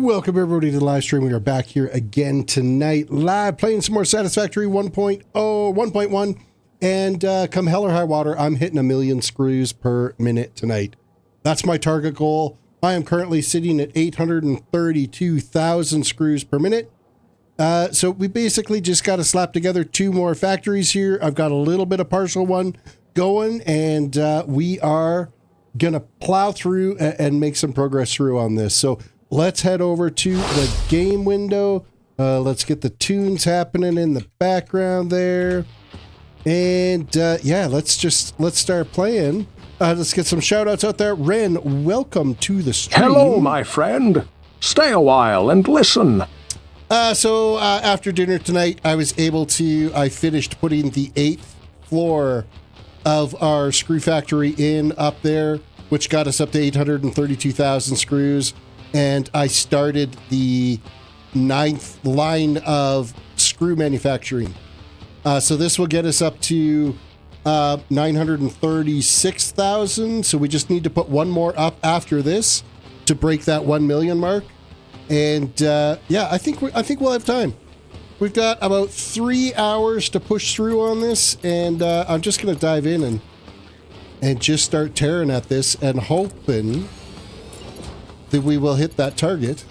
Welcome everybody to the live stream. We are back here again tonight, live playing some more Satisfactory 1.1, and come hell or high water, I'm hitting 1 million screws per minute tonight. That's my target goal. I am currently sitting at 832,000 screws per minute. So we basically just got to slap together 2 more factories here. I've got a little bit of partial one going, and we are gonna plow through and make some progress through on this. So let's head over to the game window. Let's get the tunes happening in the background there. And yeah, let's start playing. Let's get some shout outs out there. Ren, welcome to the stream. Hello, my friend. Stay a while and listen. So after dinner tonight, I finished putting the 8th floor of our screw factory in up there, which got us up to 832,000 screws. And I started the 9th line of screw manufacturing. So this will get us up to 936,000. So we just need to put one more up after this to break that 1 million mark. And yeah, I think we'll have time. We've got about 3 hours to push through on this, and I'm just going to dive in and just start tearing at this and hoping that we will hit that target.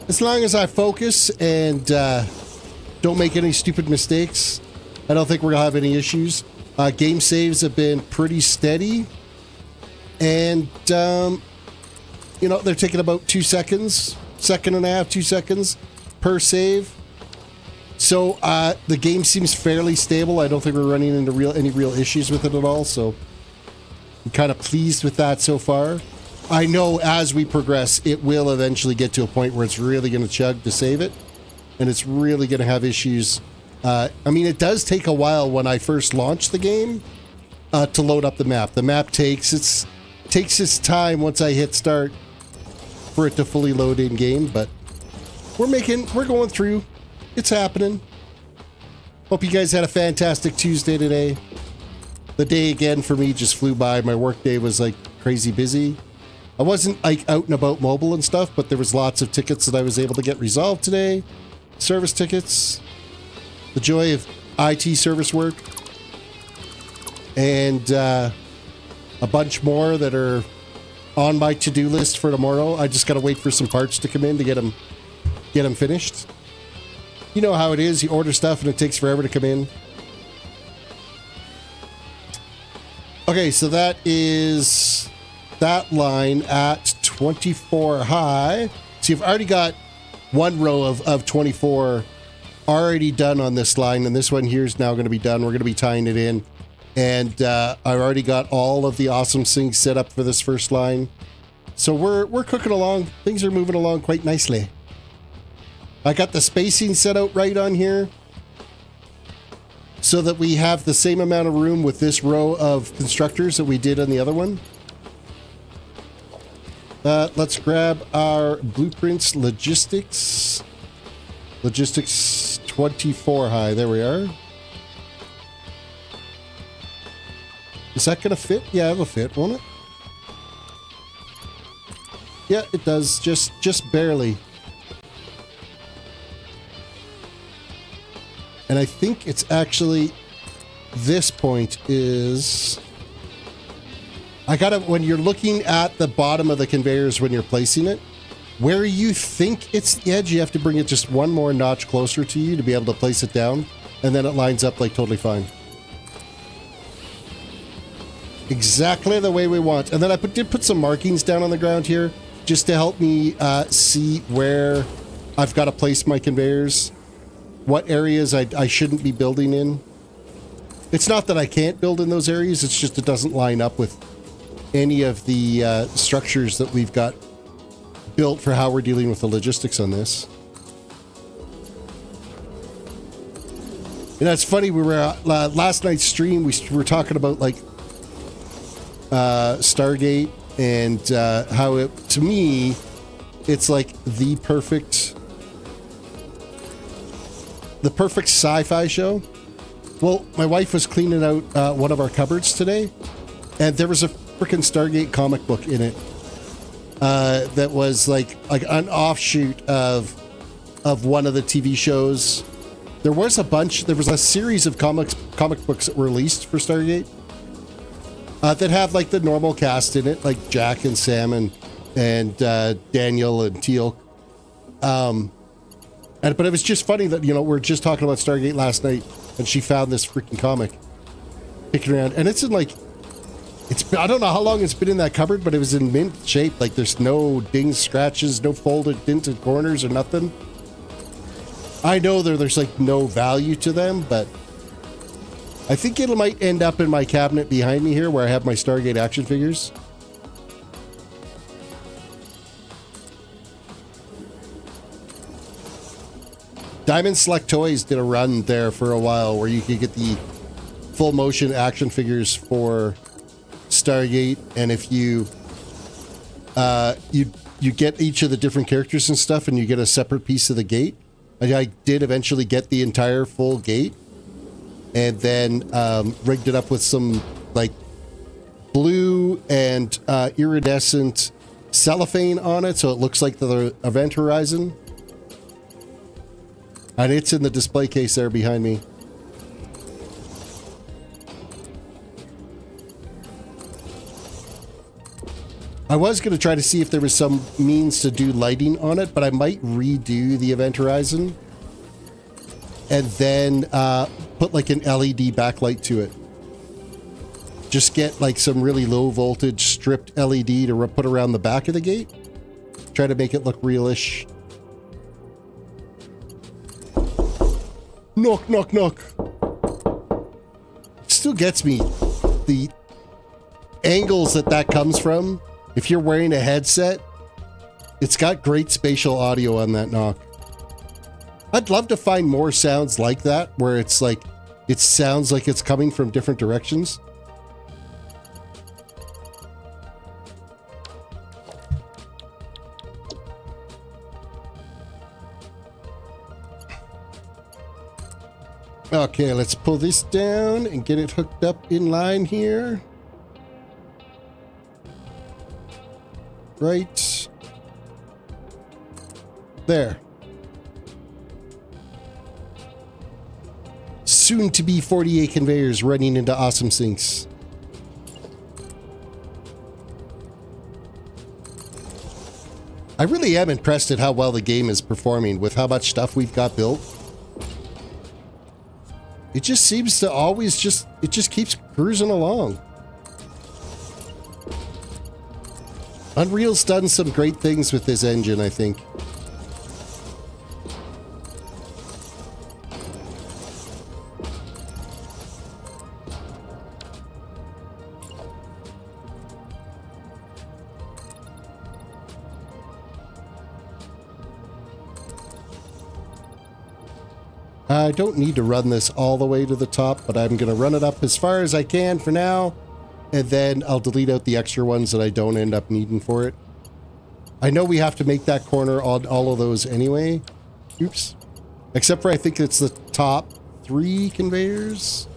As long as I focus and don't make any stupid mistakes, I don't think we're going to have any issues. Game saves have been pretty steady, and you know, they're taking about 2 seconds, second and a half, 2 seconds per save. So the game seems fairly stable. I don't think we're running into any real issues with it at all. So I'm kind of pleased with that so far. I know as we progress, it will eventually get to a point where it's really going to chug to save it. And it's really going to have issues. I mean, it does take a while when I first launched the game to load up the map. The map takes its time once I hit start for it to fully load in game, but we're going through. It's happening. Hope you guys had a fantastic Tuesday today. The day again for me just flew by. My work day was like crazy busy. I wasn't like out and about mobile and stuff, but there was lots of tickets that I was able to get resolved today. Service tickets. The joy of IT service work. And a bunch more that are on my to-do list for tomorrow. I just got to wait for some parts to come in to get them finished. You know how it is. You order stuff and it takes forever to come in. Okay, so that is that line at 24 high. So you've already got one row of 24 already done on this line, and this one here is now going to be done. We're going to be tying it in. And I've already got all of the awesome things set up for this first line. So we're cooking along. Things are moving along quite nicely. I got the spacing set out right on here so that we have the same amount of room with this row of constructors that we did on the other one. Let's grab our blueprints, logistics 24 high. There we are. Is that gonna fit? Yeah, it'll fit, won't it? Yeah, it does. Just barely. And I think it's actually this point is when you're looking at the bottom of the conveyors when you're placing it, where you think it's the edge, you have to bring it just one more notch closer to you to be able to place it down, and then it lines up like totally fine. Exactly the way we want. And then I did put some markings down on the ground here just to help me see where I've got to place my conveyors. What areas I shouldn't be building in. It's not that I can't build in those areas, it's just it doesn't line up with any of the structures that we've got built for how we're dealing with the logistics on this. You know, it's funny, we were last night's stream, we were talking about like Stargate and how it, to me, it's like the perfect sci-fi show. Well, my wife was cleaning out one of our cupboards today, and there was a freaking Stargate comic book in it that was like an offshoot of one of the TV shows. There was a series of comic books that were released for Stargate that have like the normal cast in it, like Jack and Sam and Daniel and Teal. But it was just funny that, you know, we're just talking about Stargate last night, and she found this freaking comic kicking around, and it's in like, I don't know how long it's been in that cupboard, but it was in mint shape. Like there's no dings, scratches, no folded, dented corners or nothing. I know there's like no value to them, but I think it might end up in my cabinet behind me here where I have my Stargate action figures. Diamond Select Toys did a run there for a while where you could get the full motion action figures for Stargate, and if you you get each of the different characters and stuff, and you get a separate piece of the gate. I did eventually get the entire full gate, and then rigged it up with some like blue and iridescent cellophane on it, so it looks like the event horizon. And it's in the display case there behind me. I was going to try to see if there was some means to do lighting on it, but I might redo the event horizon and then put like an LED backlight to it. Just get like some really low voltage stripped LED to put around the back of the gate. Try to make it look realish. Knock, knock, knock. It still gets me. The angles that comes from. If you're wearing a headset, it's got great spatial audio on that knock. I'd love to find more sounds like that, where it's like, it sounds like it's coming from different directions. Okay, let's pull this down and get it hooked up in line here. Right there. Soon to be 48 conveyors running into awesome sinks. I really am impressed at how well the game is performing with how much stuff we've got built. It just seems to always it just keeps cruising along. Unreal's done some great things with this engine, I think. I don't need to run this all the way to the top, but I'm going to run it up as far as I can for now, and then I'll delete out the extra ones that I don't end up needing for it. I know we have to make that corner on all of those anyway. Oops. Except for I think it's the top 3 conveyors.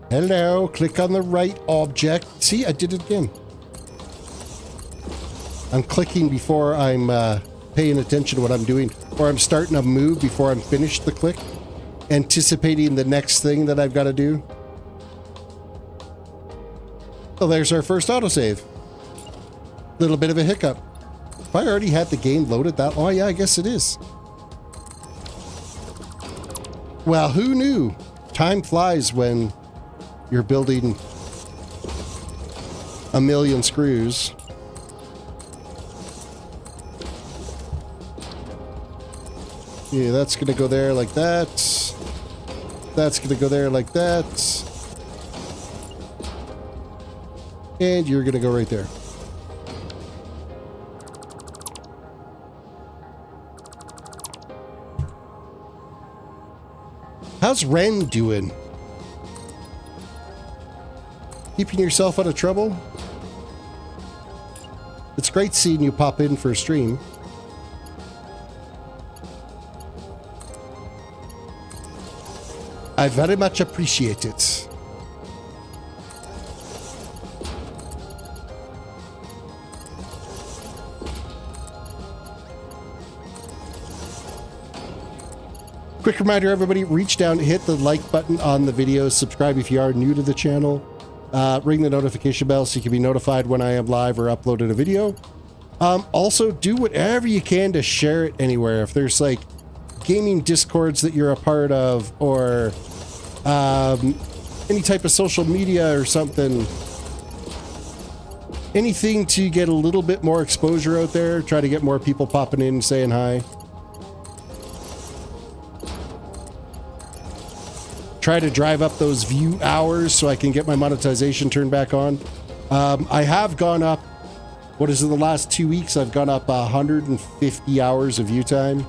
Hello, click on the right object. See, I did it again. I'm clicking before I'm paying attention to what I'm doing, or I'm starting a move before I'm finished the click, anticipating the next thing that I've got to do. Oh, there's our first autosave. Little bit of a hiccup. If I already had the game loaded that, oh yeah, I guess it is. Well, who knew? Time flies when you're building a million screws. Yeah, that's gonna go there like that. That's gonna go there like that. And you're gonna go right there. How's Ren doing? Keeping yourself out of trouble? It's great seeing you pop in for a stream. I very much appreciate it. Quick reminder, everybody, reach down, hit the like button on the video, subscribe if you are new to the channel. Ring the notification bell so you can be notified when I am live or uploaded a video. Also, do whatever you can to share it anywhere. If there's like gaming discords that you're a part of, or any type of social media or something, anything to get a little bit more exposure out there, try to get more people popping in and saying hi. Try to drive up those view hours so I can get my monetization turned back on. I have gone up, what is it, the last 2 weeks, I've gone up 150 hours of view time.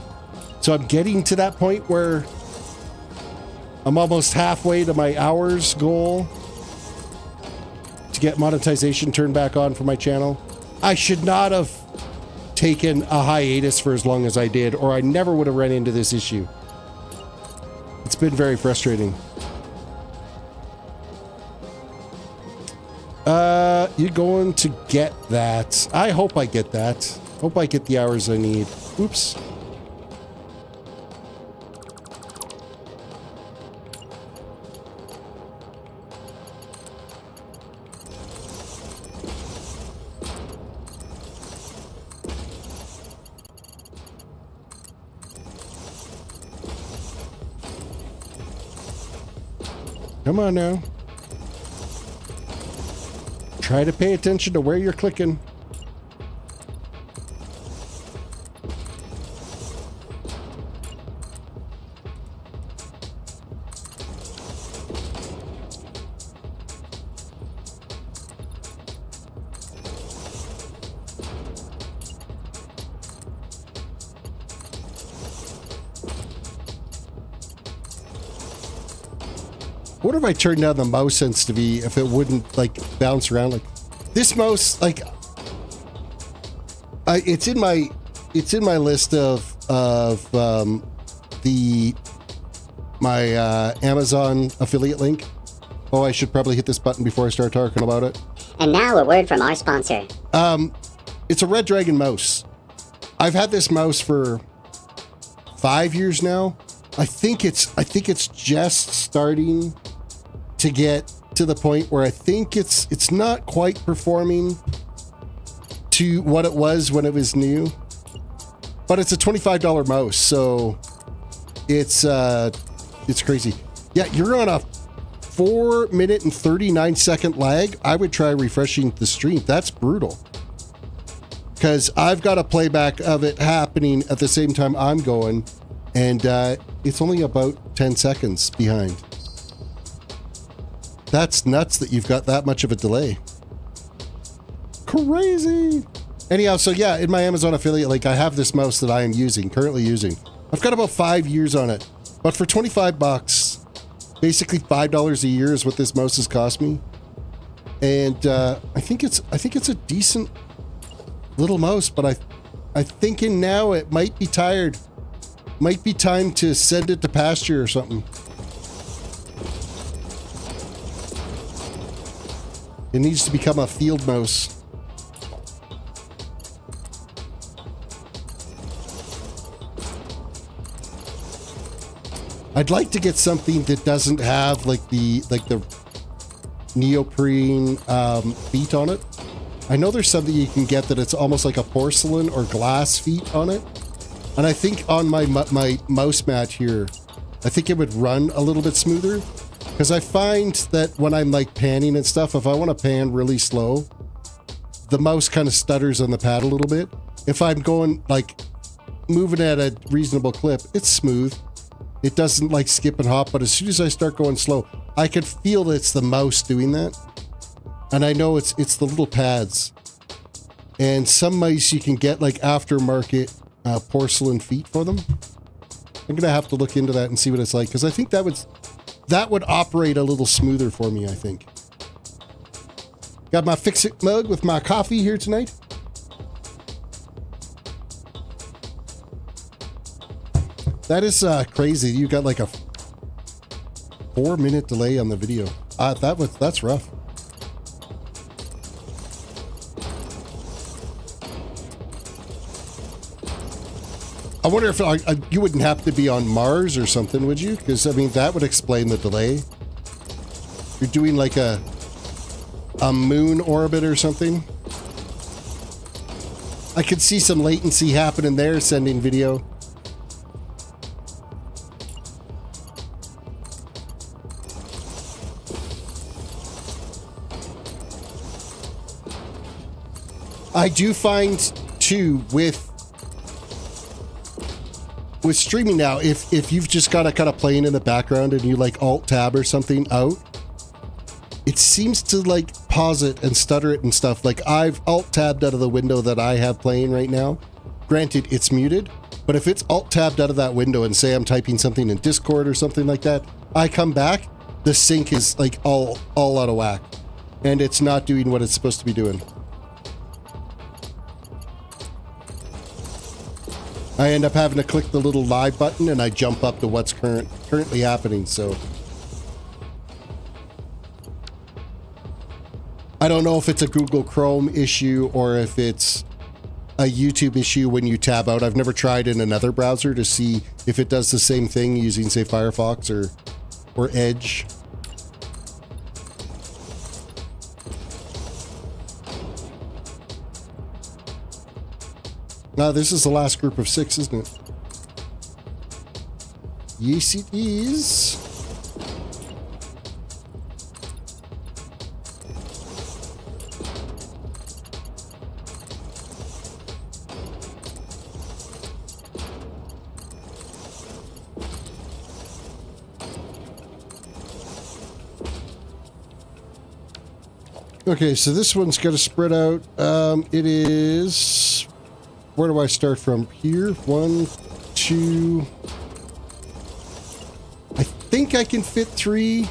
So I'm getting to that point where I'm almost halfway to my hours goal to get monetization turned back on for my channel. I should not have taken a hiatus for as long as I did, or I never would have run into this issue. It's been very frustrating. You're going to get that. I hope I get that. Hope I get the hours I need. Oops. Come on now. Try to pay attention to where you're clicking. What if I turned down the mouse sensitivity if it wouldn't like bounce around? Like this mouse, like it's in my list of my Amazon affiliate link. Oh, I should probably hit this button before I start talking about it. And now a word from our sponsor. It's a Red Dragon mouse. I've had this mouse for 5 years now. I think it's just starting to get to the point where I think it's not quite performing to what it was when it was new, but it's a $25 mouse, so it's crazy. Yeah, you're on a 4 minute and 39 second lag. I would try refreshing the stream. That's brutal, because I've got a playback of it happening at the same time I'm going, and it's only about 10 seconds behind. That's nuts that you've got that much of a delay. Crazy. Anyhow, so yeah, in my Amazon affiliate link, I have this mouse that I am currently using. I've got about 5 years on it, but for 25 bucks, basically $5 a year is what this mouse has cost me. And I think it's a decent little mouse, but I thinking now it might be tired. Might be time to send it to pasture or something. It needs to become a field mouse. I'd like to get something that doesn't have like the neoprene feet on it. I know there's something you can get that it's almost like a porcelain or glass feet on it. And I think on my mouse mat here, I think it would run a little bit smoother. Because I find that when I'm like panning and stuff, if I want to pan really slow, the mouse kind of stutters on the pad a little bit. If I'm going like moving at a reasonable clip, it's smooth. It doesn't like skip and hop, but as soon as I start going slow, I can feel that it's the mouse doing that. And I know it's the little pads. And some mice you can get like aftermarket porcelain feet for them. I'm gonna have to look into that and see what it's like, because I think that would operate a little smoother for me, I think. Got my Fix-It mug with my coffee here tonight. That is crazy. You got like a 4 minute delay on the video. That's rough. I wonder if you wouldn't have to be on Mars or something, would you? Because I mean, that would explain the delay. You're doing like a moon orbit or something. I could see some latency happening there, sending video. I do find too with streaming now, if you've just got a kind of playing in the background and you like alt tab or something out, it seems to like pause it and stutter it and stuff. Like I've alt tabbed out of the window that I have playing right now. Granted, it's muted, but if it's alt tabbed out of that window and say I'm typing something in Discord or something like that, I come back, the sync is like all out of whack and it's not doing what it's supposed to be doing. I end up having to click the little live button and I jump up to what's currently happening, so. I don't know if it's a Google Chrome issue or if it's a YouTube issue when you tab out. I've never tried in another browser to see if it does the same thing using, say, Firefox or Edge. Now, this is the last group of 6, isn't it? Yes, it is. Okay, so this one's got to spread out. It is... Where do I start from? Here? 1, 2... I think I can fit 3.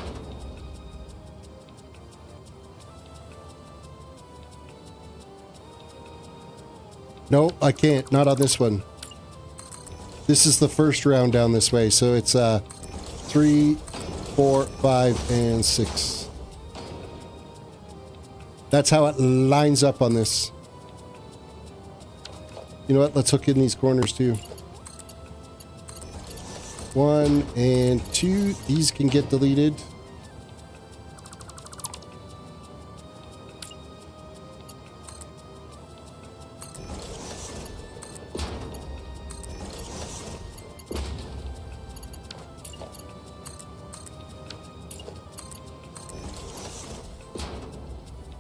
No, I can't. Not on this one. This is the first round down this way, so it's 3, 4, 5, and 6. That's how it lines up on this. You know what? Let's hook in these corners too. 1 and 2. These can get deleted.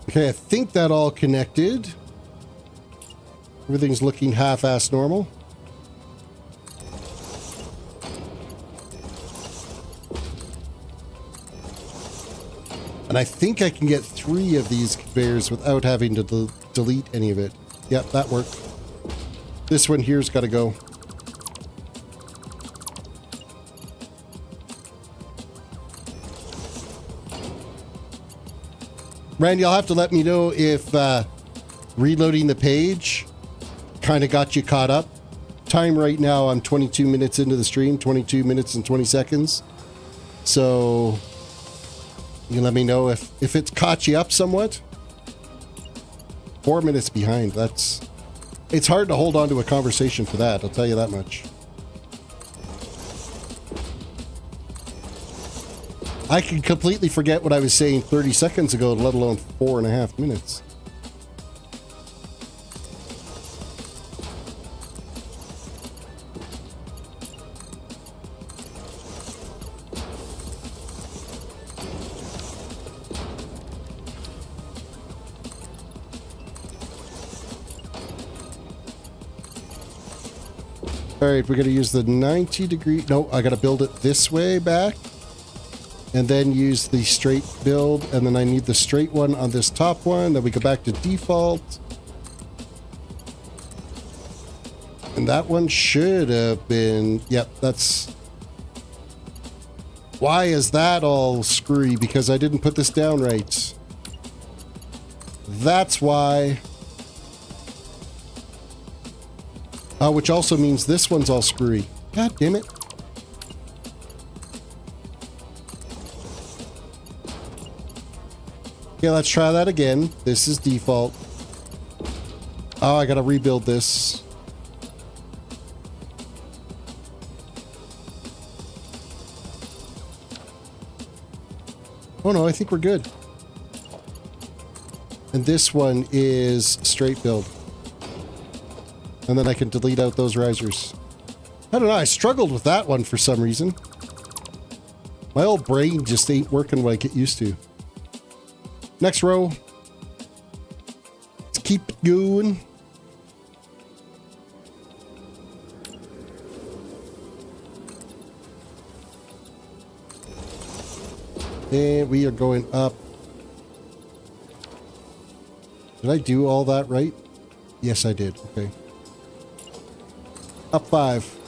Okay, I think that all connected. Everything's looking half-assed normal. And I think I can get 3 of these conveyors without having to delete any of it. Yep, that worked. This one here's got to go. Randy, I'll have to let me know if reloading the page kind of got you caught up. Time right now, I'm 22 minutes into the stream, 22 minutes and 20 seconds. So you can let me know if it's caught you up somewhat. 4 minutes behind. It's hard to hold on to a conversation for that, I'll tell you that much. I can completely forget what I was saying 30 seconds ago, let alone 4.5 minutes. All right, we're going to use the 90 degree. No, I got to build it this way back. And then use the straight build. And then I need the straight one on this top one. Then we go back to default. And that one should have been... Yep, that's... Why is that all screwy? Because I didn't put this down right. That's why... which also means this one's all screwy. God damn it. Okay, let's try that again. This is default. Oh, I gotta rebuild this. Oh no, I think we're good. And this one is straight build. And then I can delete out those risers. I don't know, I struggled with that one for some reason. My old brain just ain't working like it used to. Next row. Let's keep it going. And we are going up. Did I do all that right? Yes, I did. Okay. Up 5.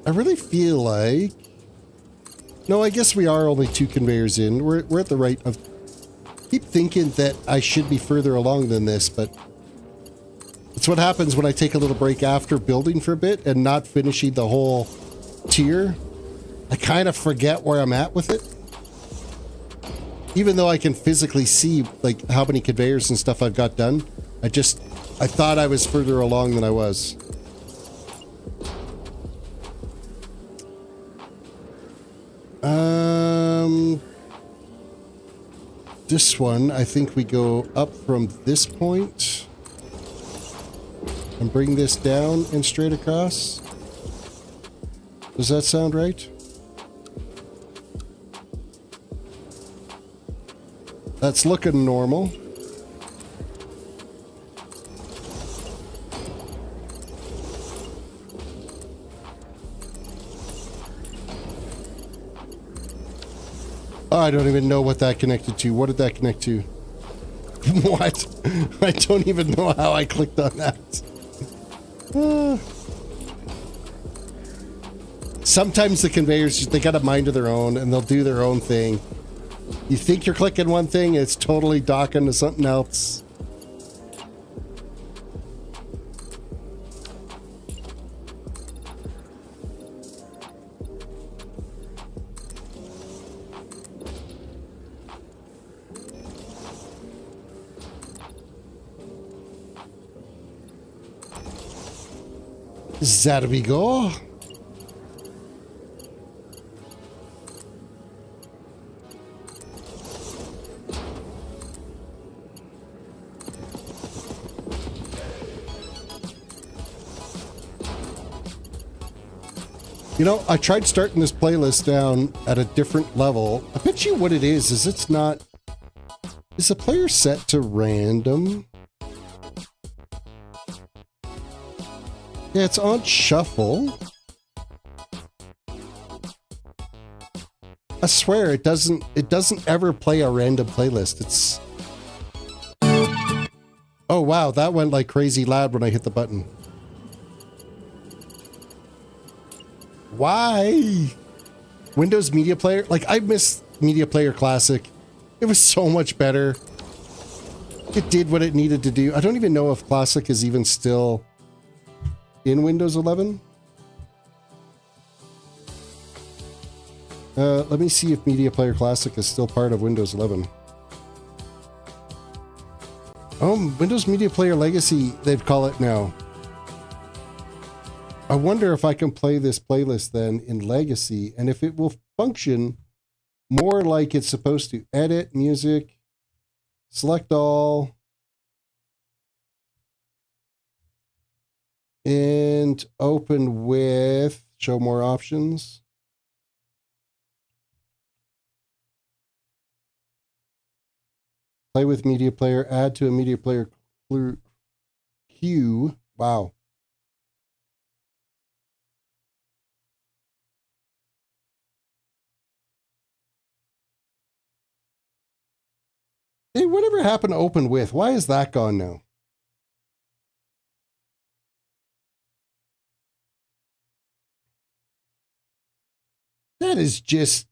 I really feel like... No, I guess we are only 2 conveyors in. We're at the right of... Keep thinking that I should be further along than this, but... It's what happens when I take a little break after building for a bit and not finishing the whole tier. I kind of forget where I'm at with it. Even though I can physically see like how many conveyors and stuff I've got done. I thought I was further along than I was. This one, I think we go up from this point and bring this down and straight across. Does that sound right? That's looking normal. Oh, I don't even know what that connected to. What did that connect to? What? I don't even know how I clicked on that. Sometimes the conveyors, they got a mind of their own and they'll do their own thing. You think you're clicking one thing, it's totally docking to something else. There we go. You know, I tried starting this playlist down at a different level. I bet you what it is it's not... Is the player set to random? Yeah, it's on shuffle. I swear it doesn't ever play a random playlist. It's... Oh wow, that went like crazy loud when I hit the button. Why? Windows Media Player? Like, I miss Media Player Classic. It was so much better. It did what it needed to do. I don't even know if Classic is even still in Windows 11. Let me see if Media Player Classic is still part of Windows 11. Oh, Windows Media Player Legacy, they'd call it now. I wonder if I can play this playlist then in Legacy and if it will function more like it's supposed to. Edit, music, select all, and open with show more options. Play with media player, add to a media player queue. Wow. Hey, whatever happened to open with? Why is that gone now? That is just...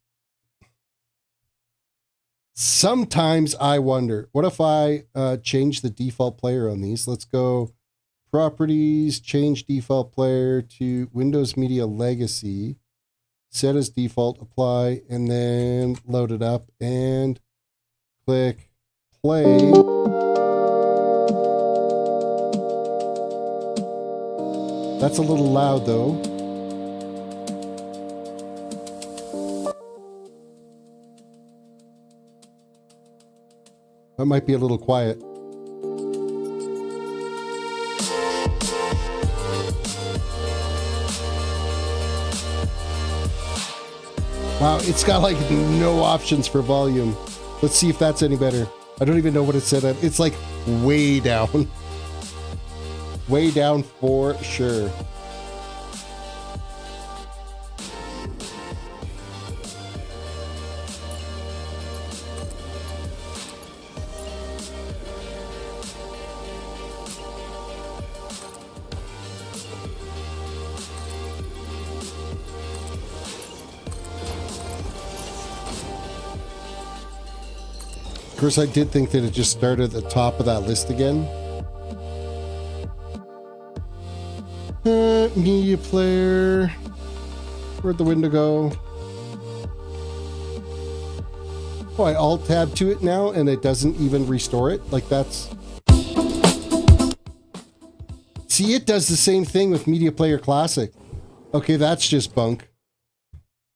Sometimes I wonder, what if I change the default player on these? Let's go properties, change default player to Windows Media Legacy, set as default, apply, and then load it up and click play. That's a little loud though. That might be a little quiet. Wow, it's got like no options for volume. Let's see if that's any better. I don't even know what it said. It's like way down. Way down for sure. Of course, I did think that it just started at the top of that list again. Media player. Where'd the window go? Oh, I alt-tab to it now and it doesn't even restore it? Like that's... See, it does the same thing with Media Player Classic. Okay, that's just bunk.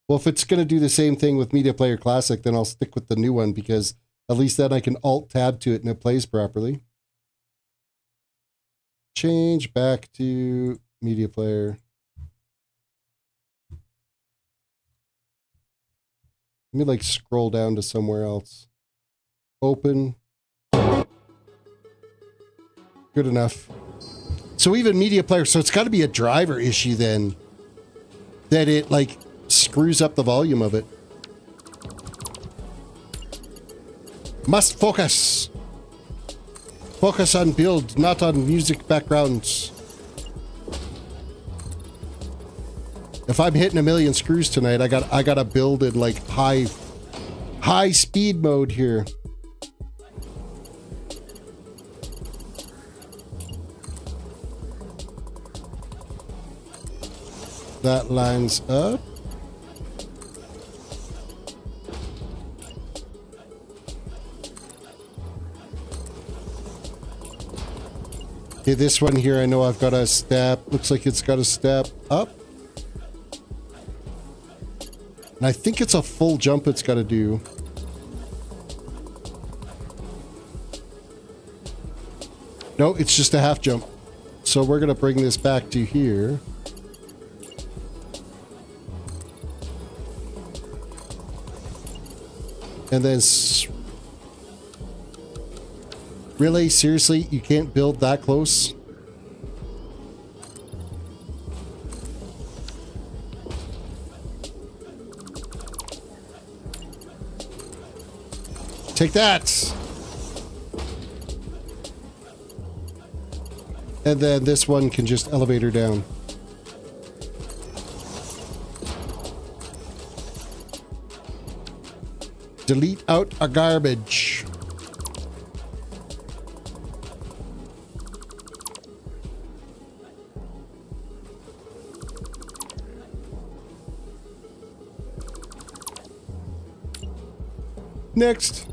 Well, if it's going to do the same thing with Media Player Classic, then I'll stick with the new one because at least then I can alt-tab to it and it plays properly. Change back to Media Player. Let me like scroll down to somewhere else. Open. Good enough. So even Media Player, so it's got to be a driver issue then. That it like screws up the volume of it. Must focus. Focus on build, not on music backgrounds. If I'm hitting 1,000,000 screws tonight, I gotta build in like high speed mode here. That lines up. Okay, this one here, I know I've got a step. Looks like it's got a step up. And I think it's a full jump it's got to do. No, it's just a half jump. So we're going to bring this back to here. And then... Really? Seriously? You can't build that close? Take that! And then this one can just elevator down. Delete out a garbage. Next.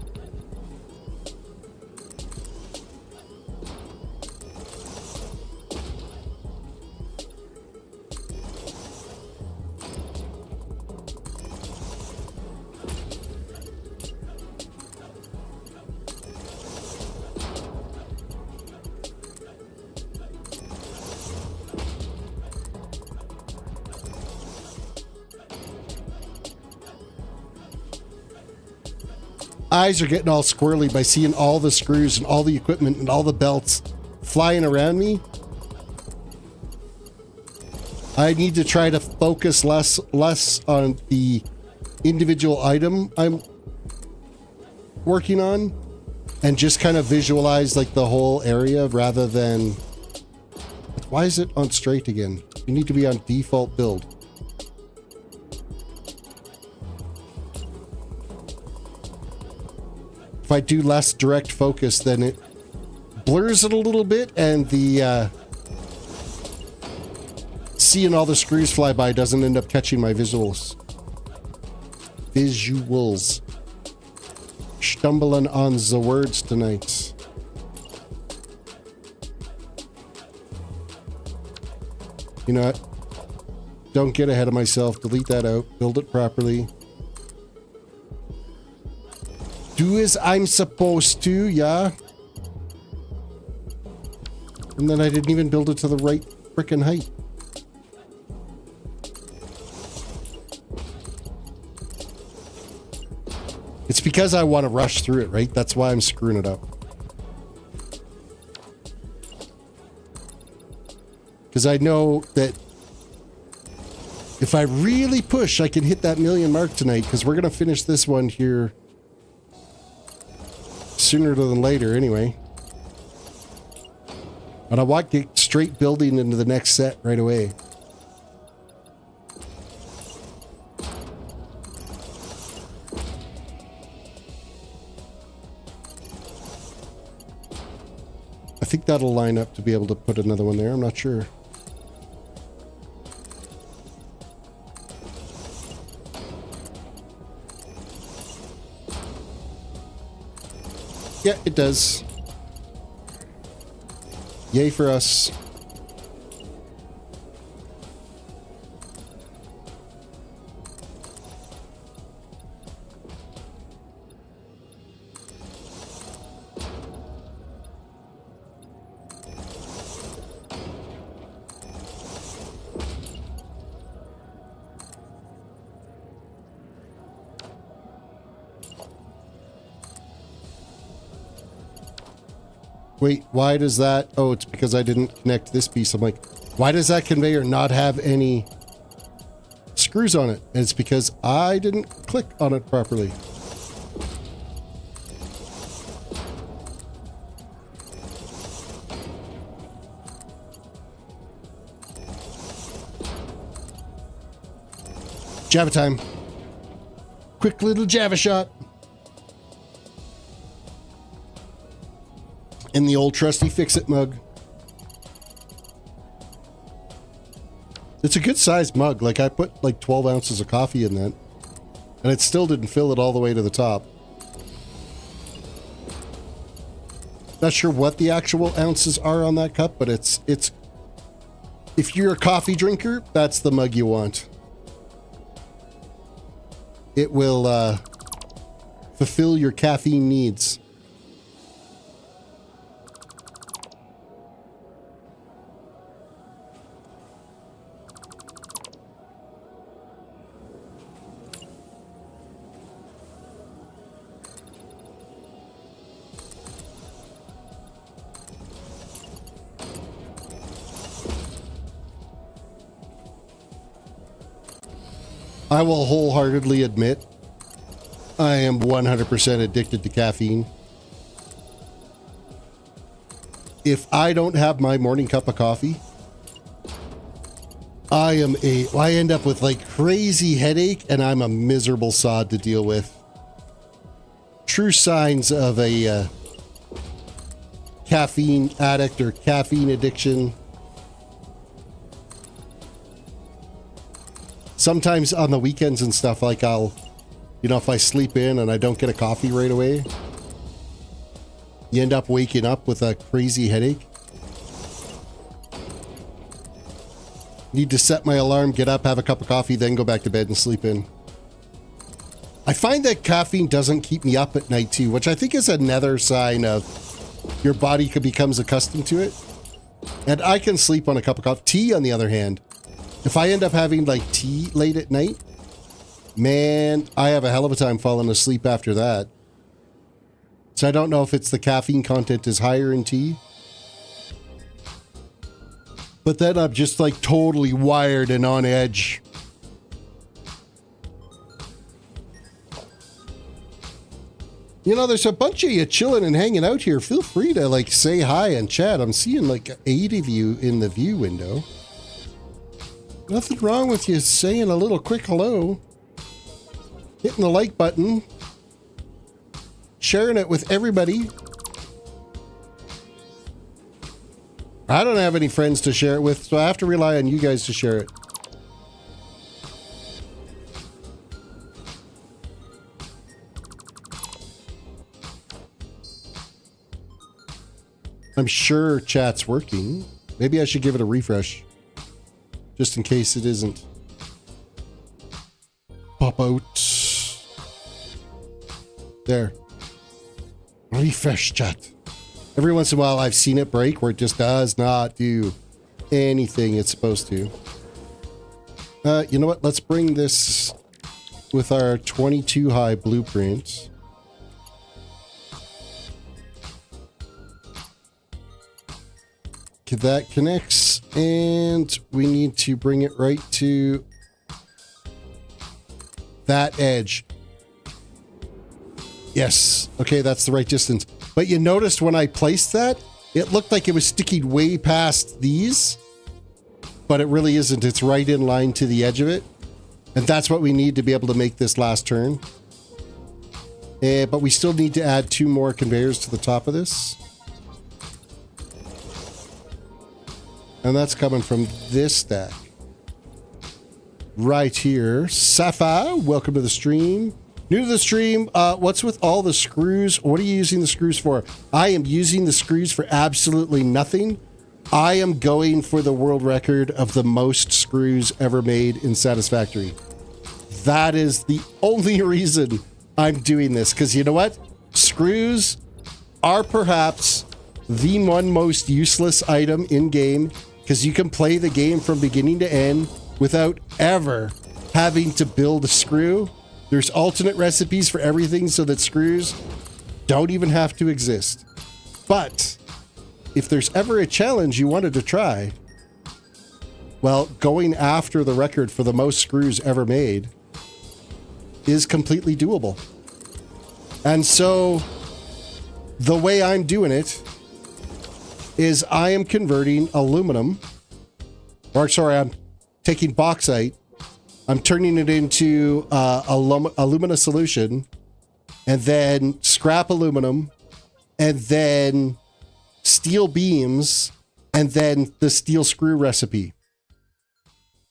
Eyes are getting all squirrely by seeing all the screws and all the equipment and all the belts flying around me. I need to try to focus less on the individual item I'm working on and just kind of visualize like the whole area rather than... Why is it on straight again? You need to be on default build. If I do less direct focus, then it blurs it a little bit, and the seeing all the screws fly by doesn't end up catching my visuals. Stumbling on the words tonight. You know what? Don't get ahead of myself. Delete that out. Build it properly. Do as I'm supposed to, yeah. And then I didn't even build it to the right frickin' height. It's because I want to rush through it, right? That's why I'm screwing it up. Because I know that if I really push, I can hit that 1,000,000 mark tonight, because we're going to finish this one here sooner than later anyway. But I want to get straight building into the next set right away. I think that'll line up to be able to put another one there. I'm not sure. Yeah, it does. Yay for us. Wait, why does that... Oh, it's because I didn't connect this piece. I'm like, why does that conveyor not have any screws on it? And it's because I didn't click on it properly. Java time. Quick little Java shot. In the old trusty fix-it mug. It's a good sized mug. Like I put like 12 ounces of coffee in that. And it still didn't fill it all the way to the top. Not sure what the actual ounces are on that cup, but it's if you're a coffee drinker, that's the mug you want. It will fulfill your caffeine needs. I will wholeheartedly admit, I am 100% addicted to caffeine. If I don't have my morning cup of coffee, I end up with like crazy headache and I'm a miserable sod to deal with. True signs of a caffeine addict or caffeine addiction. Sometimes on the weekends and stuff, like if I sleep in and I don't get a coffee right away, you end up waking up with a crazy headache. Need to set my alarm, get up, have a cup of coffee, then go back to bed and sleep in. I find that caffeine doesn't keep me up at night too, which I think is another sign of your body becomes accustomed to it. And I can sleep on a cup of coffee. Tea, on the other hand, if I end up having like tea late at night, man, I have a hell of a time falling asleep after that. So I don't know if it's the caffeine content is higher in tea. But then I'm just like totally wired and on edge. You know, there's a bunch of you chilling and hanging out here. Feel free to like say hi and chat. I'm seeing like 8 of you in the view window. Nothing wrong with you saying a little quick hello. Hitting the like button. Sharing it with everybody. I don't have any friends to share it with, so I have to rely on you guys to share it. I'm sure chat's working. Maybe I should give it a refresh. Just in case it isn't. Pop out. There. Refresh chat. Every once in a while I've seen it break where it just does not do anything it's supposed to. You know what? Let's bring this with our 22 high blueprint. Okay, that connects, and we need to bring it right to that edge. Yes. Okay, that's the right distance. But you noticed when I placed that, it looked like it was sticking way past these, but it really isn't. It's right in line to the edge of it. And that's what we need to be able to make this last turn. But we still need to add 2 more conveyors to the top of this. And that's coming from this stack. Right here. Safa, welcome to the stream. New to the stream, what's with all the screws? What are you using the screws for? I am using the screws for absolutely nothing. I am going for the world record of the most screws ever made in Satisfactory. That is the only reason I'm doing this. Because you know what? Screws are perhaps the one most useless item in game. Because you can play the game from beginning to end without ever having to build a screw. There's alternate recipes for everything so that screws don't even have to exist. But if there's ever a challenge you wanted to try, well, going after the record for the most screws ever made is completely doable. And so the way I'm doing it is I am converting aluminum, or sorry, I'm taking bauxite I'm turning it into alumina solution, and then scrap aluminum, and then steel beams, and then the steel screw recipe.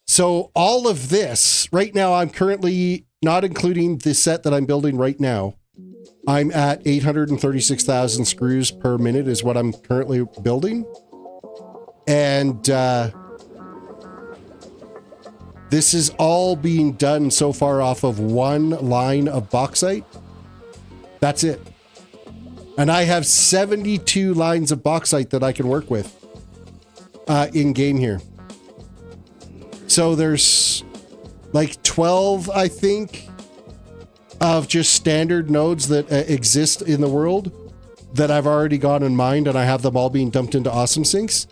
So all of this, right now, I'm currently, not including the set that I'm building right now, I'm at 836,000 screws per minute is what I'm currently building. And this is all being done so far off of one line of bauxite. That's it. And I have 72 lines of bauxite that I can work with in game here. So there's like 12, I think, of just standard nodes that exist in the world that I've already gone and mined, and I have them all being dumped into Awesome Sinks.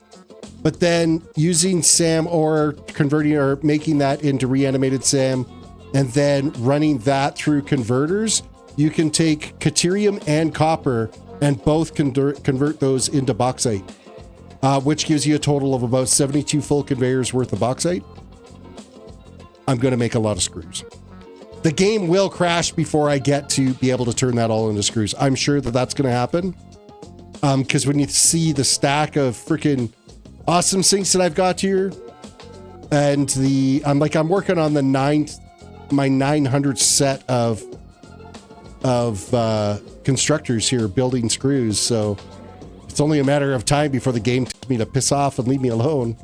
But then using SAM or converting or making that into reanimated SAM and then running that through converters, you can take Caterium and copper and both convert those into bauxite, which gives you a total of about 72 full conveyors worth of bauxite. I'm going to make a lot of screws. The game will crash before I get to be able to turn that all into screws. I'm sure that that's going to happen. Because when you see the stack of freaking Awesome Sinks that I've got here, and I'm working on my 900th set of constructors here building screws. So it's only a matter of time before the game tells me to piss off and leave me alone.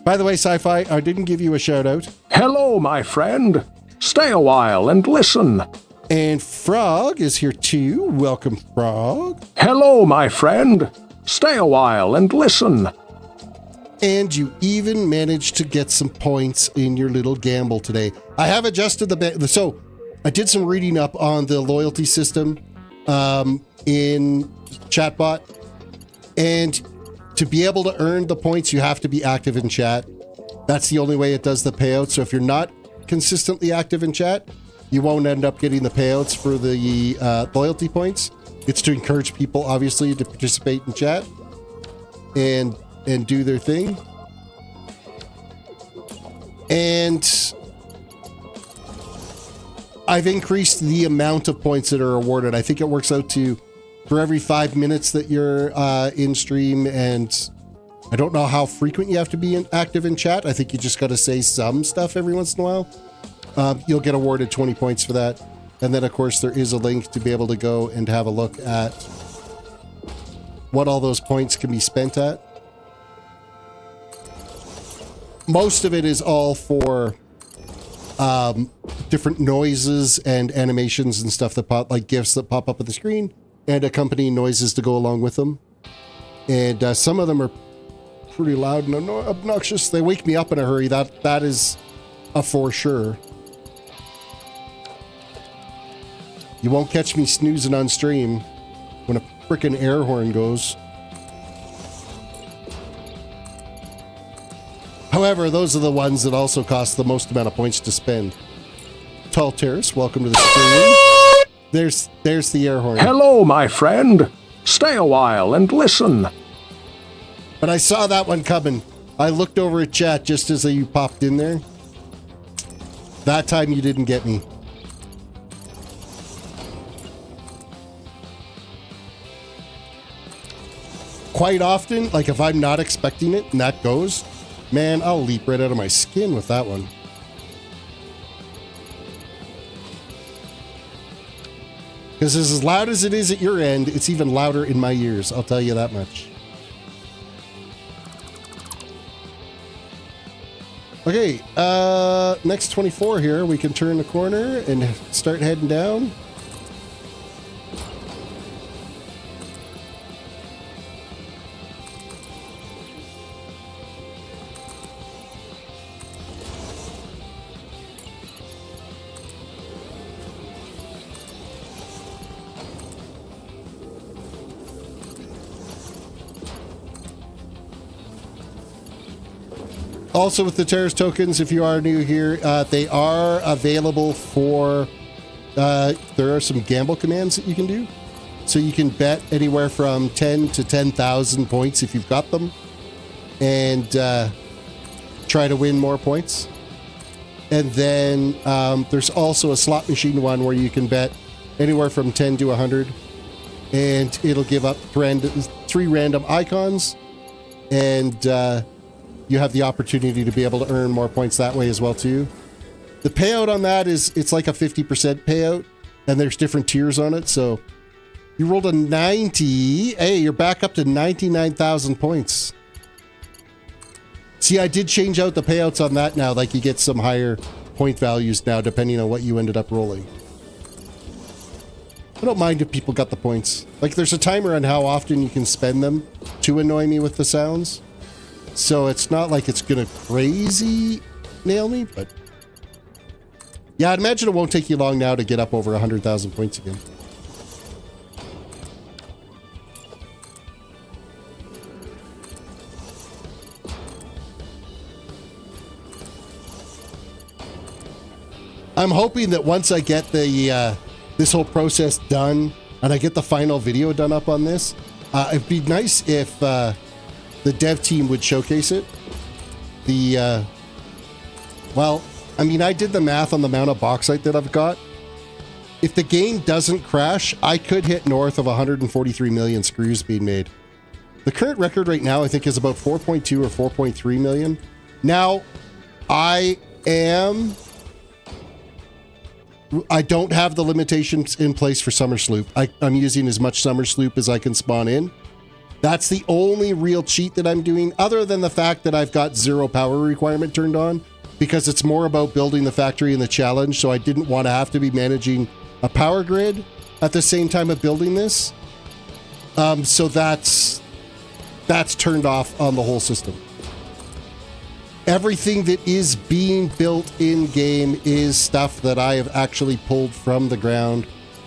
By the way, Sci-Fi, I didn't give you a shout out. Hello, my friend. Stay a while and listen. And Frog is here too. Welcome, Frog. Hello, my friend. Stay a while and listen. And you even managed to get some points in your little gamble today. I have adjusted so I did some reading up on the loyalty system in Chatbot. And to be able to earn the points, you have to be active in chat. That's the only way it does the payout. So if you're not consistently active in chat, you won't end up getting the payouts for the loyalty points. It's to encourage people, obviously, to participate in chat and do their thing. And I've increased the amount of points that are awarded. I think it works out to for every 5 minutes that you're in stream, and I don't know how frequent you have to be active in chat. I think you just got to say some stuff every once in a while. You'll get awarded 20 points for that. And then, of course, there is a link to be able to go and have a look at what all those points can be spent at. Most of it is all for different noises and animations and stuff that pop, like GIFs that pop up on the screen and accompanying noises to go along with them. And some of them are pretty loud and obnoxious. They wake me up in a hurry. That is a for sure. You won't catch me snoozing on stream when a frickin' air horn goes. However, those are the ones that also cost the most amount of points to spend. Tall Terrace, welcome to the stream. There's the air horn. Hello, my friend. Stay a while and listen. But I saw that one coming. I looked over at chat just as you popped in there. That time you didn't get me. Quite often, like if I'm not expecting it and that goes, man, I'll leap right out of my skin with that one. Because as loud as it is at your end, it's even louder in my ears, I'll tell you that much. Okay, next 24 here, we can turn the corner and start heading down. Also with the Terrace tokens, if you are new here, they are available for, there are some gamble commands that you can do. So you can bet anywhere from 10 to 10,000 points if you've got them, and try to win more points. And then there's also a slot machine one where you can bet anywhere from 10 to 100. And it'll give up 3 random icons. And you have the opportunity to be able to earn more points that way as well, too. The payout on that is, it's like a 50% payout. And there's different tiers on it. So you rolled a 90. Hey, you're back up to 99,000 points. See, I did change out the payouts on that now. Like, you get some higher point values now, depending on what you ended up rolling. I don't mind if people got the points. Like, there's a timer on how often you can spend them to annoy me with the sounds. So it's not like it's gonna crazy nail me, but... yeah, I'd imagine it won't take you long now to get up over 100,000 points again. I'm hoping that once I get the this whole process done and I get the final video done up on this, it'd be nice if the dev team would showcase it. Well, I mean, I did the math on the amount of bauxite that I've got. If the game doesn't crash, I could hit north of 143 million screws being made. The current record right now, I think, is about 4.2 or 4.3 million. Now, I don't have the limitations in place for Summer Sloop. I'm using as much Summer Sloop as I can spawn in. That's the only real cheat that I'm doing, other than the fact that I've got 0 power requirement turned on, because it's more about building the factory and the challenge, so I didn't want to have to be managing a power grid at the same time of building this. So that's turned off on the whole system. Everything that is being built in-game is stuff that I have actually pulled from the ground.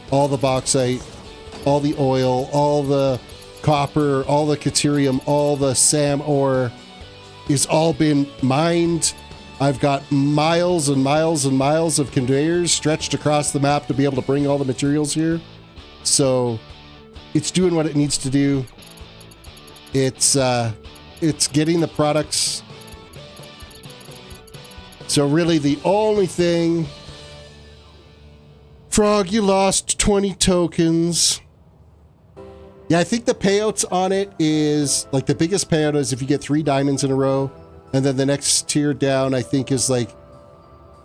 All the bauxite, all the oil, all the copper, all the caterium, all the SAM ore is all been mined. I've got miles and miles and miles of conveyors stretched across the map to be able to bring all the materials here. So it's doing what it needs to do. It's getting the products. So really the only thing... Frog, you lost 20 tokens. Yeah, I think the payouts on it is... like, the biggest payout is if you get 3 diamonds in a row. And then the next tier down, I think, is like...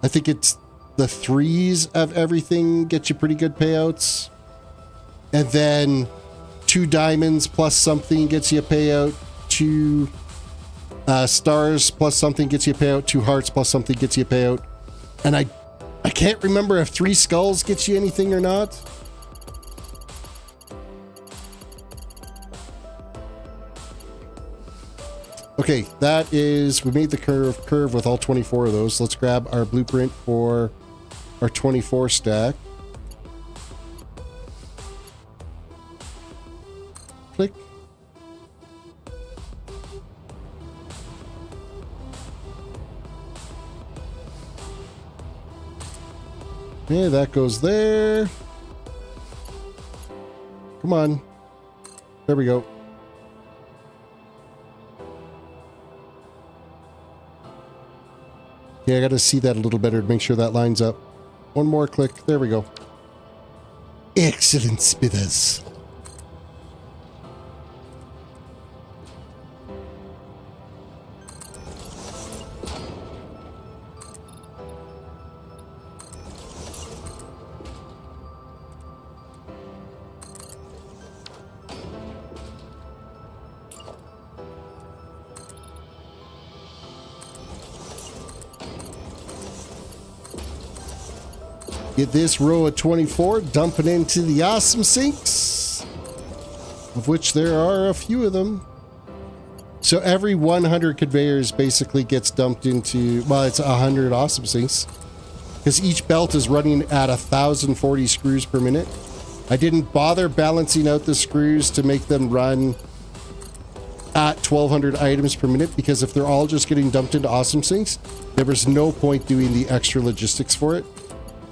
I think it's the 3s of everything get you pretty good payouts. And then 2 diamonds plus something gets you a payout. 2... stars plus something gets you a payout. 2 hearts plus something gets you a payout. And I can't remember if 3 skulls gets you anything or not. Okay, that is... we made the curve with all 24 of those. Let's grab our blueprint for our 24 stack. Click. Yeah, that goes there. Come on. There we go. Yeah, I got to see that a little better to make sure that lines up. One more click. There we go. Excellent, Smithers. Get this row of 24, dump it into the awesome sinks, of which there are a few of them. So every 100 conveyors basically gets dumped into, well, it's 100 awesome sinks, because each belt is running at 1,040 screws per minute. I didn't bother balancing out the screws to make them run at 1,200 items per minute, because if they're all just getting dumped into awesome sinks, there was no point doing the extra logistics for it.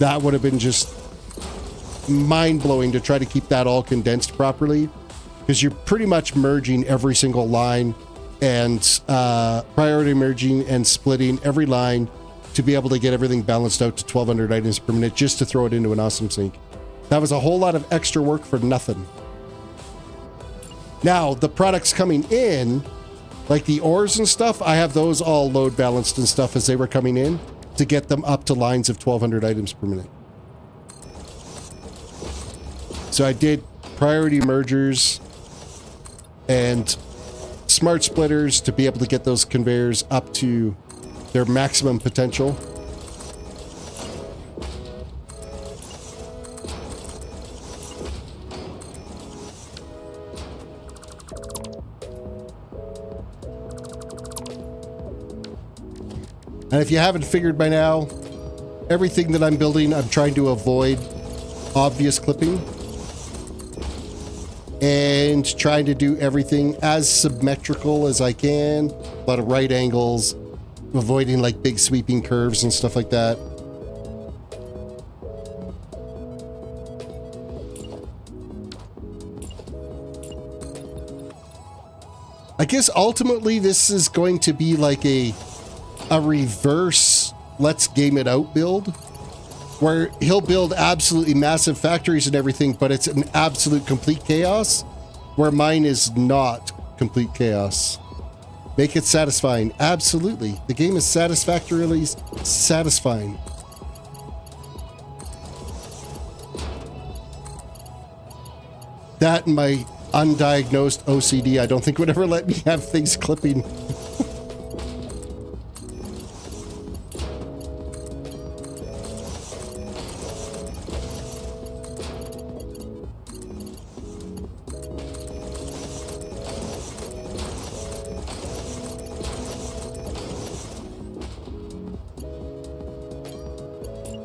That would have been just mind-blowing to try to keep that all condensed properly, because you're pretty much merging every single line and priority merging and splitting every line to be able to get everything balanced out to 1,200 items per minute just to throw it into an awesome sink. That was a whole lot of extra work for nothing. Now, the products coming in, like the ores and stuff, I have those all load balanced and stuff as they were coming in to get them up to lines of 1,200 items per minute. So I did priority mergers and smart splitters to be able to get those conveyors up to their maximum potential. And if you haven't figured by now, everything that I'm building, I'm trying to avoid obvious clipping and trying to do everything as symmetrical as I can. A lot of right angles, avoiding like big sweeping curves and stuff like that. I guess ultimately this is going to be like a reverse let's game it out build, where he'll build absolutely massive factories and everything, but it's an absolute complete chaos, where mine is not complete chaos. Make it satisfying. Absolutely. The game is satisfactorily satisfying. That and my undiagnosed OCD, I don't think would ever let me have things clipping.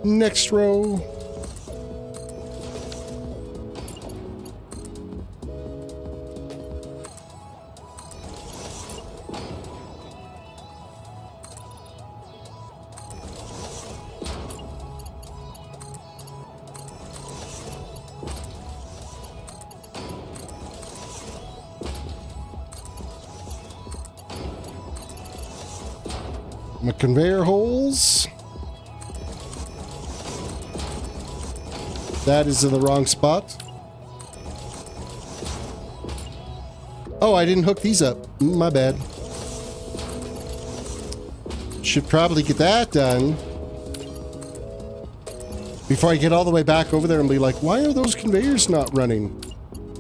Next row. My conveyor holes. That is in the wrong spot. Oh, I didn't hook these up. My bad. Should probably get that done before I get all the way back over there and be like, why are those conveyors not running?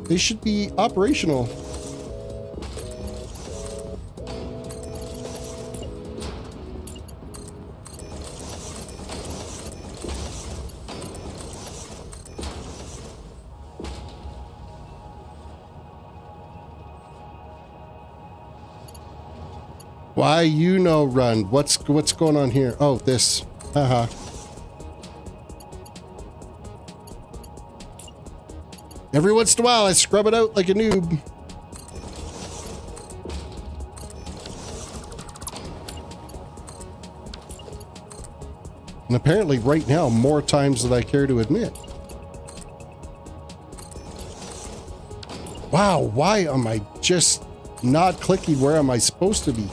They should be operational. Why you no run? What's going on here? Oh, this. Haha. Every once in a while, I scrub it out like a noob. And apparently right now, more times than I care to admit. Wow, why am I just not clicking where am I supposed to be?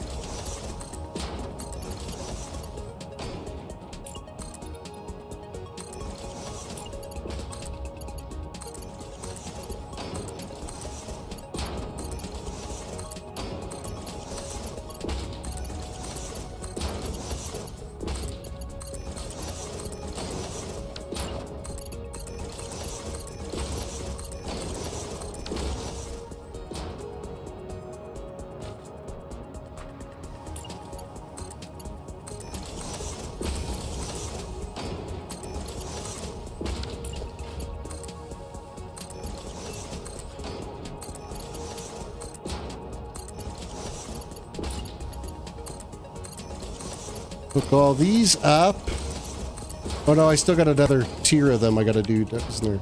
Hook all these up. Oh no, I still got another tier of them I gotta do, isn't there?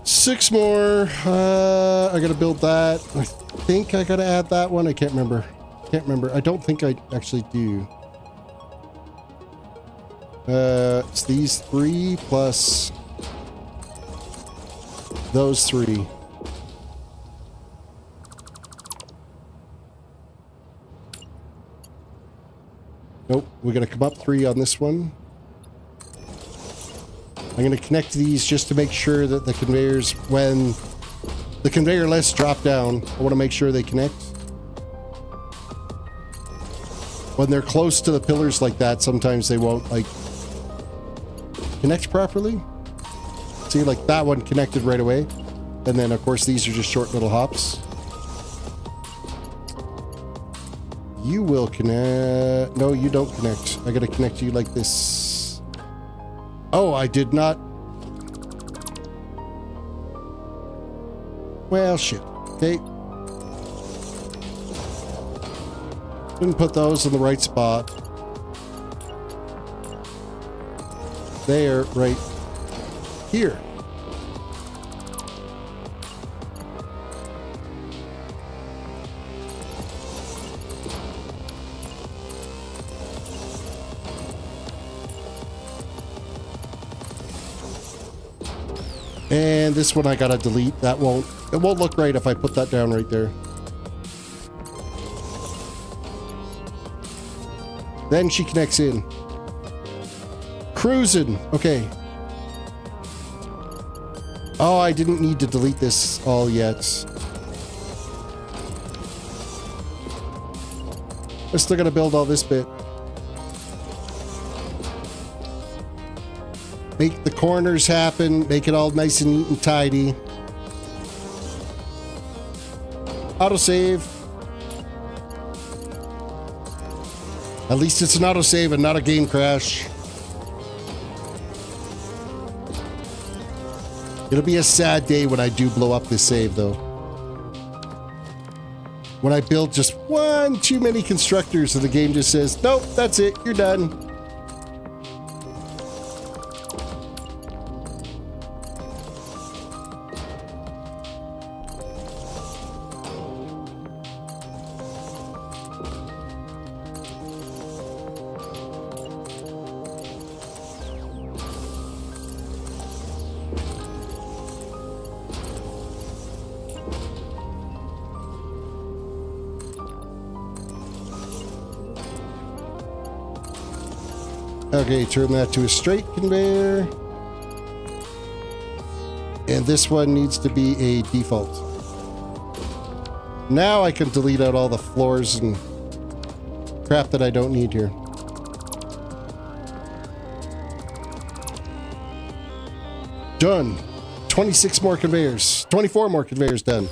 Six more. I gotta build that. I think I gotta add that one. I can't remember. I don't think I actually do. It's these three plus those three. Nope, we're going to come up 3 on this one. I'm going to connect these just to make sure that the conveyors, when the conveyor lists drop down, I want to make sure they connect. When they're close to the pillars like that, sometimes they won't, like, connect properly. See, like that one connected right away. And then, of course, these are just short little hops. You will connect. No, you don't connect. I gotta connect you like this. Oh, I did not. Well, shit. Okay. Didn't put those in the right spot. They're right here. And this one I gotta delete. It won't look right if I put that down right there. Then she connects in. Cruising. Okay. Oh, I didn't need to delete this all yet. We're still gonna build all this bit. Make the corners happen. Make it all nice and neat and tidy. Autosave. At least it's an autosave and not a game crash. It'll be a sad day when I do blow up this save, though. When I build just one too many constructors and the game just says, nope, that's it, you're done. Okay, turn that to a straight conveyor. And this one needs to be a default. Now I can delete out all the floors and crap that I don't need here. Done. 26 more conveyors. 24 more conveyors done.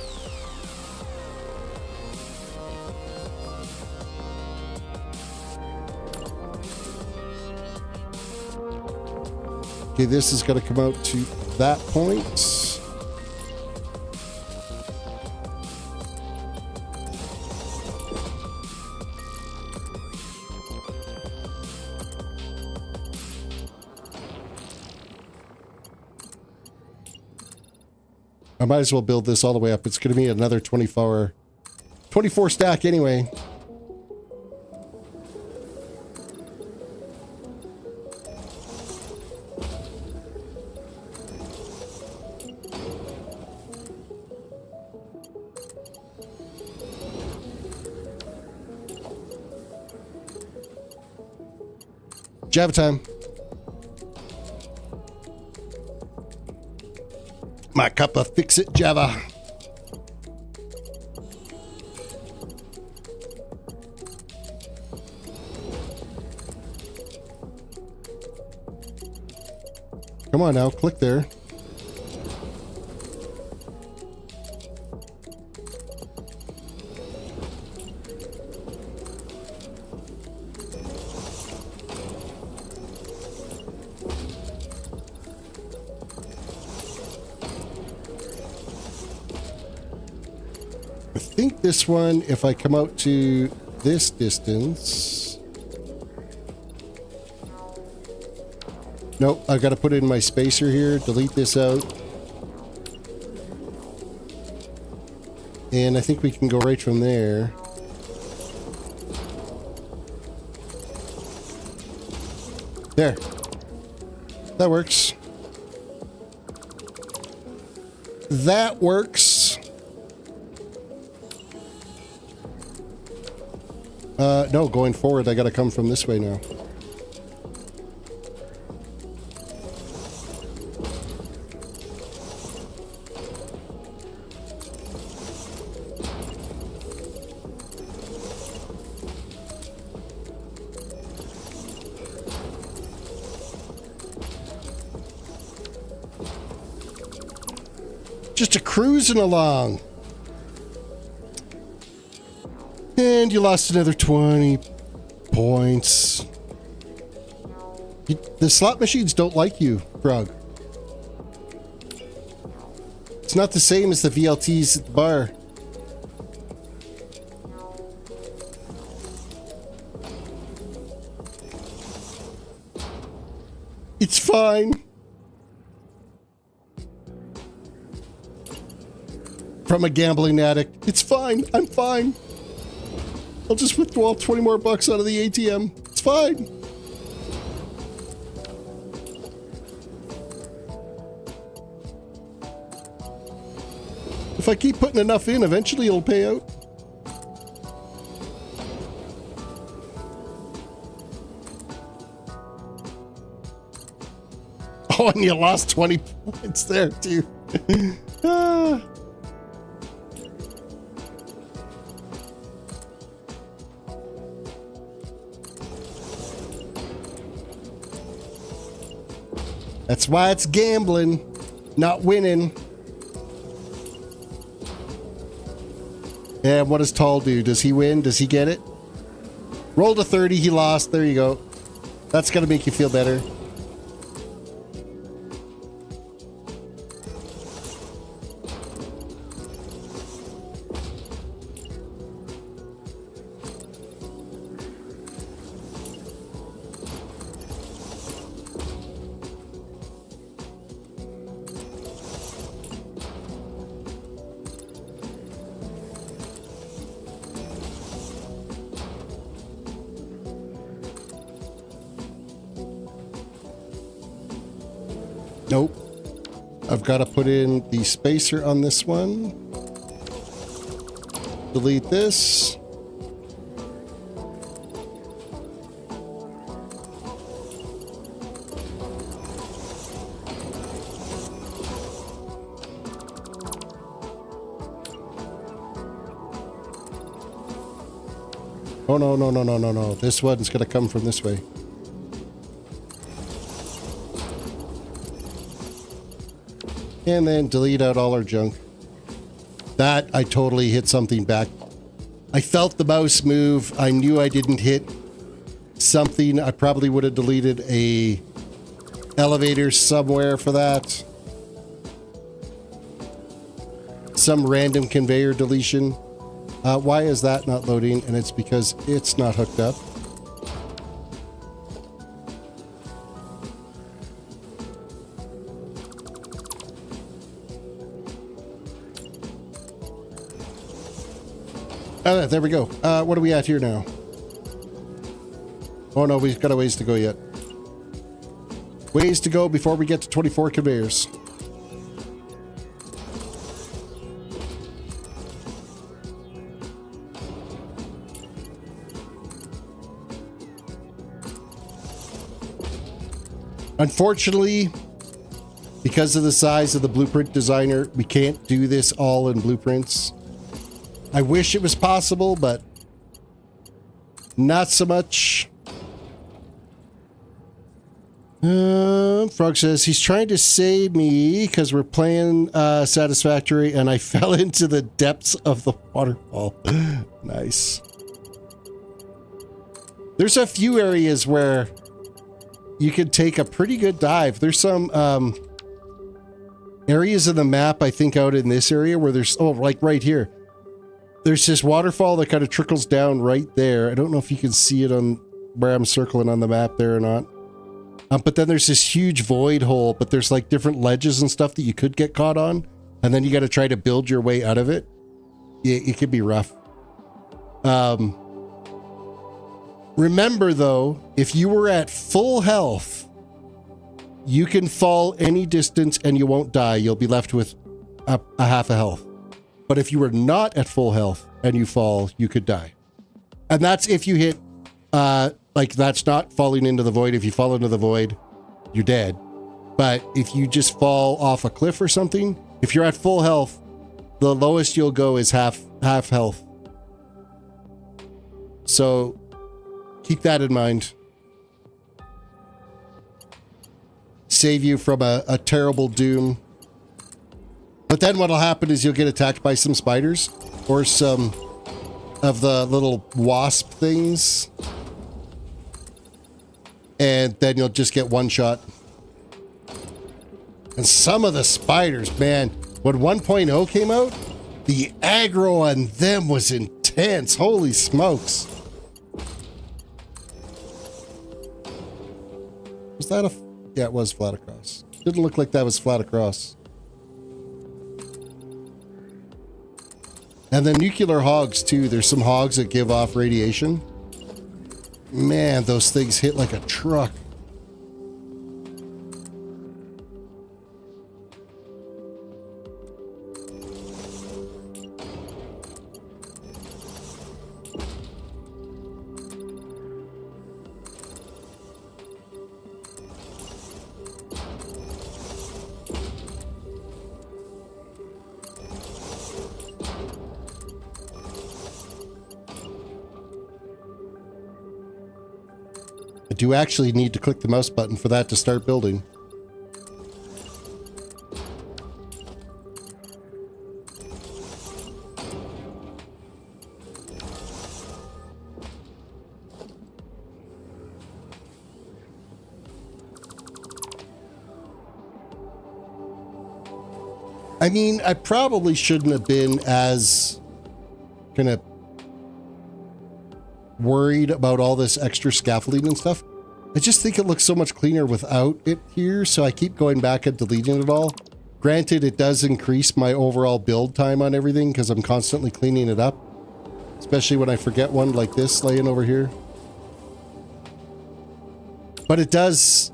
Okay, this is going to come out to that point. I might as well build this all the way up. It's going to be another 24 stack anyway. Java time. My cup of fix-it Java. Come on now, click there. I think this one, if I come out to this distance... Nope, I've got to put it in my spacer here, delete this out. And I think we can go right from there. There. That works. That works. No, going forward, I gotta come from this way now. Just a cruising along. And you lost another 20 points. The slot machines don't like you, Frog. It's not the same as the VLTs at the bar. It's fine. From a gambling addict. It's fine. I'm fine. I'll just withdraw 20 more bucks out of the ATM. It's fine. If I keep putting enough in, eventually it'll pay out. Oh, and you lost 20 points there, too. That's why it's gambling, not winning. And what does Tall do? Does he win? Does he get it? Rolled a 30, he lost. There you go. That's going to make you feel better. Nope. I've got to put in the spacer on this one. Delete this. Oh, no, no, no, no, no, no. This one's going to come from this way. And then delete out all our junk. That, I totally hit something back. I felt the mouse move. I knew I didn't hit something. I probably would have deleted a elevator somewhere for that. Some random conveyor deletion. Why is that not loading? And it's because it's not hooked up. There we go. What are we at here now? Oh no, we've got a ways to go yet. Ways to go before we get to 24 conveyors. Unfortunately, because of the size of the blueprint designer, we can't do this all in blueprints. I wish it was possible, but not so much. Frog says he's trying to save me because we're playing Satisfactory and I fell into the depths of the waterfall. Nice. There's a few areas where you could take a pretty good dive. There's some areas of the map, I think, out in this area where there's, oh, like right here. There's this waterfall that kind of trickles down right there. I don't know if you can see it on where I'm circling on the map there or not. But then there's this huge void hole, but there's like different ledges and stuff that you could get caught on. And then you got to try to build your way out of it. It could be rough. Remember though, if you were at full health, you can fall any distance and you won't die. You'll be left with a half a health. But if you were not at full health and you fall, you could die. And that's if you hit, like that's not falling into the void. If you fall into the void, you're dead. But if you just fall off a cliff or something, if you're at full health, the lowest you'll go is half health. So keep that in mind. Save you from a terrible doom. But then what'll happen is you'll get attacked by some spiders or some of the little wasp things. And then you'll just get one shot. And some of the spiders, man, when 1.0 came out, the aggro on them was intense. Holy smokes. Was that a... Yeah, it was flat across. Didn't look like that was flat across. And the nuclear hogs, too. There's some hogs that give off radiation. Man, those things hit like a truck. I do actually need to click the mouse button for that to start building. I mean, I probably shouldn't have been as kind of worried about all this extra scaffolding and stuff. I just think it looks so much cleaner without it here, so I keep going back and deleting it all. Granted, it does increase my overall build time on everything because I'm constantly cleaning it up, especially when I forget one like this laying over here. But it does...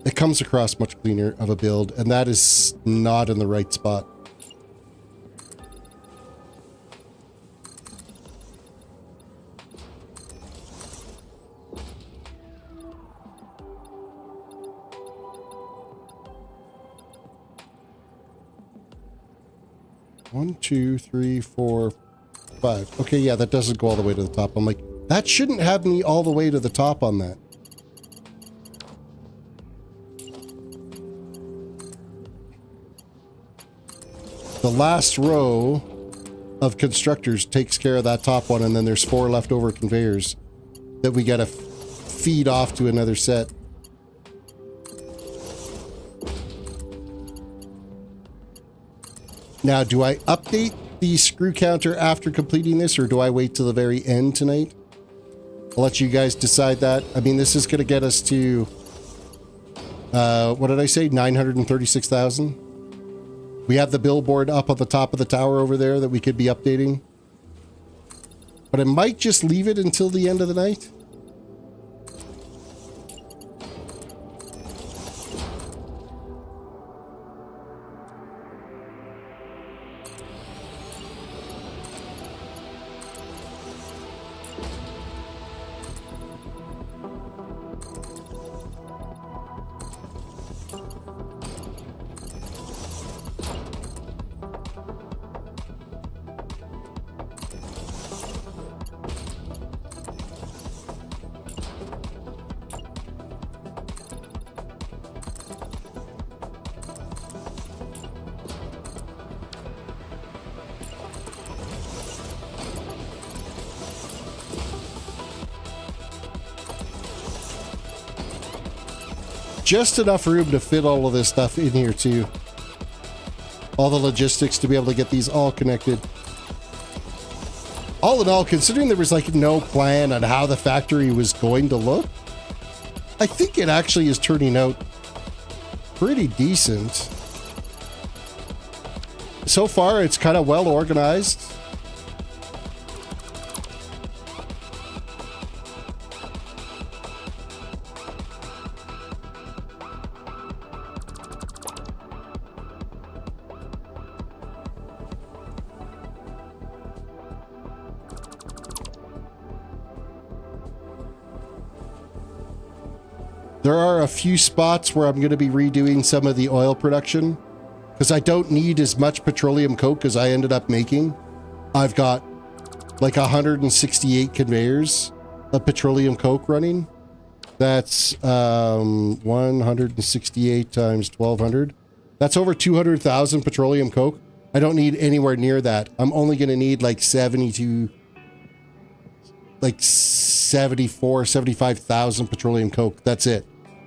It comes across much cleaner of a build, and that is not in the right spot. One, two, three, four, five. Okay, yeah, that doesn't go all the way to the top. I'm like, that shouldn't have me all the way to the top on that. The last row of constructors takes care of that top one, and then there's 4 leftover conveyors that we gotta feed off to another set. Now, do I update the screw counter after completing this, or do I wait till the very end tonight? I'll let you guys decide that. I mean, this is gonna get us to, what did I say? 936,000? We have the billboard up on the top of the tower over there that we could be updating. But I might just leave it until the end of the night. Just enough room to fit all of this stuff in here too. All the logistics to be able to get these all connected. All in all, considering there was like no plan on how the factory was going to look, I think it actually is turning out pretty decent. So far, it's kind of well organized. There are a few spots where I'm going to be redoing some of the oil production because I don't need as much petroleum coke as I ended up making. I've got like 168 conveyors of petroleum coke running. That's 168 times 1200. That's over 200,000 petroleum coke. I don't need anywhere near that. I'm only going to need like 75,000 petroleum coke. That's it.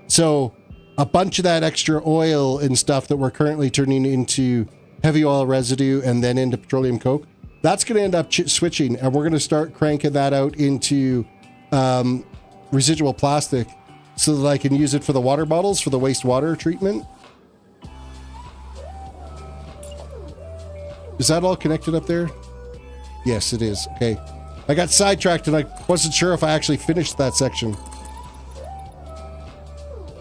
So a bunch of that extra oil and stuff that we're currently turning into heavy oil residue and then into petroleum coke, that's going to end up switching, and we're going to start cranking that out into residual plastic so that I can use it for the water bottles for the wastewater treatment. Is that all connected up there? Yes, it is. Okay. I got sidetracked and I wasn't sure if I actually finished that section.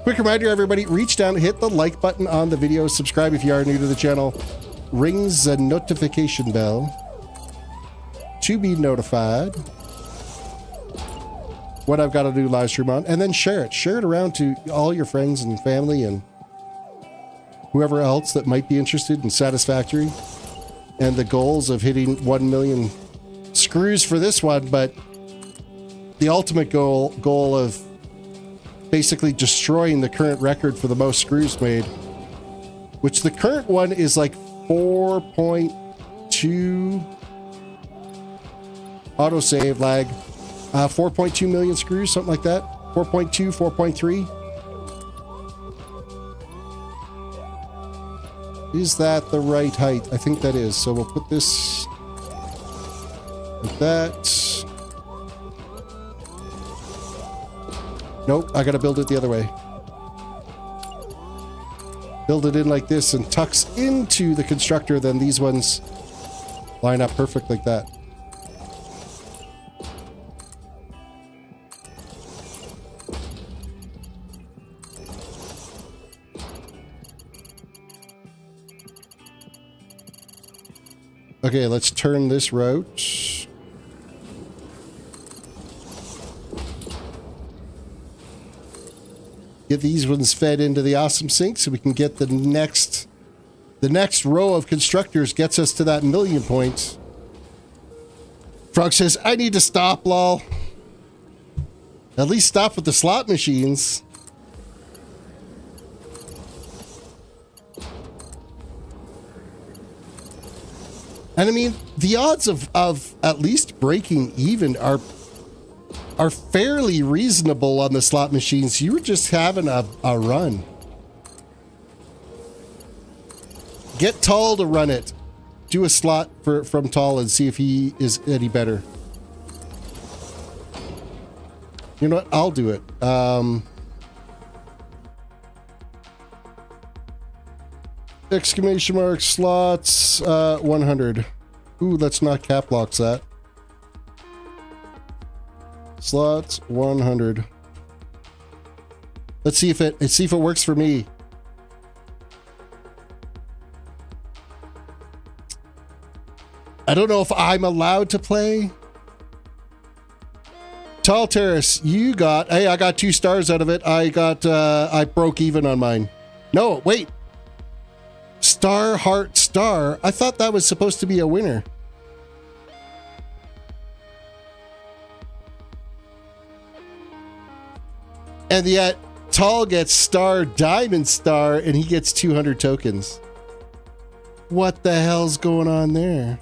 Quick reminder, everybody, reach down, hit the like button on the video, subscribe if you are new to the channel, rings the notification bell to be notified when I've got a new live stream on, and then share it. Share it around to all your friends and family and whoever else that might be interested in Satisfactory and the goals of hitting 1 million screws for this one, but the ultimate goal of basically destroying the current record for the most screws made, which the current one is like 4.2 autosave lag, 4.2 million screws, something like that. 4.2, 4.3. Is that the right height? I think that is. So we'll put this like that. Nope, I gotta build it the other way. Build it in like this and tucks into the constructor, then these ones line up perfect like that. Okay, let's turn this route. Get these ones fed into the awesome sink so we can get the next row of constructors gets us to that 1 million points. Frog says, I need to stop, lol. At least stop with the slot machines. And I mean, the odds of at least breaking even are fairly reasonable on the slot machines. You were just having a run. Get Tall to run it. Do a slot from Tall and see if he is any better. You know what? I'll do it. Exclamation mark slots 100. Ooh, let's not cap locks that. Slots 100. Let's see if it works for me. I don't know if I'm allowed to play. Tall Terrace, you got, hey, I got 2 stars out of it. I broke even on mine. No, wait. Star, heart, star. I thought that was supposed to be a winner. And yet, Tall gets star, diamond star, and he gets 200 tokens. What the hell's going on there?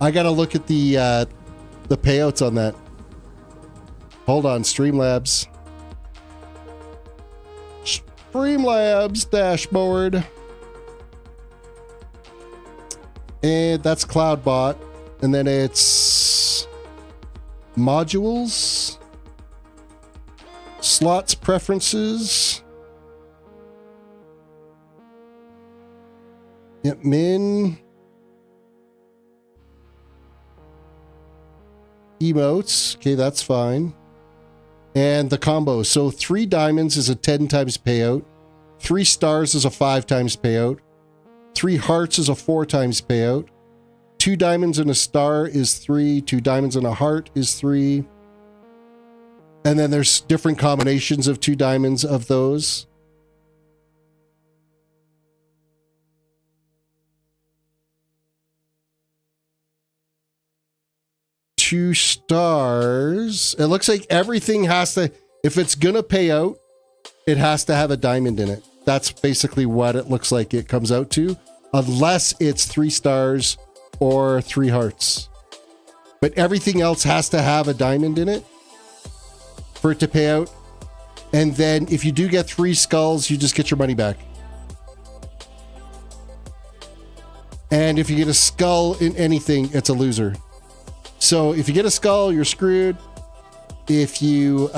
I gotta look at the payouts on that. Hold on, Streamlabs. Streamlabs dashboard. And that's CloudBot. And then it's modules. Slots preferences. Yep, min. Emotes. Okay, that's fine. And the combo. So 3 diamonds is a 10 times payout. 3 stars is a 5 times payout. 3 hearts is a 4 times payout. 2 diamonds and a star is 3. 2 diamonds and a heart is 3. And then there's different combinations of 2 diamonds of those. Two stars. It looks like everything has to, if it's going to pay out, it has to have a diamond in it. That's basically what it looks like it comes out to, unless it's 3 stars or 3 hearts. But everything else has to have a diamond in it for it to pay out. And then if you do get 3 skulls, you just get your money back. And if you get a skull in anything, it's a loser. So if you get a skull, you're screwed. If you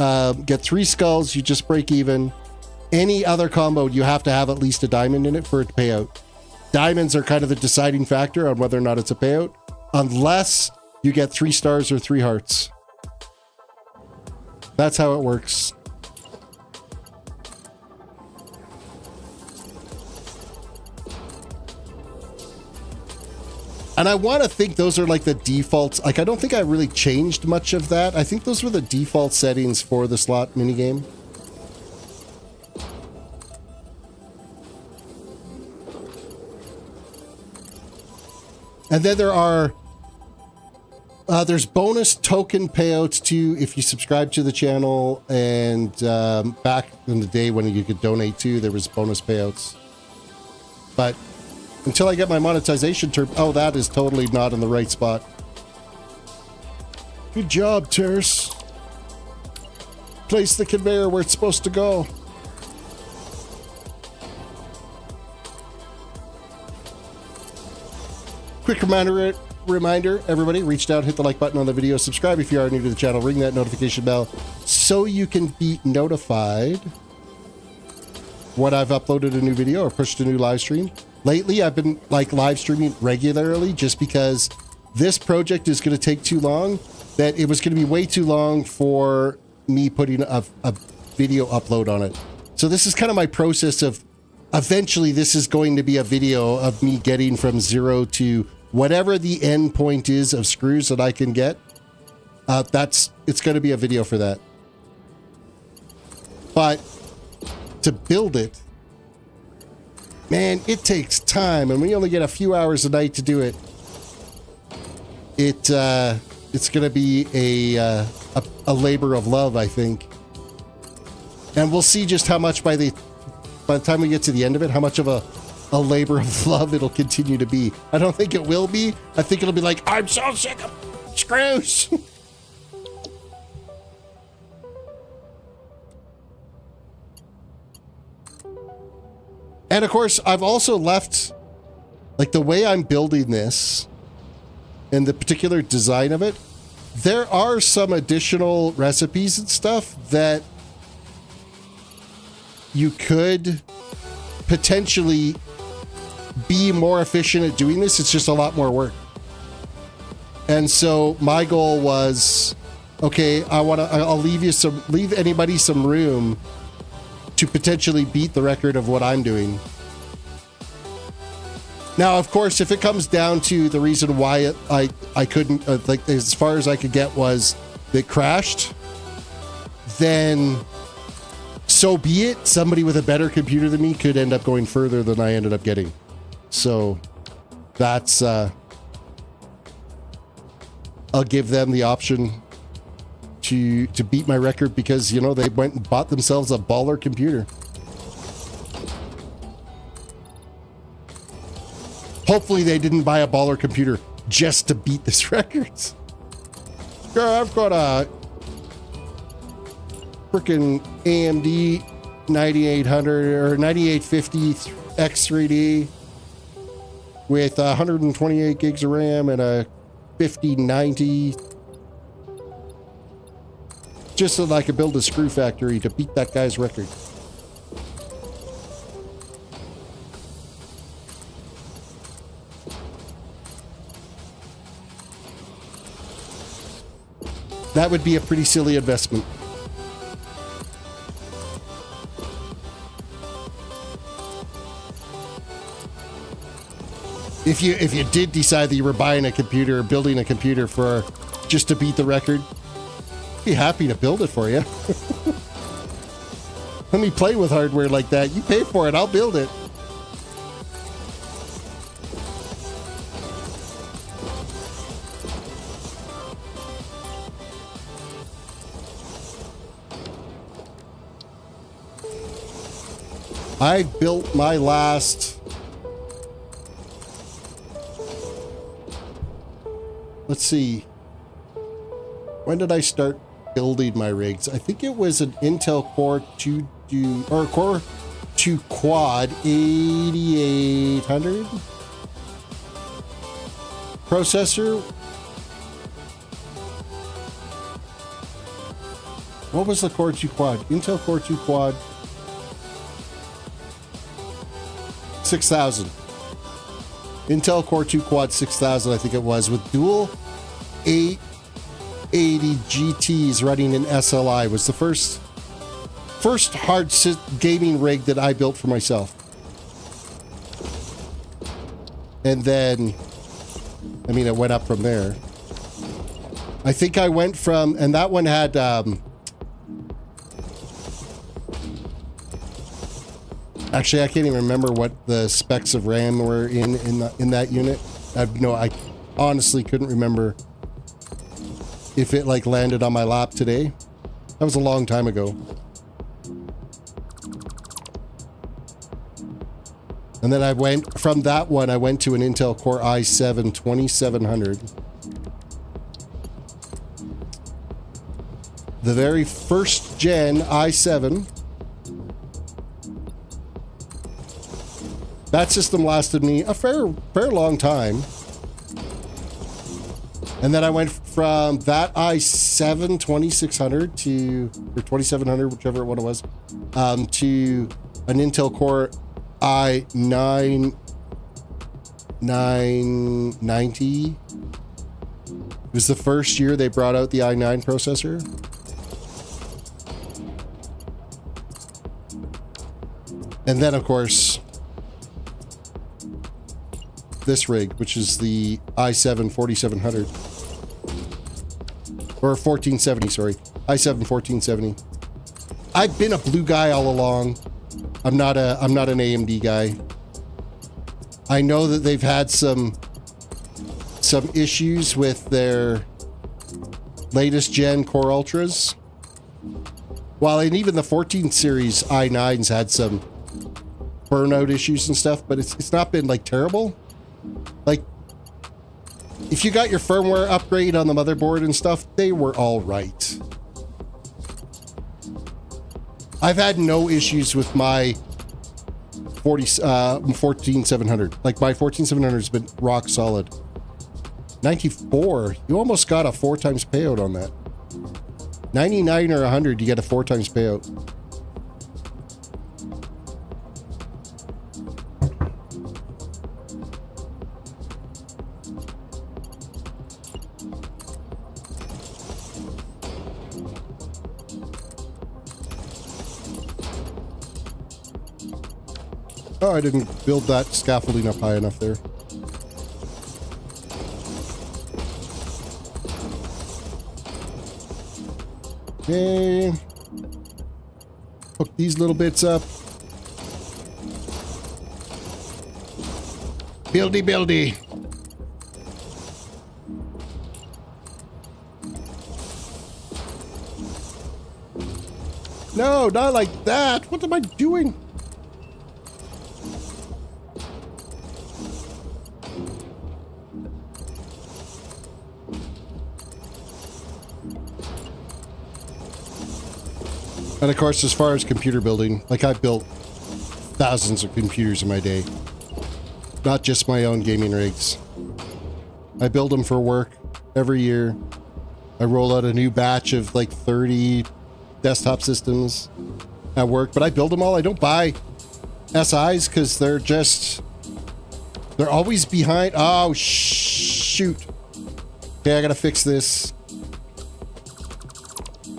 get 3 skulls, you just break even. Any other combo, you have to have at least a diamond in it for it to pay out. Diamonds are kind of the deciding factor on whether or not it's a payout, unless you get 3 stars or 3 hearts. That's how it works. And I want to think those are like the defaults. Like, I don't think I really changed much of that. I think those were the default settings for the slot minigame. And then there are, there's bonus token payouts too if you subscribe to the channel. And back in the day when you could donate to, there was bonus payouts. But until I get my monetization term, oh, that is totally not in the right spot. Good job, Terrace. Place the conveyor where it's supposed to go. Quick reminder, everybody, reach down, hit the like button on the video, subscribe if you are new to the channel, ring that notification bell so you can be notified when I've uploaded a new video or pushed a new live stream. Lately, I've been like live streaming regularly just because this project is going to take too long, that it was going to be way too long for me putting a video upload on it. So this is kind of my process of eventually this is going to be a video of me getting from 0 to whatever the end point is of screws that I can get. It's going to be a video for that. But to build it, man, it takes time, and we only get a few hours a night to do it. It's going to be a labor of love, I think. And we'll see just how much by the time we get to the end of it, how much of a labor of love it'll continue to be. I don't think it will be. I think it'll be like, I'm so sick of screws. And of course, I've also left, like, the way I'm building this and the particular design of it, there are some additional recipes and stuff that you could potentially be more efficient at doing this. It's just a lot more work. And so my goal was, okay, I'll leave anybody some room to potentially beat the record of what I'm doing. Now, of course, if it comes down to the reason why I couldn't, like, as far as I could get was it crashed, then so be it. Somebody with a better computer than me could end up going further than I ended up getting. So that's, I'll give them the option to beat my record because, you know, they went and bought themselves a baller computer. Hopefully they didn't buy a baller computer just to beat this record. I've got a freaking AMD 9800 or 9850 X3D with 128 gigs of RAM and a 5090. Just so that I could build a screw factory to beat that guy's record. That would be a pretty silly investment. If you did decide that you were buying a computer or building a computer for just to beat the record, Be happy to build it for you. Let me play with hardware like that. You pay for it, I'll build it. I built my last... Let's see. When did I start building my rigs? I think it was an Intel Core 2 or Core 2 Quad 8800 processor. What was the Core 2 Quad? Intel Core 2 Quad 6000. Intel Core 2 Quad 6000, I think it was, with dual 880 GTs running in SLI. Was the first hard gaming rig that I built for myself. And then, I mean, it went up from there. I think I went from, and that one had, actually, I can't even remember what the specs of RAM were in that unit. I honestly couldn't remember if it like landed on my lap today. That was a long time ago. And then I went from that one, I went to an Intel Core i7 2700. The very first gen i7. That system lasted me a fair long time. And then I went from that i7 2600 to, or 2700, whichever one it was, to an Intel Core i9 990. It was the first year they brought out the i9 processor. And then, of course, this rig, which is the i7 4700. Or 1470, sorry. i7 1470. I've been a blue guy all along. I'm not an AMD guy. I know that they've had some issues with their latest gen Core Ultras. While and even the 14 series i9s had some burnout issues and stuff, but it's not been like terrible. Like, if you got your firmware upgrade on the motherboard and stuff, they were all right. I've had no issues with my 14700. Like, my 14700 has been rock solid. 94, you almost got a 4 times payout on that. 99 or 100, you get a 4 times payout. Oh, I didn't build that scaffolding up high enough there. Okay. Hook these little bits up. Buildy. No, not like that. What am I doing? And of course, as far as computer building, like I've built thousands of computers in my day. Not just my own gaming rigs. I build them for work every year. I roll out a new batch of like 30 desktop systems at work, but I build them all. I don't buy SIs because they're always behind. Oh, shoot. Okay, I gotta fix this.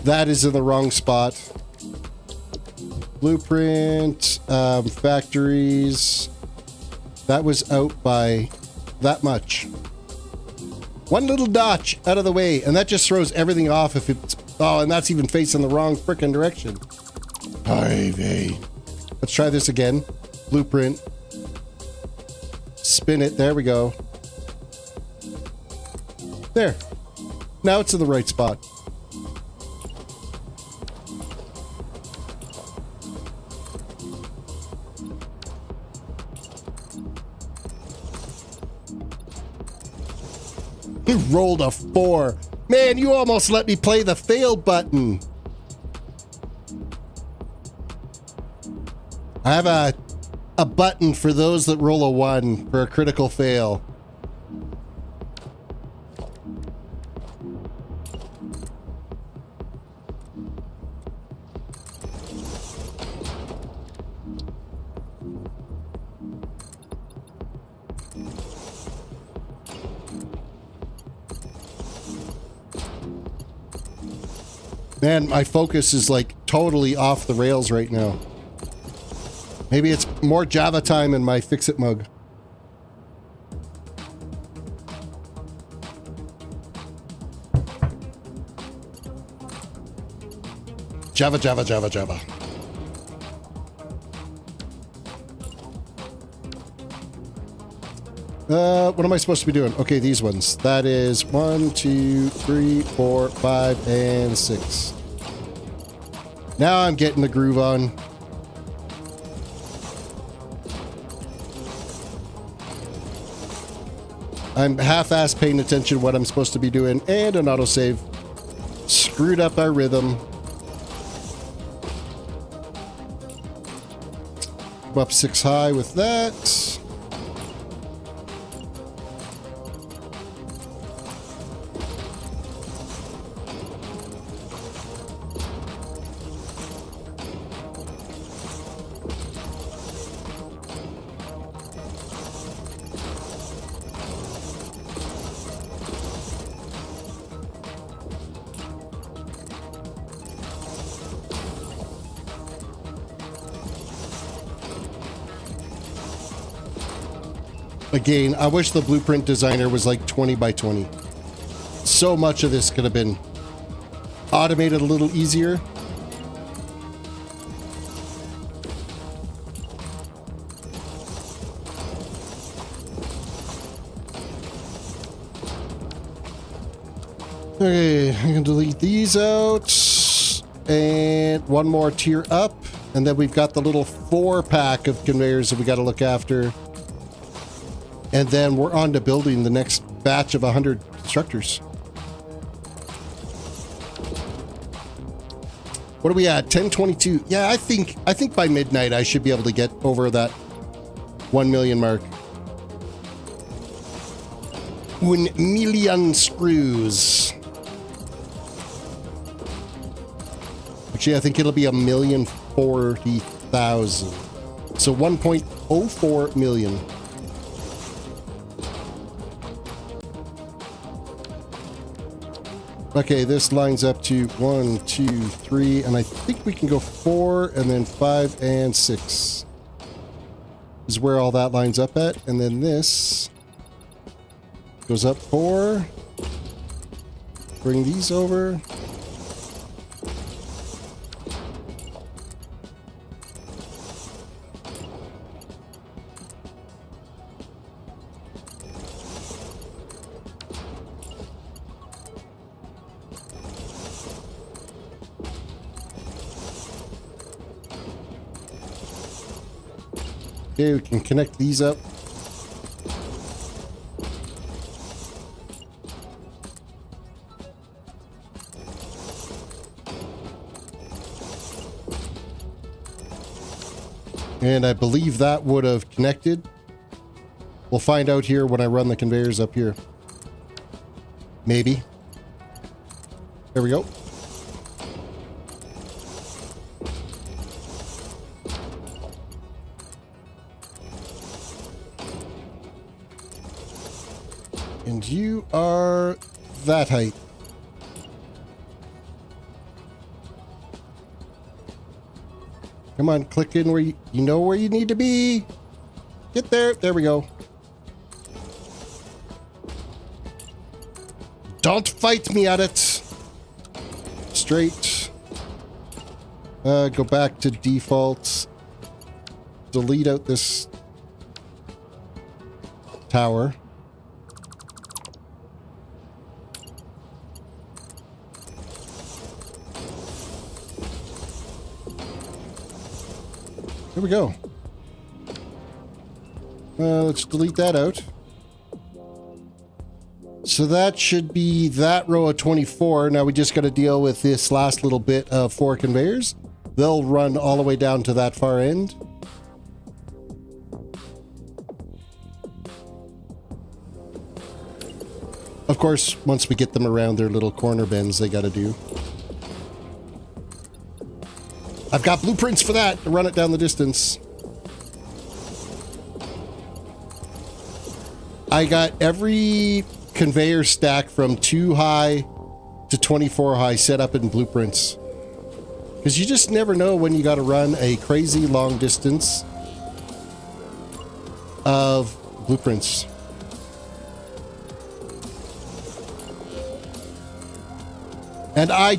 That is in the wrong spot. Blueprint, factories. That was out by that much. One little notch out of the way, and that just throws everything off if it's Oh, and that's even facing the wrong frickin' direction. Ivy. Let's try this again. Blueprint. Spin it. There we go. There. Now it's in the right spot. He rolled a 4. Man, you almost let me play the fail button. I have a button for those that roll a 1 for a critical fail. Man, my focus is like totally off the rails right now. Maybe it's more Java time in my fix-it mug. Java, Java, Java, Java. What am I supposed to be doing? Okay, these ones. That is 1, 2, 3, 4, 5, and 6. Now I'm getting the groove on. I'm half-assed paying attention to what I'm supposed to be doing, and an autosave. Screwed up our rhythm. Come up 6 high with that. Again, I wish the blueprint designer was like 20 by 20. So much of this could have been automated a little easier. Okay, I can delete these out. And one more tier up. And then we've got the little 4-pack of conveyors that we got to look after. And then we're on to building the next batch of 100 constructors. What are we at? 1022. Yeah, I think by midnight I should be able to get over that 1 million mark. 1 million screws. Actually, I think it'll be 1,040,000. So 1.04 million. Okay, this lines up to 1, 2, 3, and I think we can go 4, and then 5 and 6. Is where all that lines up at, and then this goes up 4. Bring these over. Okay, we can connect these up. And I believe that would have connected. We'll find out here when I run the conveyors up here. Maybe. There we go. And you are that height. Come on, click in where you know where you need to be. Get there. There we go. Don't fight me at it. Just straight. Go back to default. Delete out this tower. Here we go. Let's delete that out. So that should be that row of 24. Now we just got to deal with this last little bit of 4 conveyors. They'll run all the way down to that far end. Of course, once we get them around their little corner bends, they got to do. I've got blueprints for that to run it down the distance. I got every conveyor stack from 2 high to 24 high set up in blueprints. Because you just never know when you got to run a crazy long distance of blueprints. And I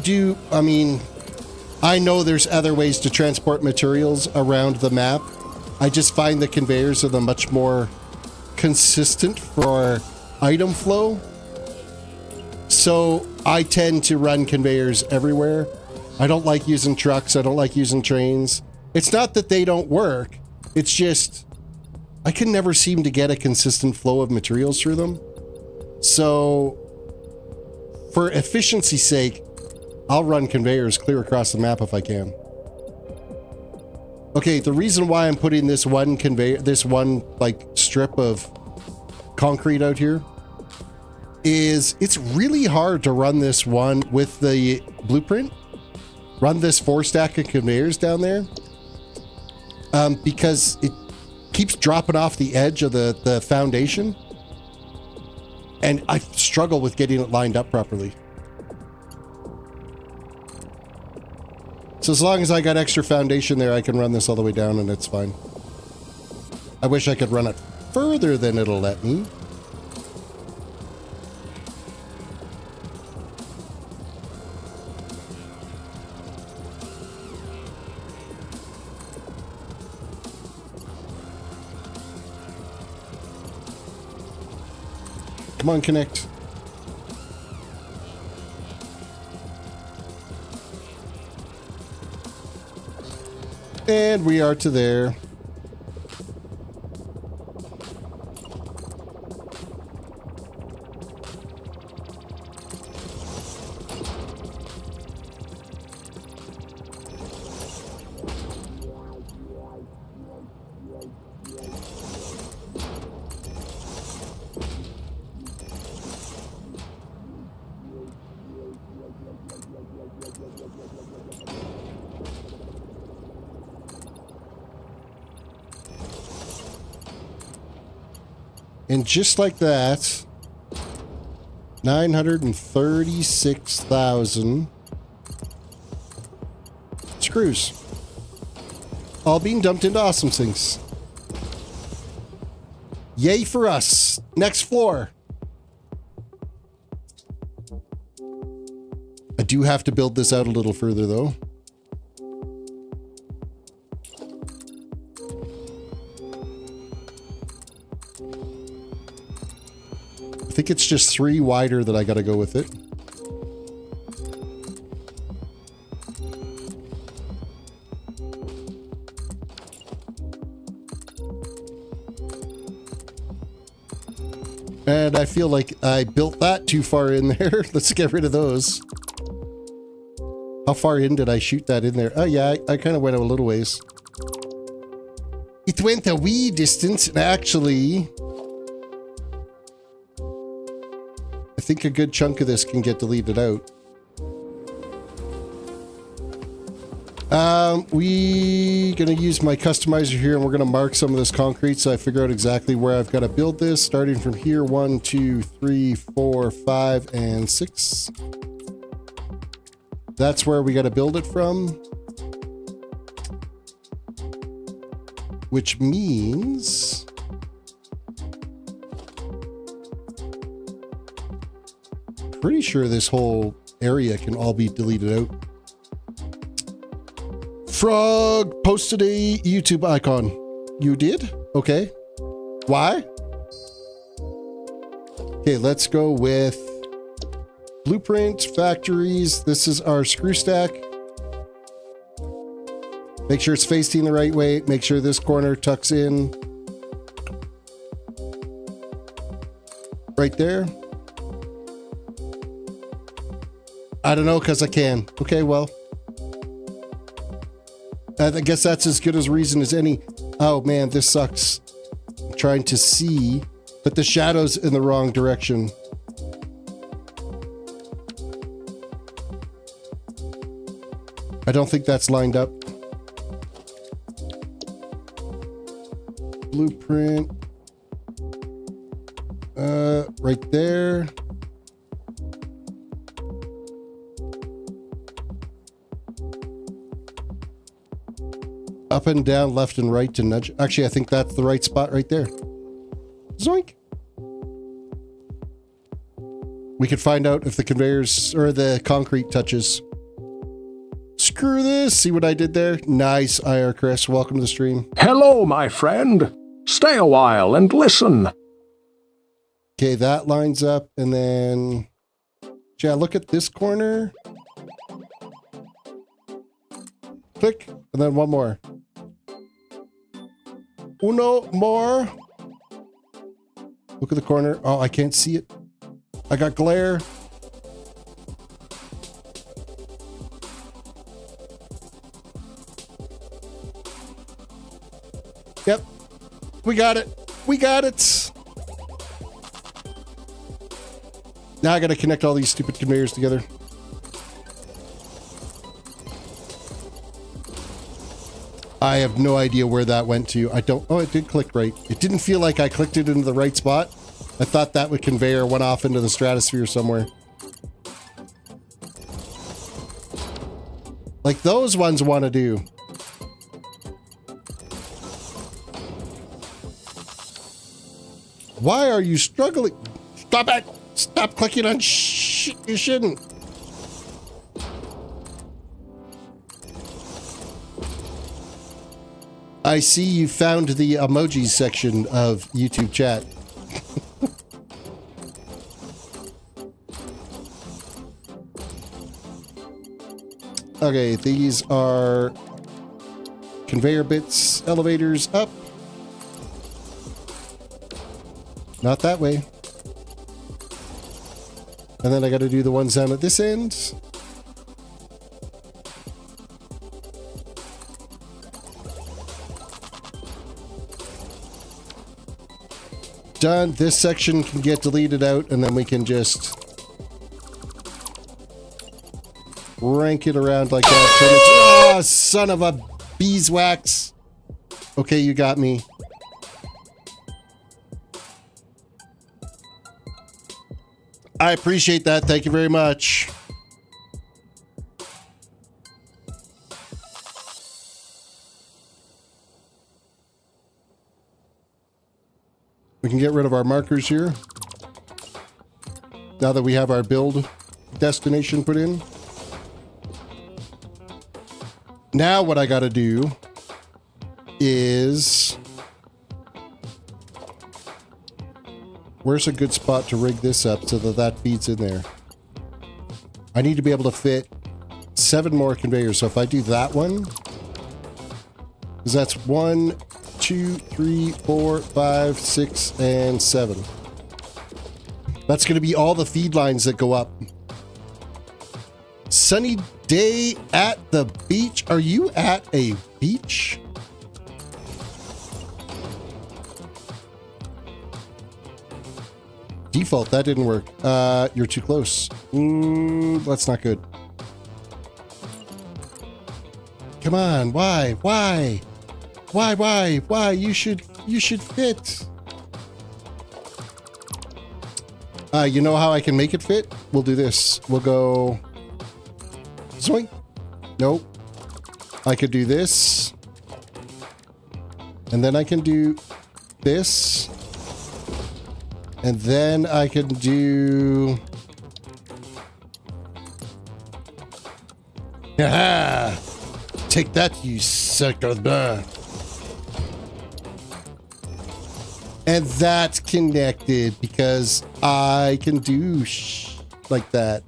know there's other ways to transport materials around the map. I just find the conveyors are the much more consistent for item flow. So I tend to run conveyors everywhere. I don't like using trucks. I don't like using trains. It's not that they don't work. It's just I can never seem to get a consistent flow of materials through them. So for efficiency's sake, I'll run conveyors clear across the map if I can. Okay, the reason why I'm putting this one conveyor, this one like strip of concrete out here is it's really hard to run this one with the blueprint. Run this 4 stack of conveyors down there because it keeps dropping off the edge of the foundation. And I struggle with getting it lined up properly. So as long as I got extra foundation there, I can run this all the way down and it's fine. I wish I could run it further than it'll let me. Come on, connect. And we are to there. And just like that, 936,000 screws. All being dumped into awesome sinks. Yay for us. Next floor. I do have to build this out a little further though. I think it's just 3 wider that I gotta go with it. And I feel like I built that too far in there. Let's get rid of those. How far in did I shoot that in there? Oh yeah, I kind of went a little ways. It went a wee distance, and actually I think a good chunk of this can get deleted out. We gonna use my customizer here and we're gonna mark some of this concrete so I figure out exactly where I've got to build this, starting from here. 1, 2, 3, 4, 5, and 6. That's where we got to build it from. Which means pretty sure this whole area can all be deleted out. Frog posted a YouTube icon. You did? Okay. Why? Okay, let's go with blueprint, factories. This is our screw stack. Make sure it's facing the right way. Make sure this corner tucks in. Right there. I don't know, because I can. Okay, well. I guess that's as good as reason as any. Oh man, this sucks. I'm trying to see, but the shadow's in the wrong direction. I don't think that's lined up. Blueprint. Right there. Up and down, left and right to nudge. Actually, I think that's the right spot right there. Zoink. We could find out if the conveyors or the concrete touches. Screw this. See what I did there? Nice, IR Chris. Welcome to the stream. Hello, my friend. Stay a while and listen. Okay, that lines up, and then yeah, look at this corner. Click, and then one more. Uno more. Look at the corner. Oh, I can't see it. I got glare. Yep. We got it. We got it. Now I got to connect all these stupid conveyors together. I have no idea where that went to. I don't... Oh, it did click right. It didn't feel like I clicked it into the right spot. I thought that would conveyor went off into the stratosphere somewhere. Like those ones want to do. Why are you struggling? Stop it! Stop clicking on shit you shouldn't. I see you found the emojis section of YouTube chat. Okay, these are conveyor bits, elevators up. Not that way. And then I got to do the ones down at this end. Done. This section can get deleted out, and then we can just rank it around like that. Oh, son of a beeswax. Okay, you got me. I appreciate that. Thank you very much. We can get rid of our markers here. Now that we have our build destination put in. Now what I got to do is... Where's a good spot to rig this up so that that feeds in there? I need to be able to fit 7 more conveyors. So if I do that one, because that's 1, 2, 3, 4, 5, 6, and 7. That's going to be all the feed lines that go up. Sunny day at the beach. Are you at a beach? Default, that didn't work. You're too close. That's not good. Come on, why? Why? Why? You should fit. You know how I can make it fit? We'll do this. We'll go... Zoink. Nope. I could do this. And then I can do this. And then I can do Haha! Take that, you sucker. Blah. And that's connected because I can do like that.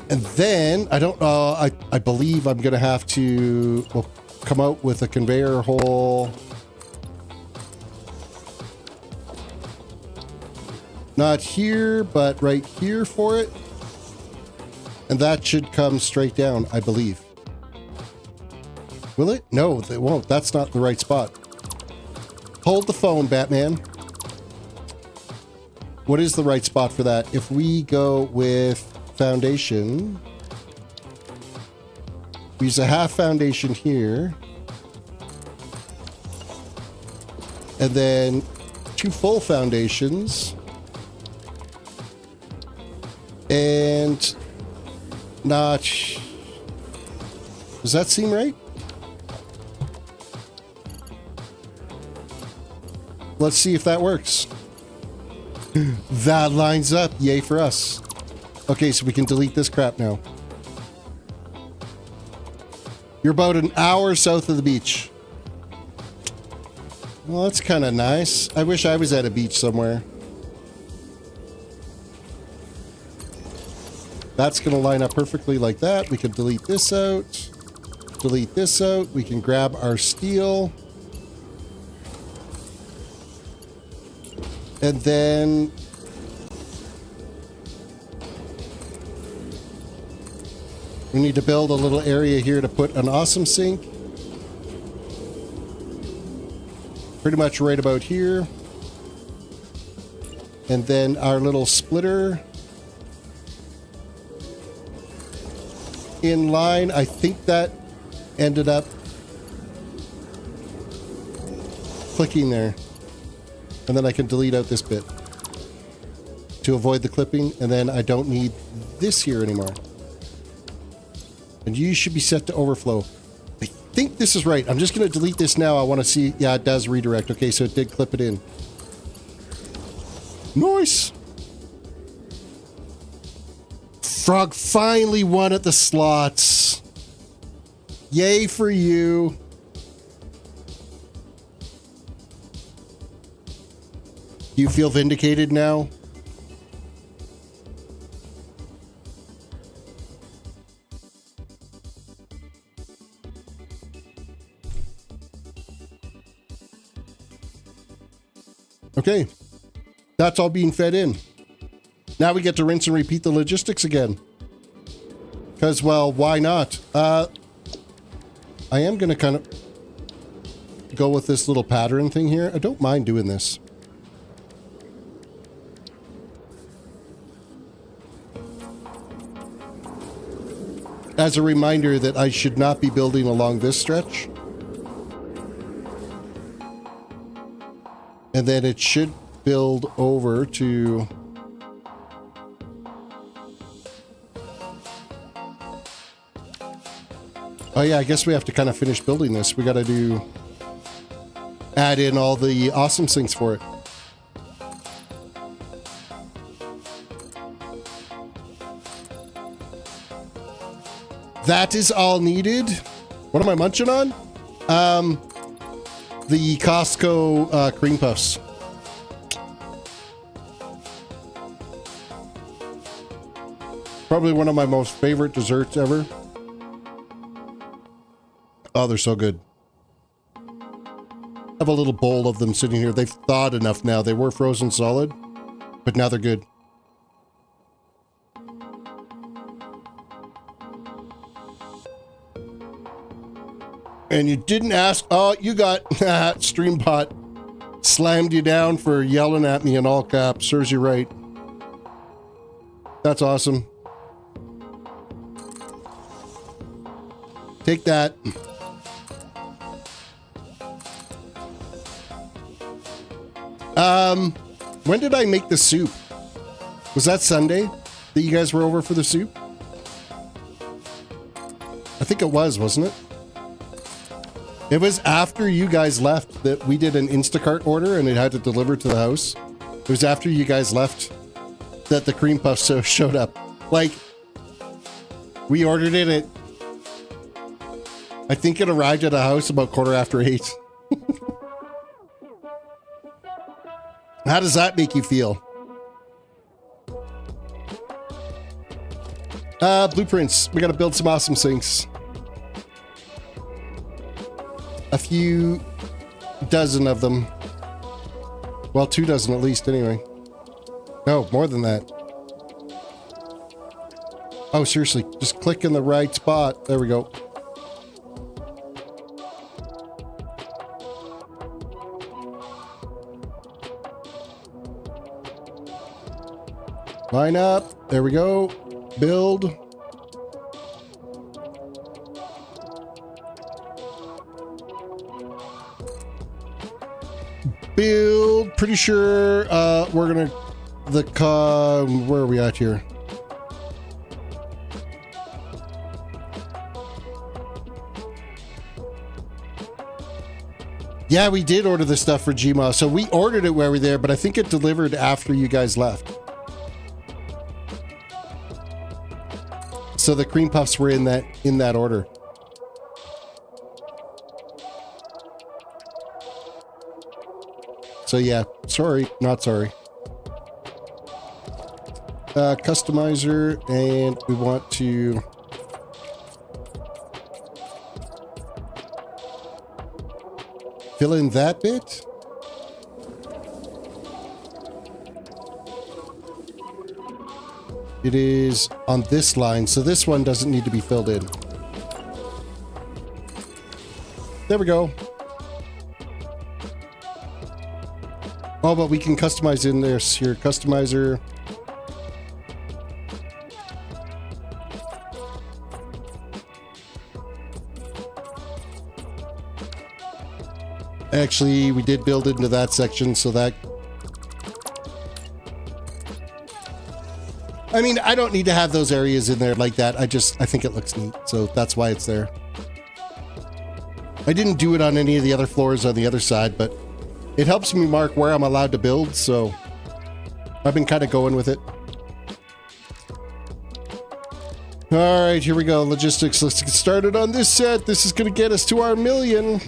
And then I don't I believe I'm gonna have to come out with a conveyor hole. Not here, but right here for it. And that should come straight down, I believe. Will it? No, it won't. That's not the right spot. Hold the phone, Batman. What is the right spot for that? If we go with foundation, we use a half foundation here. And then 2 full foundations. And notch. Does that seem right? Let's see if that works. That lines up. Yay for us. Okay, so we can delete this crap now. You're about an hour south of the beach. Well, that's kind of nice. I wish I was at a beach somewhere. That's going to line up perfectly like that. We can delete this out. Delete this out. We can grab our steel. And then we need to build a little area here to put an awesome sink. Pretty much right about here. And then our little splitter in line. I think that ended up clicking there. And then I can delete out this bit to avoid the clipping. And then I don't need this here anymore. And you should be set to overflow. I think this is right. I'm just going to delete this now. I want to see. Yeah, it does redirect. Okay, so it did clip it in. Nice. Frog finally won at the slots. Yay for you. You feel vindicated now? Okay. That's all being fed in. Now we get to rinse and repeat the logistics again. Because, well, why not? I am going to kind of go with this little pattern thing here. I don't mind doing this. As a reminder that I should not be building along this stretch. And then it should build over to... Oh yeah, I guess we have to kind of finish building this. We got to add in all the awesome things for it. That is all needed. What am I munching on? The Costco cream puffs. Probably one of my most favorite desserts ever. Oh, they're so good. I have a little bowl of them sitting here. They've thawed enough now. They were frozen solid, but now they're good. And you didn't ask. Oh, you got StreamBot slammed you down for yelling at me in all caps. Serves you right. That's awesome. Take that. When did I make the soup? Was that Sunday that you guys were over for the soup? I think it was, wasn't it? It was after you guys left that we did an Instacart order and it had to deliver to the house. It was after you guys left that the cream puffs showed up. Like, We ordered it at, I think it arrived at a house about 8:15. How does that make you feel? Blueprints. We got to build some awesome things. A few dozen of them. Well, 2 dozen at least, anyway. No, more than that. Oh, seriously. Just click in the right spot. There we go. Line up. There we go. Build. Build. Pretty sure we're gonna where are we at here? Yeah, we did order the stuff for Gmail. So we ordered it where we were there, but I think it delivered after you guys left. So the cream puffs were in that order. So yeah, sorry, not sorry. Customizer, and we want to fill in that bit. It is on this line, so this one doesn't need to be filled in. There we go. Oh, but we can customize in there. Here, customizer. Actually, we did build into that section, so that... I mean, I don't need to have those areas in there like that. I think it looks neat, so that's why it's there. I didn't do it on any of the other floors on the other side, but it helps me mark where I'm allowed to build, so I've been kind of going with it. All right, here we go. Logistics. Let's get started on this set. This is going to get us to our 1,000,000.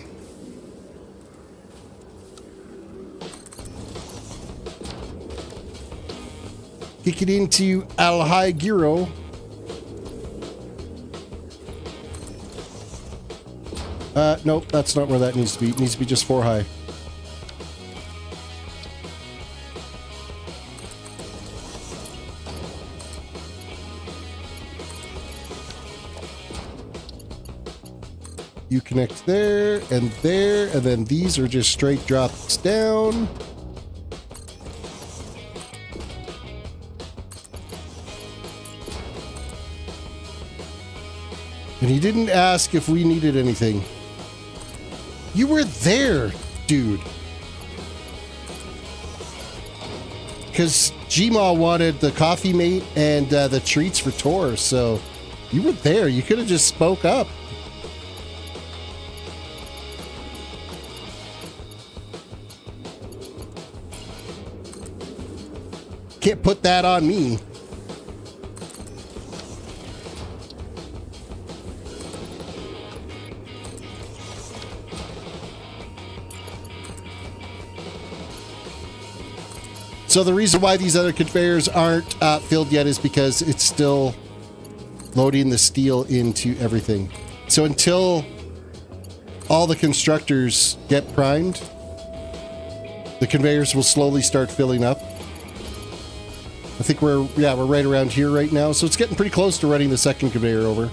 Kick it into Al High Giro. Nope, that's not where that needs to be. It needs to be just 4 high. You connect there, and then these are just straight drops down. And he didn't ask if we needed anything. You were there, dude. Because Gmail wanted the coffee mate and the treats for Tor, so you were there. You could have just spoke up. Can't put that on me. So the reason why these other conveyors aren't filled yet is because it's still loading the steel into everything. So until all the constructors get primed, the conveyors will slowly start filling up. I think we're right around here right now. So it's getting pretty close to running the second conveyor over.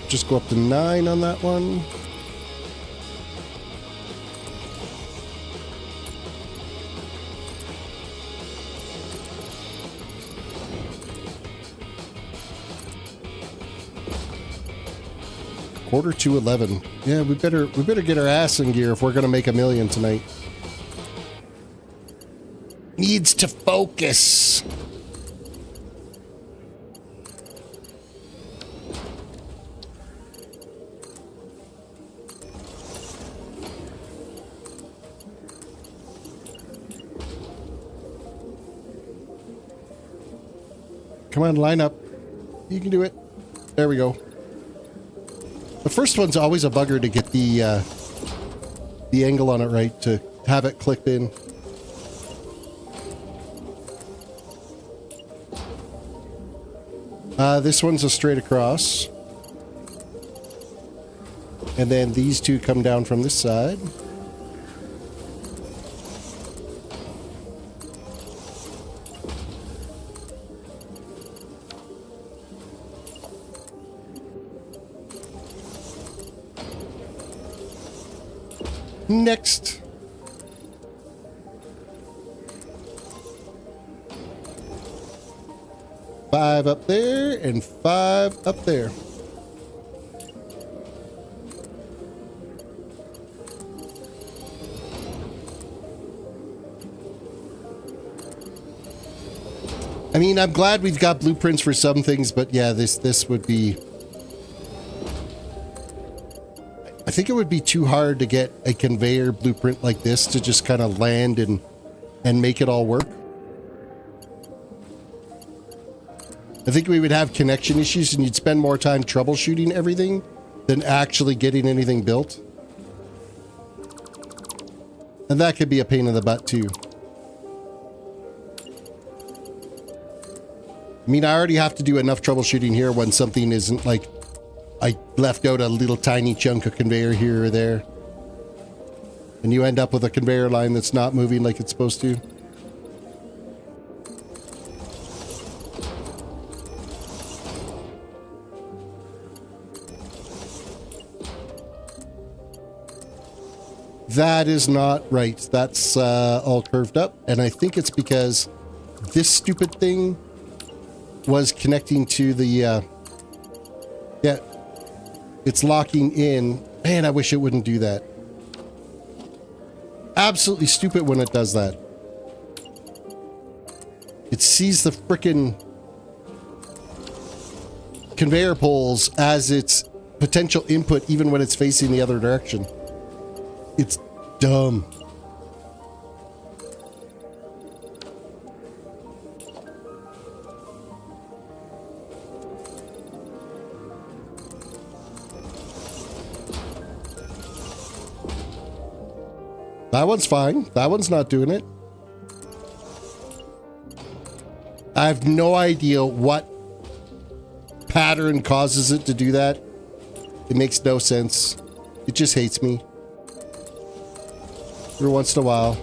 Just go up to 9 on that one. Quarter to 11. Yeah, we better get our ass in gear if we're gonna make 1,000,000 tonight. Needs to focus. Come on, line up. You can do it. There we go. The first one's always a bugger to get the angle on it right, to have it clicked in. This one's a straight across. And then these two come down from this side. Next. Five up there and 5 up there. I mean, I'm glad we've got blueprints for some things, but yeah, this would be... I think it would be too hard to get a conveyor blueprint like this to just kind of land and make it all work. I think we would have connection issues and you'd spend more time troubleshooting everything than actually getting anything built. And that could be a pain in the butt too. I mean, I already have to do enough troubleshooting here when something isn't like I left out a little tiny chunk of conveyor here or there. And you end up with a conveyor line that's not moving like it's supposed to. That is not right. That's all curved up. And I think it's because this stupid thing was connecting to the... yeah. It's locking in. Man, I wish it wouldn't do that. Absolutely stupid when it does that. It sees the frickin' conveyor poles as its potential input even when it's facing the other direction. It's dumb. That one's fine. That one's not doing it. I have no idea what pattern causes it to do that. It makes no sense. It just hates me. Every once in a while.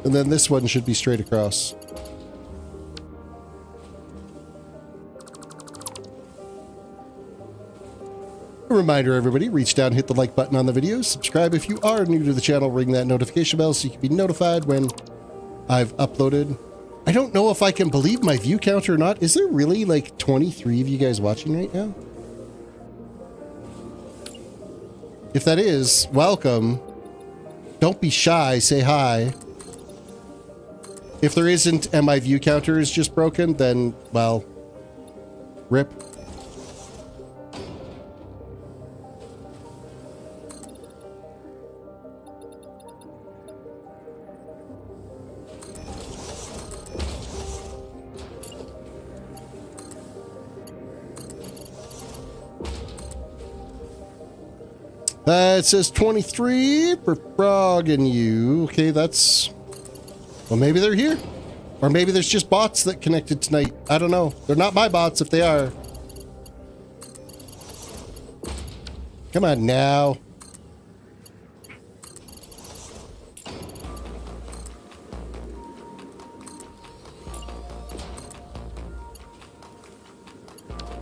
And then this one should be straight across. A reminder, everybody, reach down, hit the like button on the video, subscribe if you are new to the channel, ring that notification bell so you can be notified when I've uploaded. I don't know if I can believe my view count or not. Is there really like 23 of you guys watching right now? If that is, welcome. Don't be shy, say hi. If there isn't and my view counter is just broken, then, well, rip. It says 23 for Frog and you. Okay, that's... Well, maybe they're here. Or maybe there's just bots that connected tonight. I don't know. They're not my bots if they are. Come on now.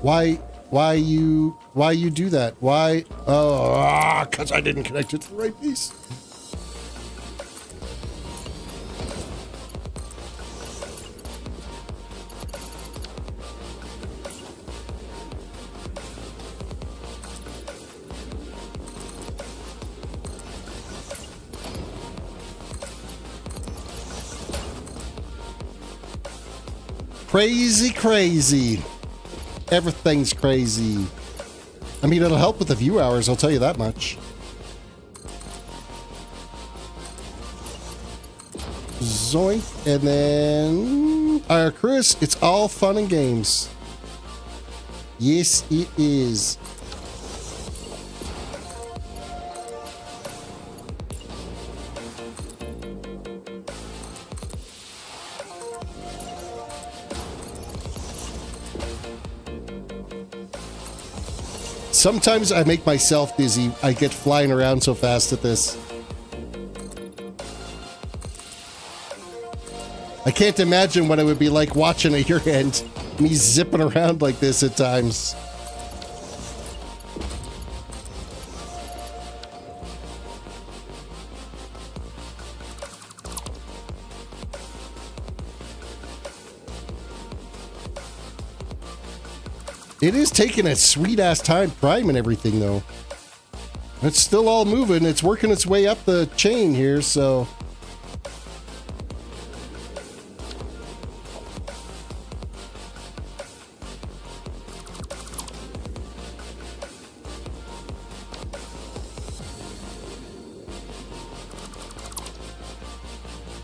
Why you do that? Why? Oh, because I didn't connect it to the right piece. Crazy, crazy. Everything's crazy. I mean, it'll help with the view hours, I'll tell you that much. Zoink. And then our Chris, it's all fun and games. Yes, it is. Sometimes I make myself dizzy. I get flying around so fast at this. I can't imagine what it would be like watching at your end. Me zipping around like this at times. It is taking a sweet-ass time priming everything, though. It's still all moving. It's working its way up the chain here, so...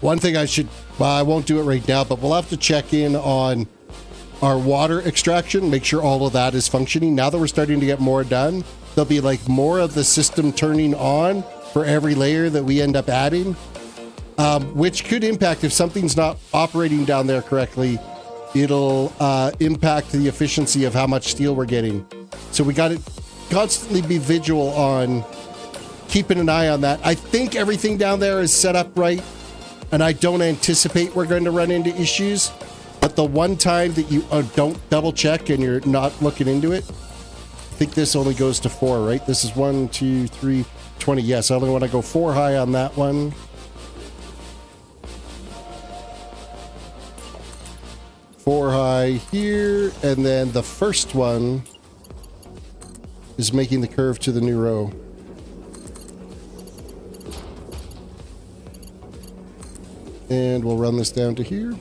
One thing I should... Well, I won't do it right now, but we'll have to check in on our water extraction, make sure all of that is functioning. Now that we're starting to get more done, there'll be like more of the system turning on for every layer that we end up adding, which could impact if something's not operating down there correctly. It'll impact the efficiency of how much steel we're getting. So we got to constantly be vigilant on keeping an eye on that. I think everything down there is set up right, and I don't anticipate we're going to run into issues. But the one time that you don't double check and you're not looking into it, I think this only goes to 4, right? This is 1, 2, 3, 20. Yes, I only want to go 4 high on that one. 4 high here, and then the first one is making the curve to the new row. And we'll run this down to here.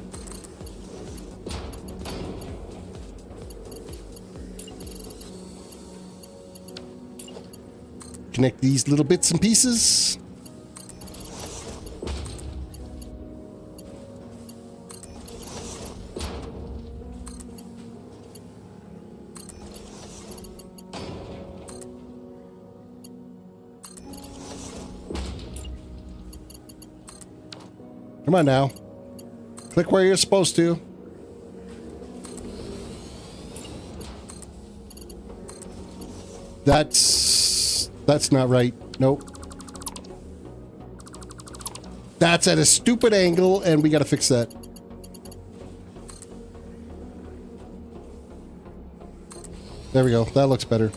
Connect these little bits and pieces. Come on now. Click where you're supposed to. That's not right. Nope. That's at a stupid angle, and we got to fix that. There we go. That looks better.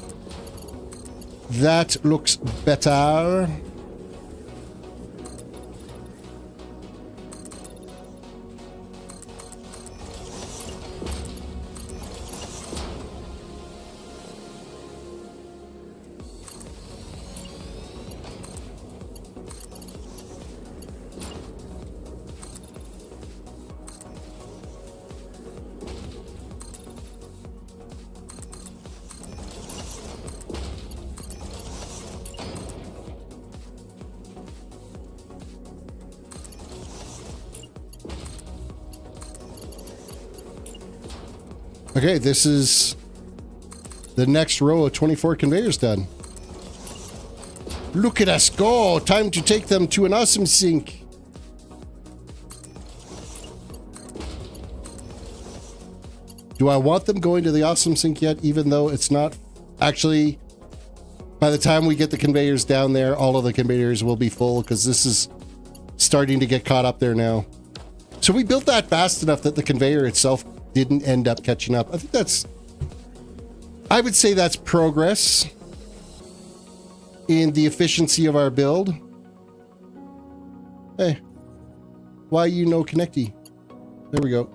That looks better. Okay, this is the next row of 24 conveyors done. Look at us go! Time to take them to an awesome sink. Do I want them going to the awesome sink yet, even though it's not? Actually, by the time we get the conveyors down there, all of the conveyors will be full, because this is starting to get caught up there now. So we built that fast enough that the conveyor itself didn't end up catching up. I think that's... I would say that's progress in the efficiency of our build. Hey, why you no connecty? There we go.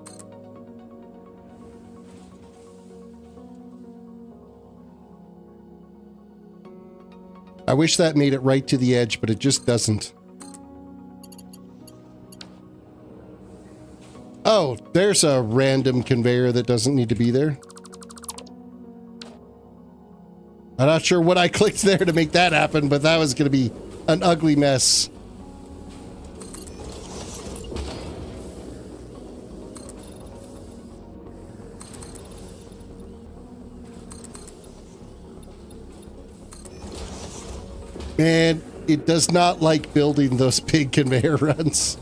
I wish that made it right to the edge, but it just doesn't. Oh, there's a random conveyor that doesn't need to be there. I'm not sure what I clicked there to make that happen, but that was going to be an ugly mess. Man, it does not like building those big conveyor runs.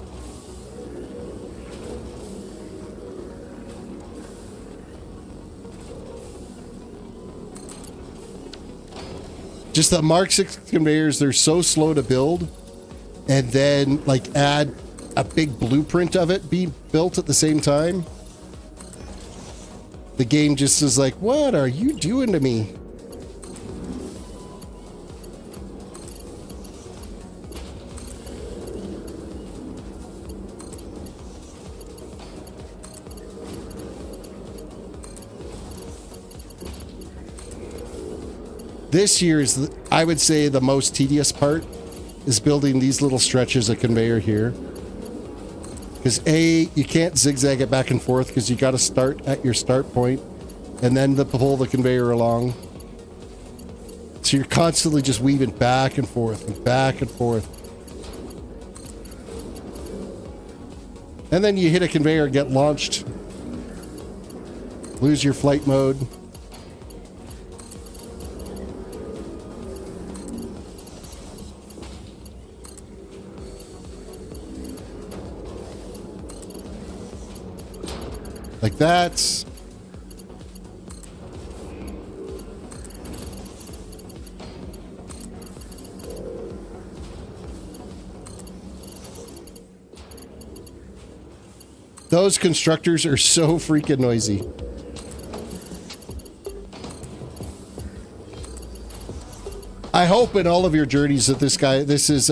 Just the Mark 6 conveyors, they're so slow to build, and then like add a big blueprint of it being built at the same time. The game just is like, what are you doing to me? This year is, I would say, the most tedious part is building these little stretches of conveyor here. Because A, you can't zigzag it back and forth because you got to start at your start point and then pull the conveyor along. So you're constantly just weaving back and forth and back and forth. And then you hit a conveyor and get launched. Lose your flight mode. Like that. Those constructors are so freaking noisy. I hope in all of your journeys that this is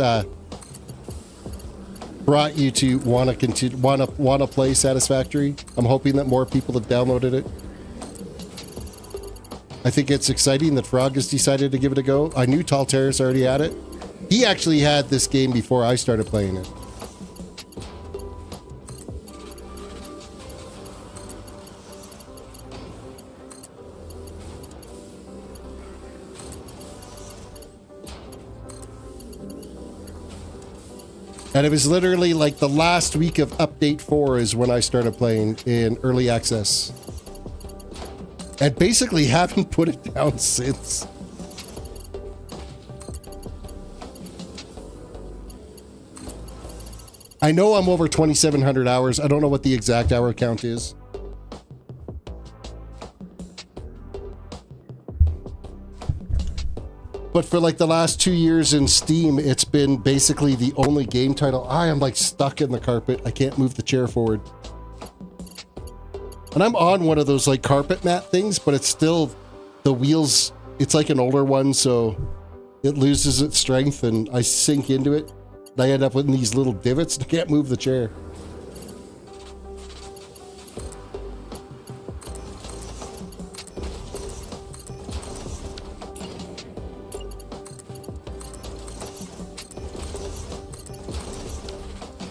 brought you to want to play Satisfactory. I'm hoping that more people have downloaded it. I think it's exciting that Frog has decided to give it a go. I knew Tall Terrace already had it. He actually had this game before I started playing it. And it was literally like the last week of Update 4 is when I started playing in early access. And basically haven't put it down since. I know I'm over 2,700 hours. I don't know what the exact hour count is. But for like the last 2 years in Steam, it's been basically the only game title. I am like stuck in the carpet. I can't move the chair forward. And I'm on one of those like carpet mat things, but it's still the wheels. It's like an older one, so it loses its strength and I sink into it. And I end up with these little divots. I can't move the chair.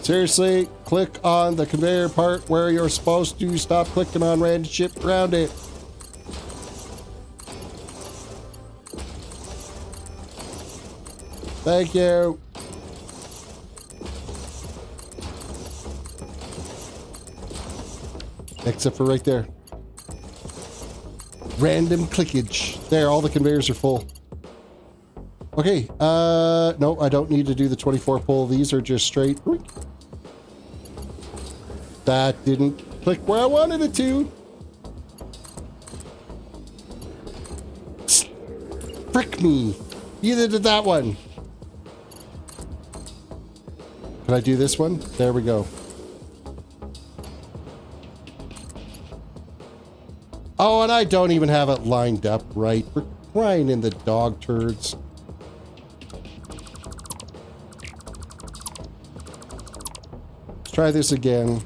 Seriously, click on the conveyor part where you're supposed to. Stop clicking on random shit around it. Thank you. Except for right there. Random clickage. There, all the conveyors are full. Okay, no, I don't need to do the 24 pull. These are just straight. That didn't click where I wanted it to. Frick me. Either did that one. Can I do this one? There we go. Oh, and I don't even have it lined up right. We're crying in the dog turds. Let's try this again.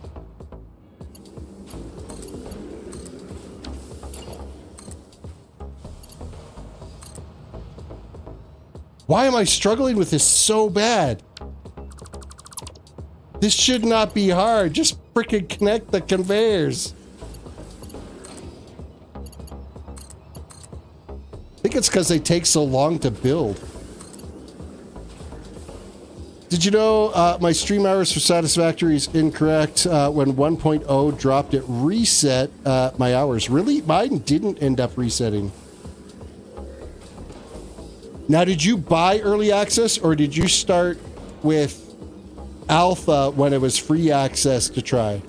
Why am I struggling with this so bad? This should not be hard. Just freaking connect the conveyors. I think it's because they take so long to build. Did you know my stream hours for Satisfactory is incorrect? When 1.0 dropped, it reset my hours. Really? Mine didn't end up resetting. Now, did you buy early access or did you start with alpha when it was free access to try?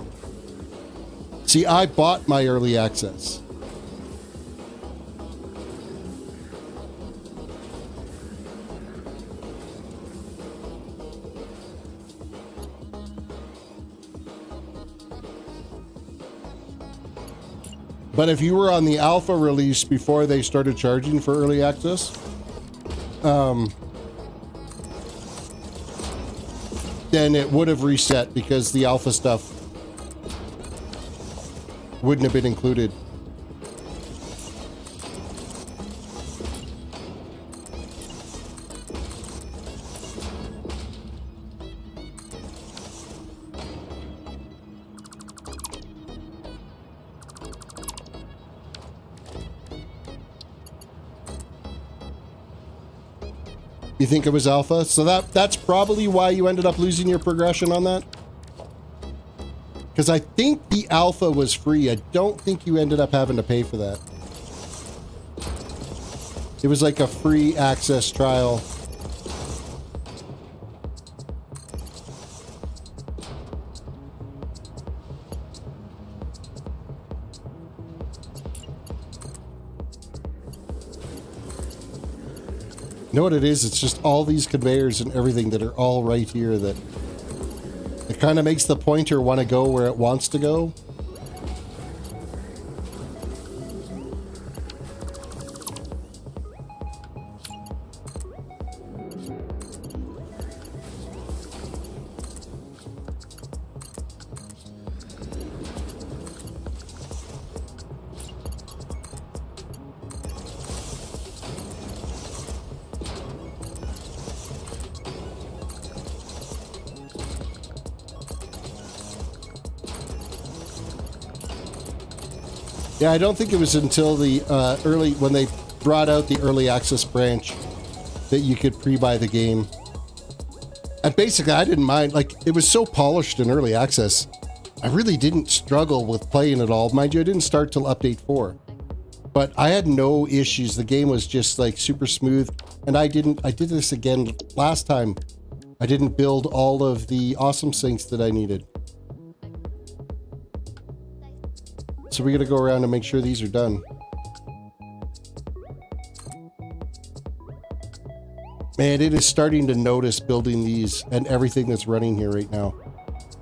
See, I bought my early access. But if you were on the alpha release before they started charging for early access, then it would have reset because the alpha stuff wouldn't have been included. You think it was alpha? So that's probably why you ended up losing your progression on that? Because I think the alpha was free. I don't think you ended up having to pay for that. It was like a free access trial. You know what it is? It's just all these conveyors and everything that are all right here that it kind of makes the pointer want to go where it wants to go. Yeah, I don't think it was until the when they brought out the early access branch that you could pre-buy the game. And basically, I didn't mind. Like, it was so polished in early access. I really didn't struggle with playing it all. Mind you, I didn't start till update 4. But I had no issues. The game was just like super smooth. And I did this again last time. I didn't build all of the awesome sinks that I needed. So we got to go around and make sure these are done. Man, it is starting to notice building these and everything that's running here right now.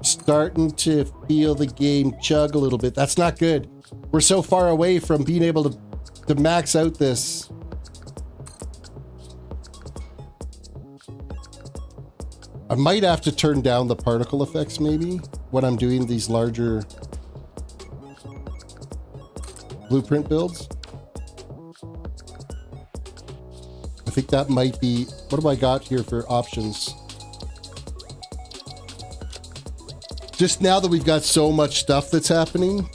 Starting to feel the game chug a little bit. That's not good. We're so far away from being able to max out this. I might have to turn down the particle effects maybe when I'm doing these larger blueprint builds. I think that might be, what have I got here for options? Just now that we've got so much stuff that's happening,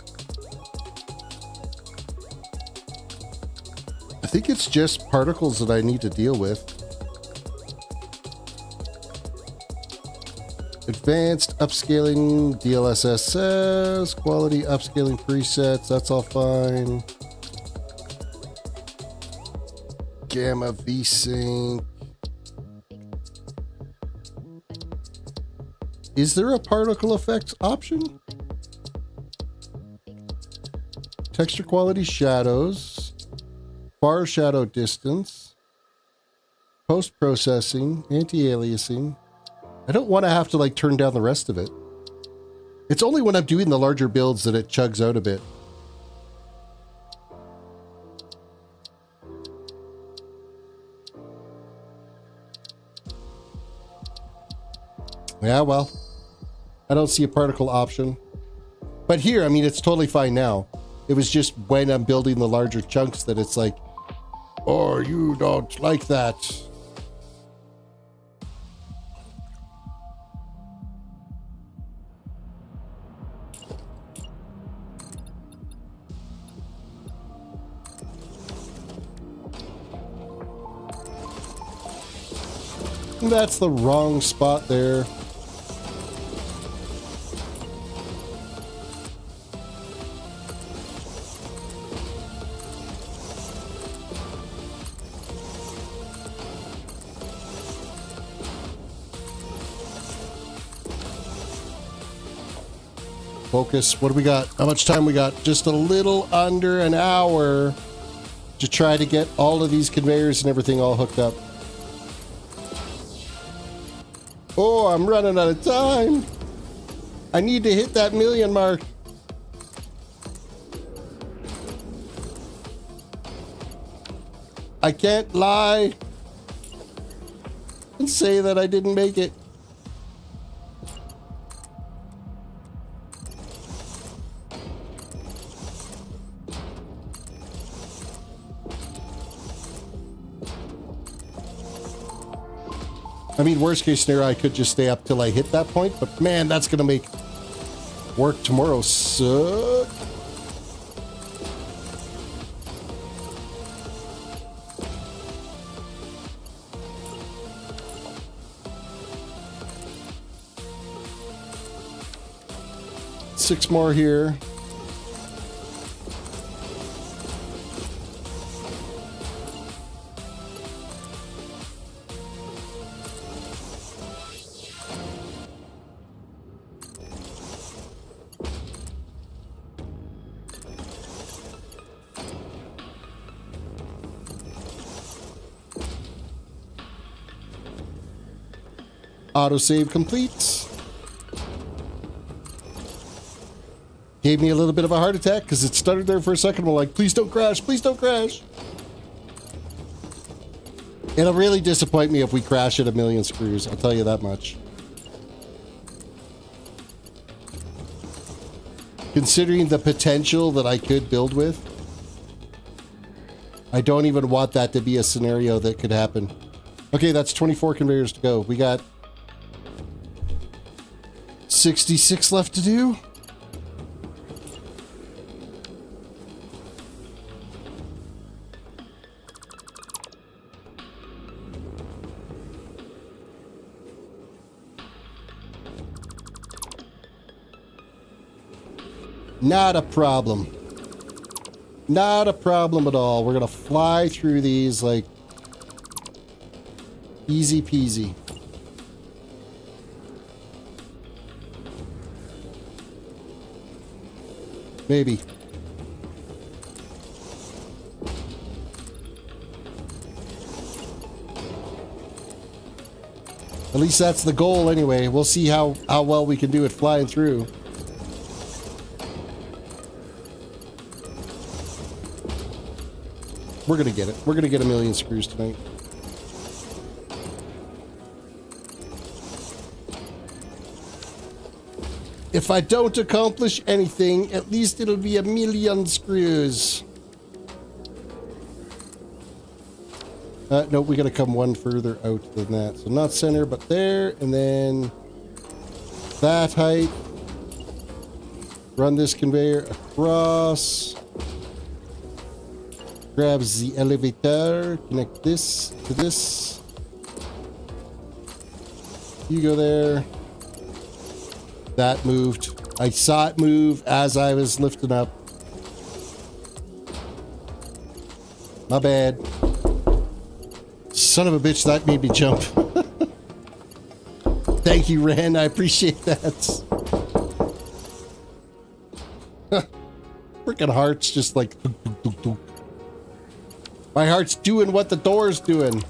I think it's just particles that I need to deal with. Advanced upscaling, DLSS says, quality upscaling presets, that's all fine. Gamma VSync. Is there a particle effects option? Texture quality shadows, far shadow distance, post-processing, anti-aliasing. I don't want to have to like turn down the rest of it. It's only when I'm doing the larger builds that it chugs out a bit. Yeah, well, I don't see a particle option. But here, I mean, it's totally fine now. It was just when I'm building the larger chunks that it's like, oh, you don't like that. That's the wrong spot there. Focus. What do we got? How much time we got? Just a little under an hour to try to get all of these conveyors and everything all hooked up. Oh, I'm running out of time. I need to hit that 1,000,000 mark. I can't lie and say that I didn't make it. I mean, worst case scenario, I could just stay up till I hit that point, but man, that's gonna make work tomorrow suck. Six more here. Autosave complete. Gave me a little bit of a heart attack because it stuttered there for a second. I'm like, please don't crash, please don't crash. It'll really disappoint me if we crash at 1,000,000 screws, I'll tell you that much. Considering the potential that I could build with, I don't even want that to be a scenario that could happen. Okay, that's 24 conveyors to go. We got 66 left to do. Not a problem. Not a problem at all. We're gonna fly through these like easy peasy. Maybe. At least that's the goal anyway. We'll see how well we can do it flying through. We're gonna get it. We're gonna get 1,000,000 screws tonight. If I don't accomplish anything, at least it'll be 1,000,000 screws. No, we gotta come one further out than that. So not center, but there, and then that height. Run this conveyor across. Grabs the elevator, connect this to this. You go there. That moved. I saw it move as I was lifting up. My bad. Son of a bitch, that made me jump. Thank you, Ren. I appreciate that. Freaking heart's just like... Dunk, dunk, dunk, dunk. My heart's doing what the door's doing.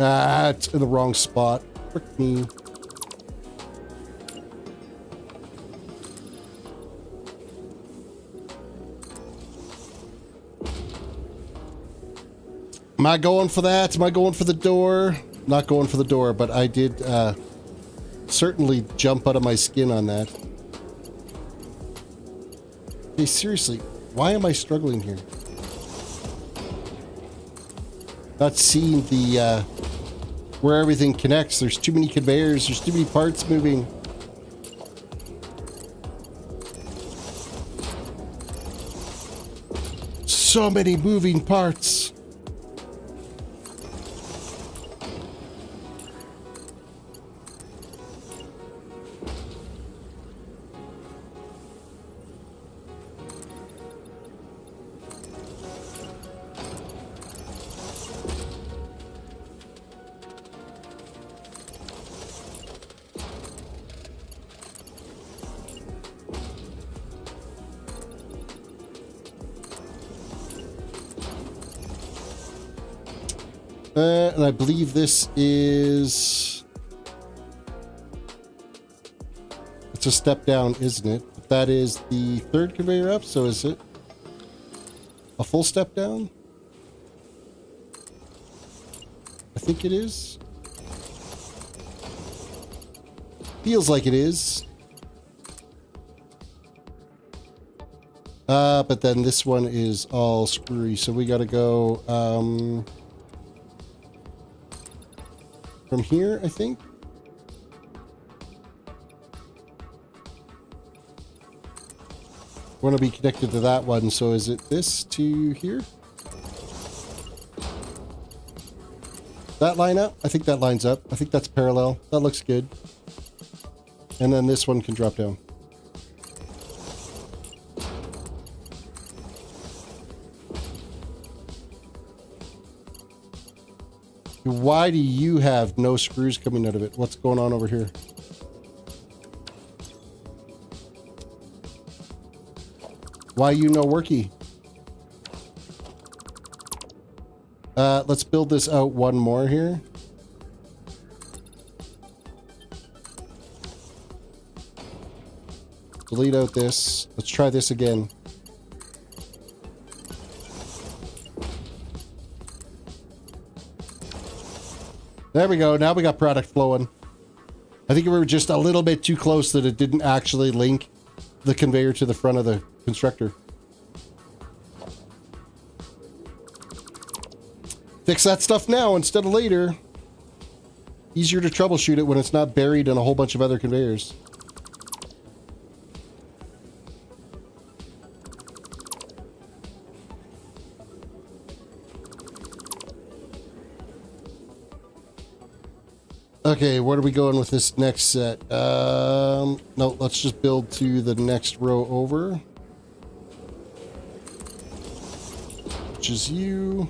Ah, it's in the wrong spot. Frick me. Am I going for that? Am I going for the door? Not going for the door, but I did certainly jump out of my skin on that. Hey, seriously, why am I struggling here? Not seeing the where everything connects. There's too many conveyors. There's too many parts moving. So many moving parts. And I believe this is... It's a step down, isn't it? But that is the third conveyor up, so is it a full step down? I think it is. Feels like it is. But then this one is all screwy, so we gotta go from here, I think. Want to be connected to that one, so is it this to here? That line up? I think that lines up. I think that's parallel. That looks good. And then this one can drop down. Why do you have no screws coming out of it? What's going on over here? Why you no worky? Let's build this out one more here. Delete out this. Let's try this again. There we go. Now we got product flowing. I think we were just a little bit too close that it didn't actually link the conveyor to the front of the constructor. Fix that stuff now instead of later. Easier to troubleshoot it when it's not buried in a whole bunch of other conveyors. Okay, where are we going with this next set? No, let's just build to the next row over. Which is you.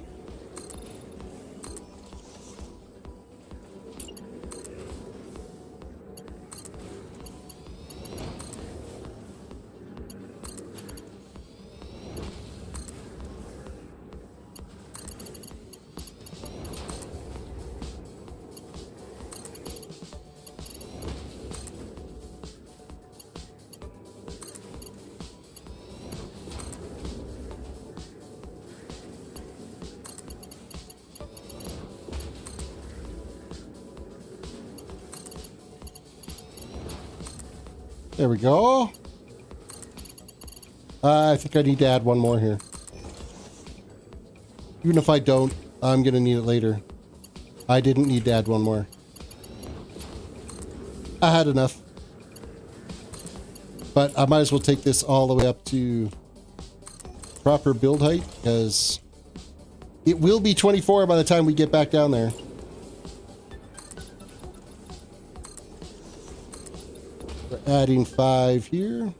There we go. I think I need to add one more here. Even if I don't, I'm going to need it later. I didn't need to add one more. I had enough. But I might as well take this all the way up to proper build height, because it will be 24 by the time we get back down there. We're adding 5 here.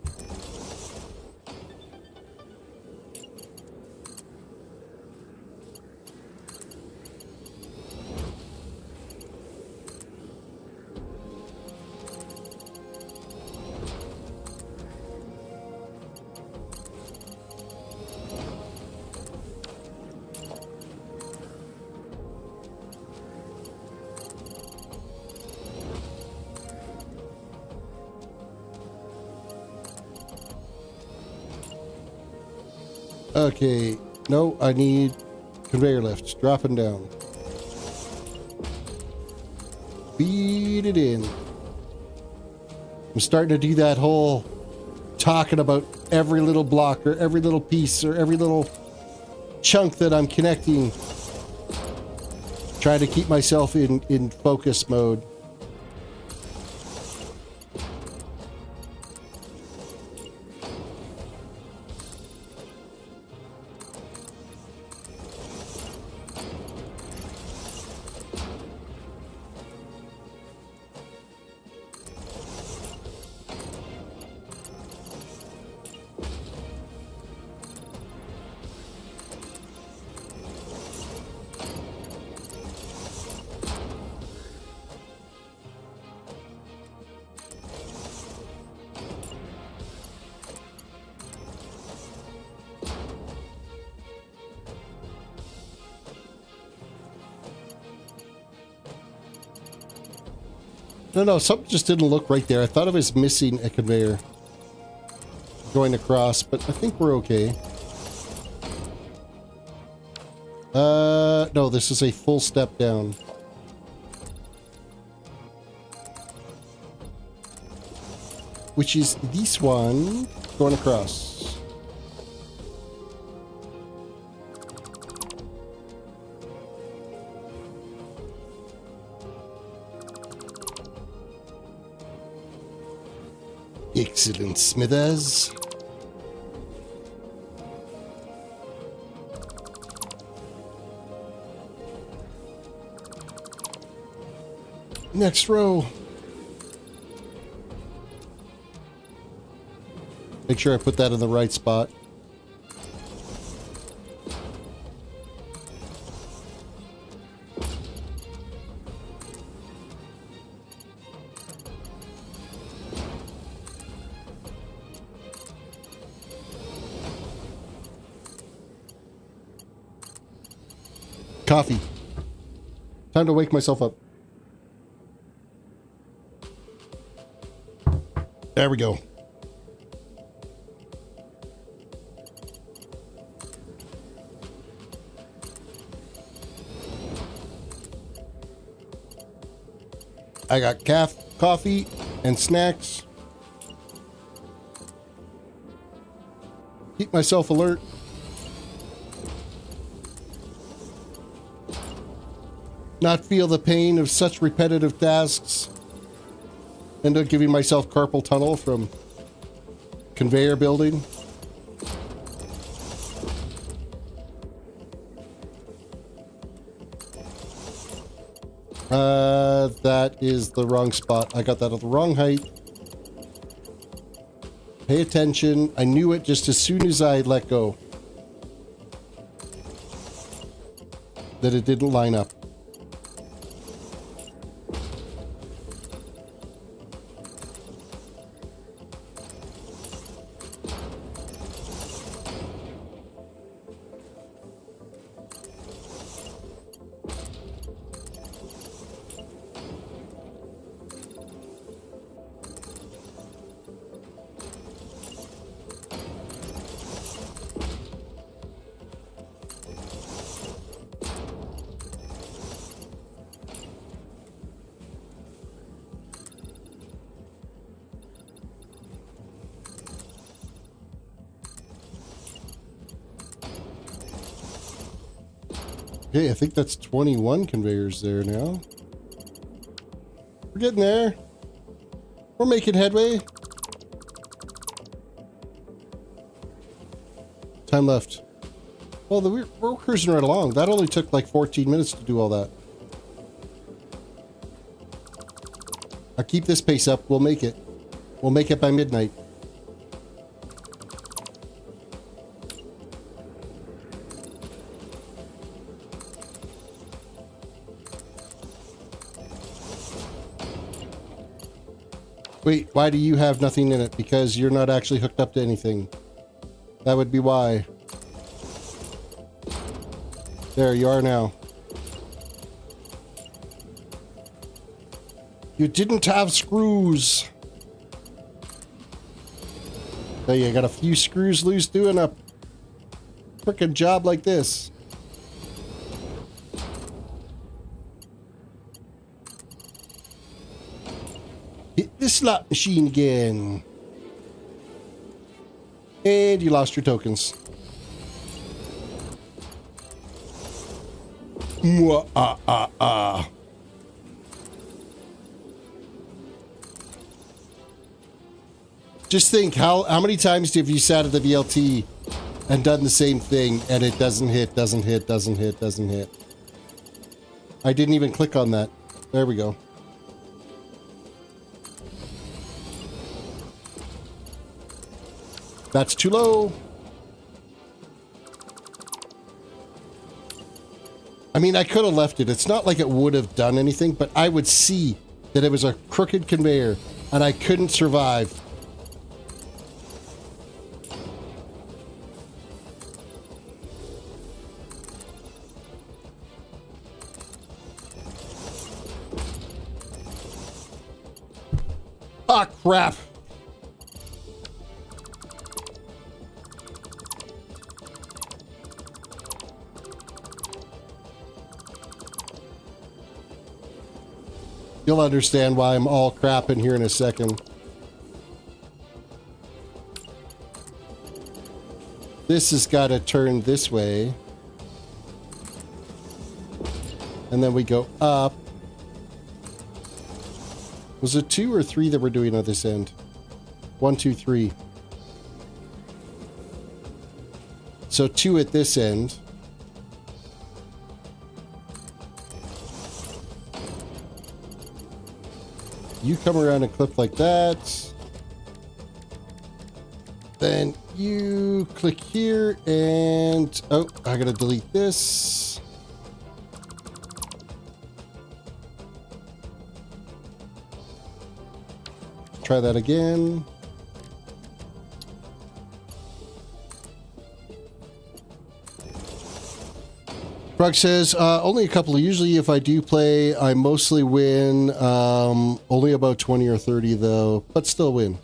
Okay, no, I need conveyor lifts, dropping down. Feed it in. I'm starting to do that whole talking about every little block or every little piece or every little chunk that I'm connecting. Trying to keep myself in focus mode. No, something just didn't look right there. I thought I was missing a conveyor going across, but I think we're okay. No, this is a full step down. Which is this one going across. Excellent, Smithers. Next row. Make sure I put that in the right spot. Coffee. Time to wake myself up. There we go. I got coffee and snacks. Keep myself alert. Not feel the pain of such repetitive tasks. End up giving myself carpal tunnel from conveyor building. That is the wrong spot. I got that at the wrong height. Pay attention. I knew it just as soon as I let go. That it didn't line up. Okay, I think that's 21 conveyors there now. We're getting there. We're making headway. Time left. Well, we're cruising right along. That only took like 14 minutes to do all that. I'll keep this pace up. We'll make it. We'll make it by midnight. Wait, why do you have nothing in it? Because you're not actually hooked up to anything. That would be why. There you are now. You didn't have screws. There you got a few screws loose doing a frickin' job like this. Hit the slot machine again. And you lost your tokens. Mwah. Just think, how many times have you sat at the VLT and done the same thing and it doesn't hit. I didn't even click on that. There we go. That's too low. I mean, I could have left it. It's not like it would have done anything, but I would see that it was a crooked conveyor and I couldn't survive. Ah, crap. You'll understand why I'm all crap in here in a second. This has got to turn this way. And then we go up. Was it 2 or 3 that we're doing on this end? 1, 2, 3. So 2 at this end. You come around and clip like that. Then you click here and... Oh, I gotta delete this. Try that again. Brug says, only a couple. Usually if I do play, I mostly win. Only about 20 or 30 though, but still win.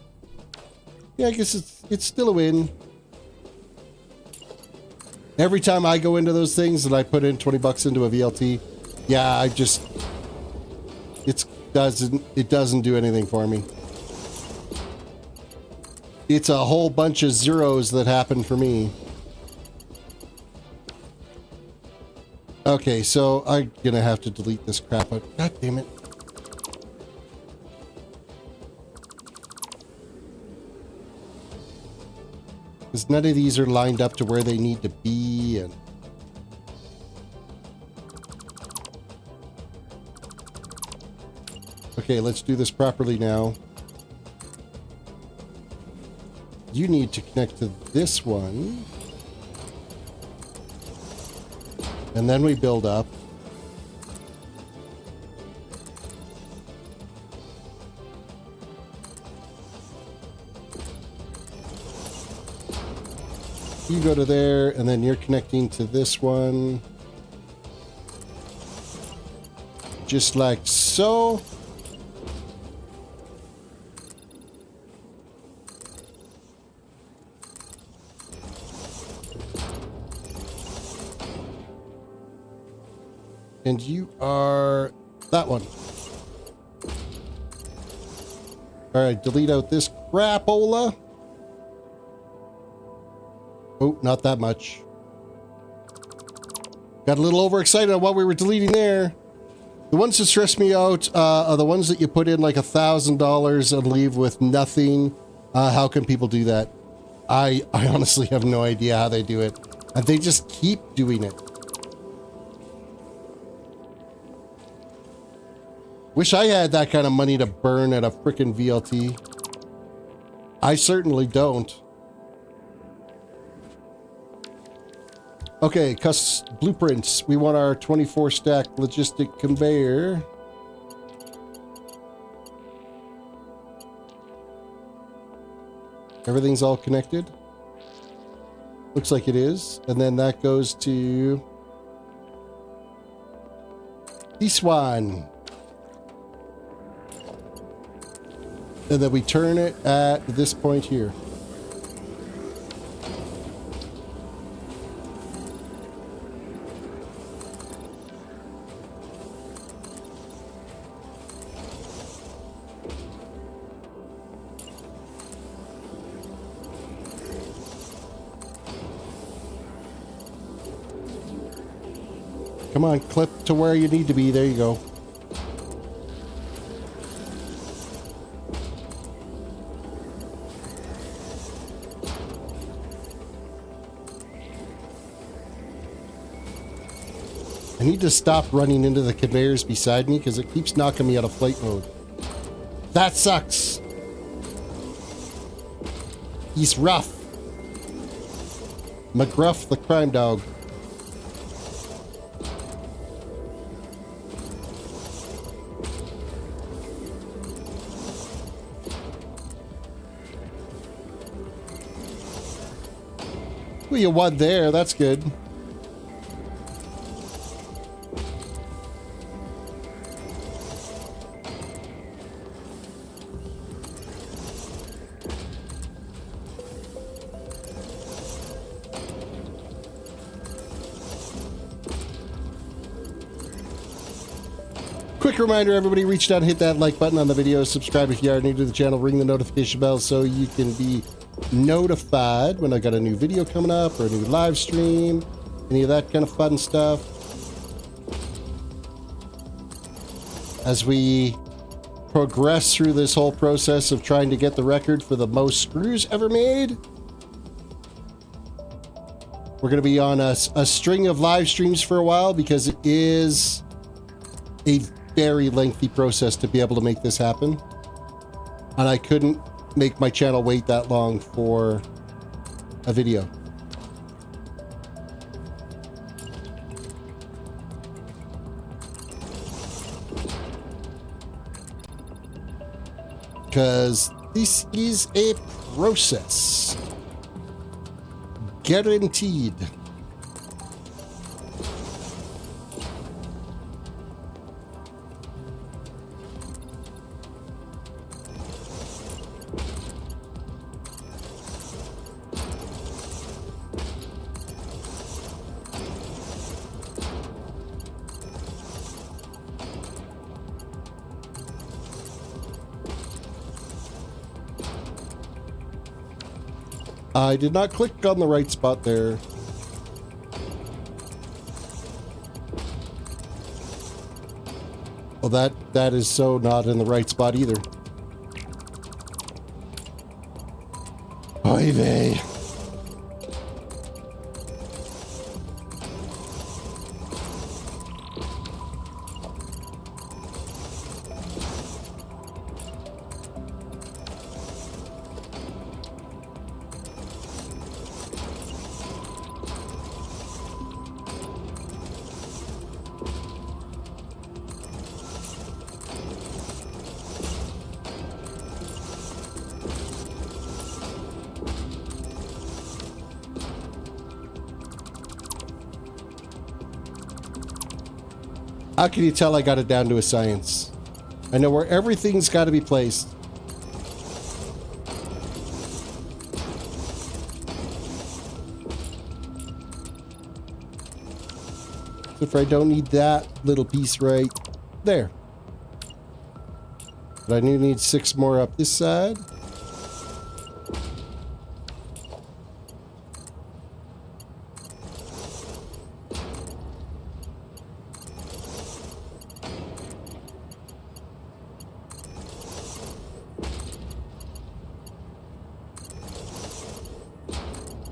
Yeah, I guess it's still a win. Every time I go into those things and I put in 20 bucks into a VLT, yeah, it doesn't do anything for me. It's a whole bunch of zeros that happen for me. Okay, so I'm gonna have to delete this crap out. God damn it. Because none of these are lined up to where they need to be, and... Okay, let's do this properly now. You need to connect to this one. And then we build up. You go to there, and then you're connecting to this one. Just like so. And you are that one. All right, delete out this crapola. Oh, not that much. Got a little overexcited on what we were deleting there. The ones that stress me out are the ones that you put in like $1,000 and leave with nothing. How can people do that? I honestly have no idea how they do it. And they just keep doing it. Wish I had that kind of money to burn at a frickin' VLT. I certainly don't. Okay, blueprints. We want our 24 stack logistic conveyor. Everything's all connected. Looks like it is. And then that goes to this one. And then we turn it at this point here. Come on, clip to where you need to be. There you go. I need to stop running into the conveyors beside me because it keeps knocking me out of flight mode. That sucks. He's rough. McGruff the crime dog. Well, you won there. That's good. Quick reminder, everybody, reach down, hit that like button on the video, subscribe if you are new to the channel, ring the notification bell so you can be notified when I got a new video coming up or a new live stream, any of that kind of fun stuff. As we progress through this whole process of trying to get the record for the most screws ever made, we're going to be on a string of live streams for a while because it is a very lengthy process to be able to make this happen. And I couldn't make my channel wait that long for a video. Because this is a process. Guaranteed. I did not click on the right spot there. Well, that is so not in the right spot either. Oy vey. How can you tell I got it down to a science? I know where everything's got to be placed. If I don't need that little piece right there. But I do need 6 more up this side.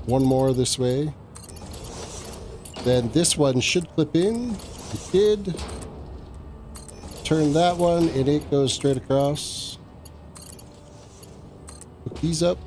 One more this way. Then this one should clip in. It did. Turn that one and it goes straight across. Hook these up.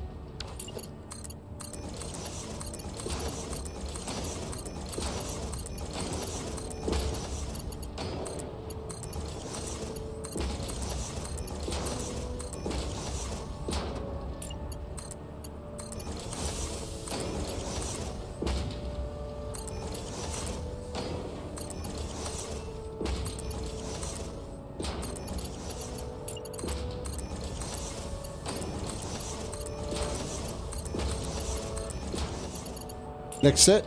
Next set.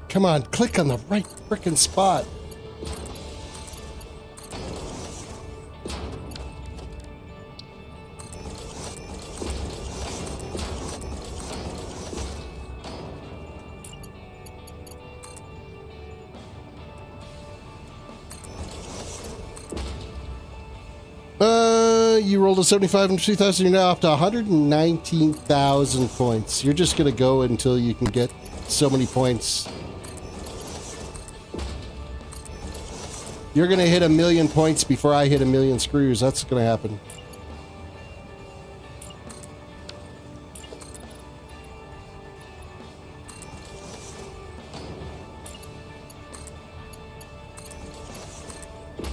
Come on, click on the right frickin' spot. You rolled a 75 and 2,000. You're now up to 119,000 points. You're just going to go until you can get so many points. You're going to hit 1 million points before I hit 1 million screws. That's going to happen.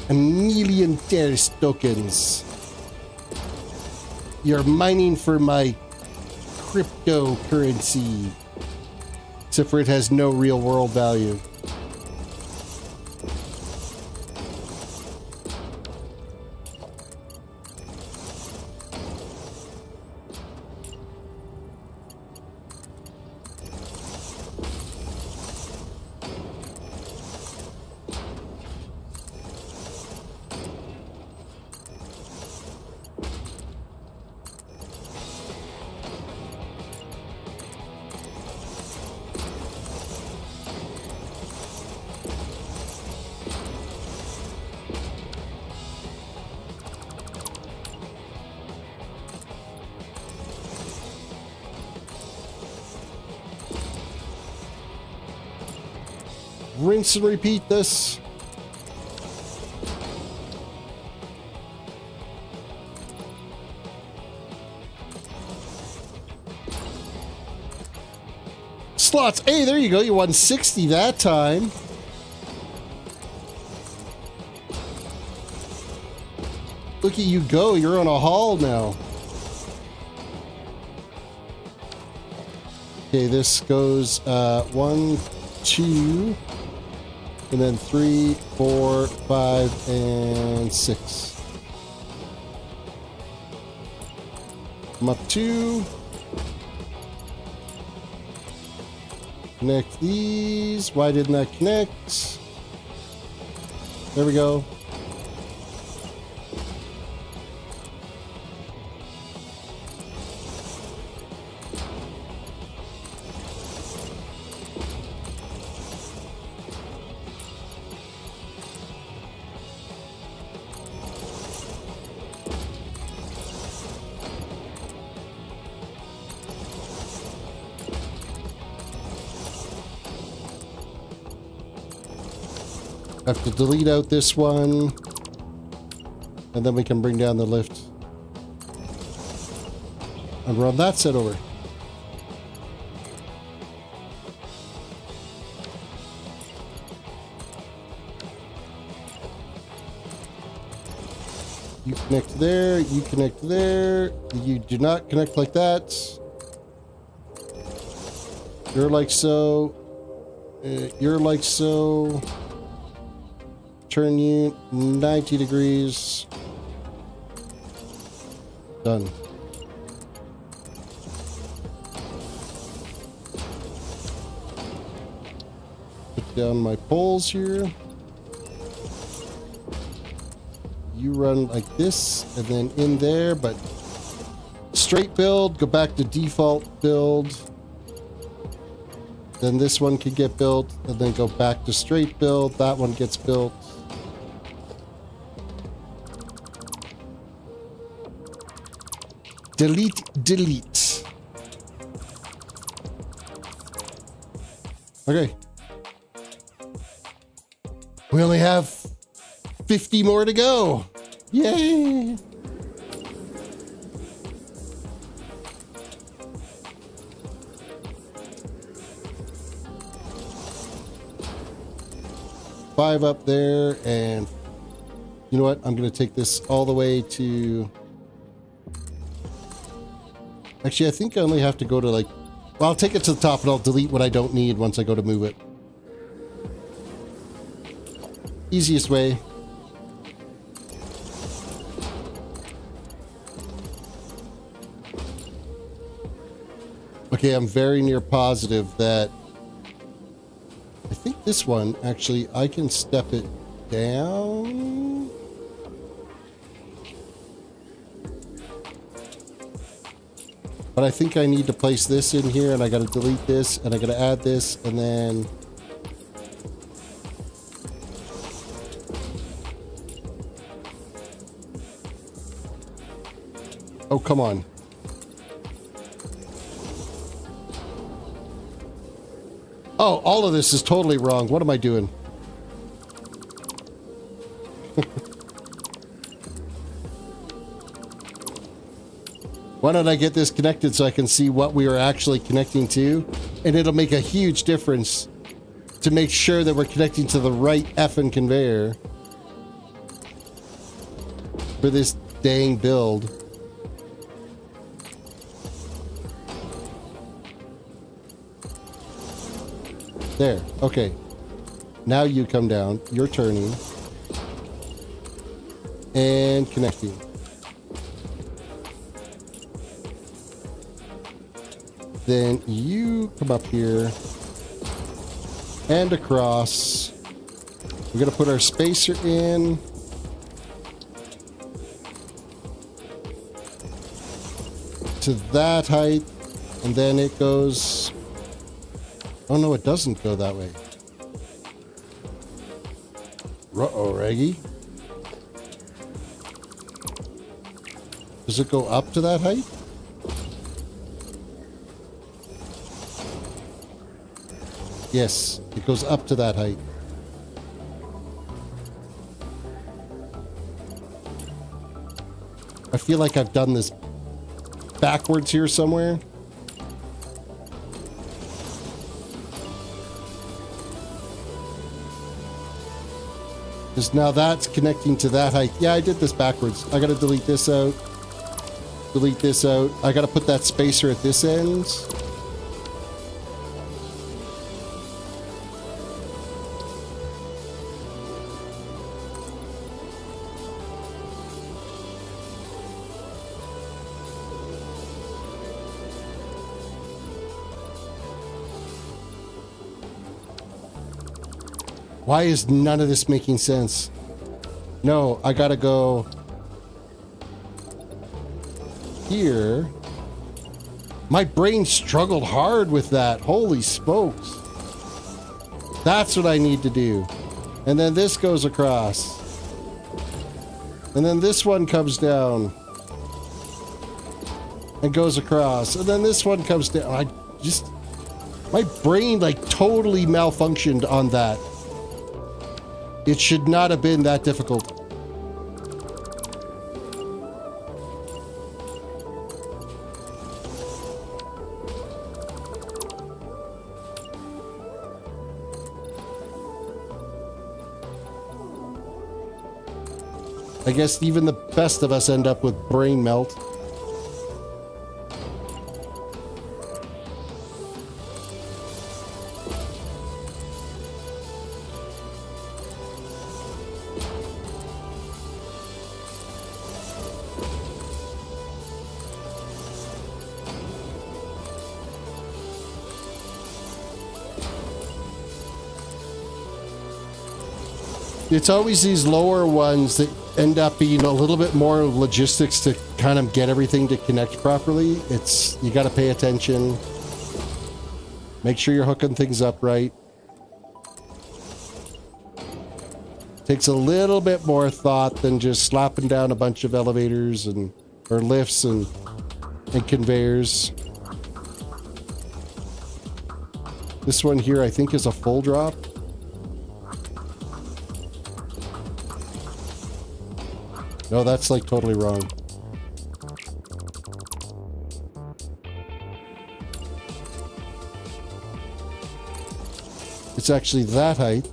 A million Terrace tokens. You're mining for my cryptocurrency. Except for it has no real world value. Rinse and repeat this. Slots. Hey, there you go. You won 60 that time. Look at you go. You're on a haul now. Okay, this goes 1, 2, and then 3, 4, 5, and 6. I'm up 2. Connect these. Why didn't that connect? There we go. Have to delete out this one, and then we can bring down the lift and run that set over. You connect there, you connect there, you do not connect like that. You're like so, you're like so. Turn you 90 degrees. Done. Put down my poles here. You run like this and then in there, but straight build, go back to default build. Then this one can get built and then go back to straight build. That one gets built. Delete, delete. Okay. We only have 50 more to go. Yay! Five up there, and you know what? I'm going to take this all the way to... Actually, I think I only have to go to like... Well, I'll take it to the top and I'll delete what I don't need once I go to move it. Easiest way. Okay, I'm very near positive that... I think this one, actually, I can step it down... But I think I need to place this in here, and I gotta delete this, and I gotta add this, and then... Oh, come on. Oh, all of this is totally wrong. What am I doing? Why don't I get this connected so I can see what we are actually connecting to? And it'll make a huge difference to make sure that we're connecting to the right effing conveyor for this dang build. There. Okay. Now you come down. You're turning. And connecting. Then you come up here. And across. We're going to put our spacer in. To that height. And then it goes... Oh no, it doesn't go that way. Uh-oh, Reggie. Does it go up to that height? Yes, it goes up to that height. I feel like I've done this backwards here somewhere. Because now that's connecting to that height. Yeah, I did this backwards. I gotta delete this out. Delete this out. I gotta put that spacer at this end. Why is none of this making sense? No, I gotta go here. My brain struggled hard with that. Holy smokes. That's what I need to do. And then this goes across. And then this one comes down. And goes across. And then this one comes down. My brain like totally malfunctioned on that. It should not have been that difficult. I guess even the best of us end up with brain melt. It's always these lower ones that end up being a little bit more logistics to kind of get everything to connect properly. You got to pay attention. Make sure you're hooking things up right. Takes a little bit more thought than just slapping down a bunch of elevators or lifts and conveyors. This one here I think is a full drop. No, that's like totally wrong. It's actually that height.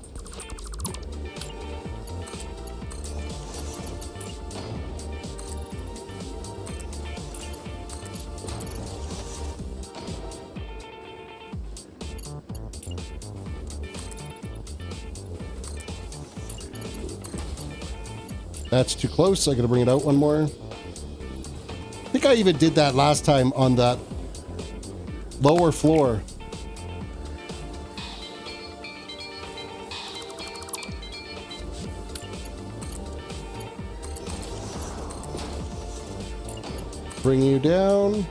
That's too close. I gotta bring it out one more. I think I even did that last time on that lower floor. Bring you down.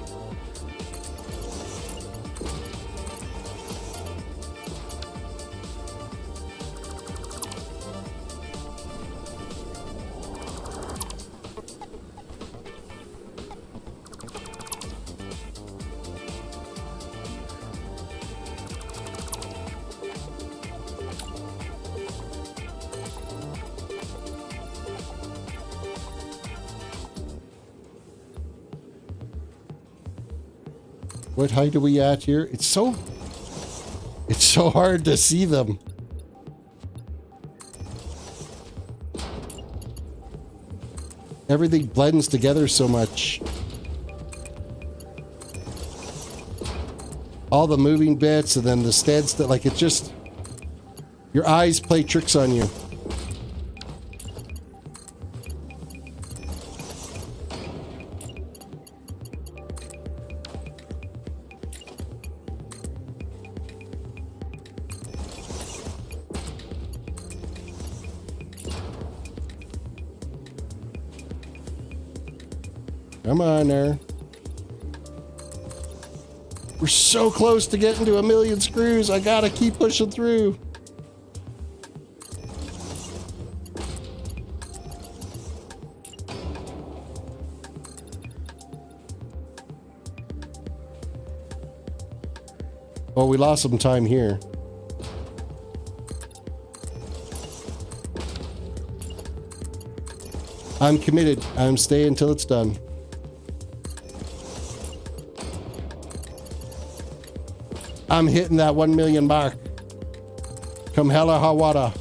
What height are we at here? It's so hard to see them. Everything blends together so much. All the moving bits and then the steads that like it just Your eyes play tricks on you. Come on there. We're so close to getting to 1,000,000 screws. I gotta keep pushing through. Oh, we lost some time here. I'm committed. I'm staying until it's done. I'm hitting that 1,000,000 mark. Come hell or high water.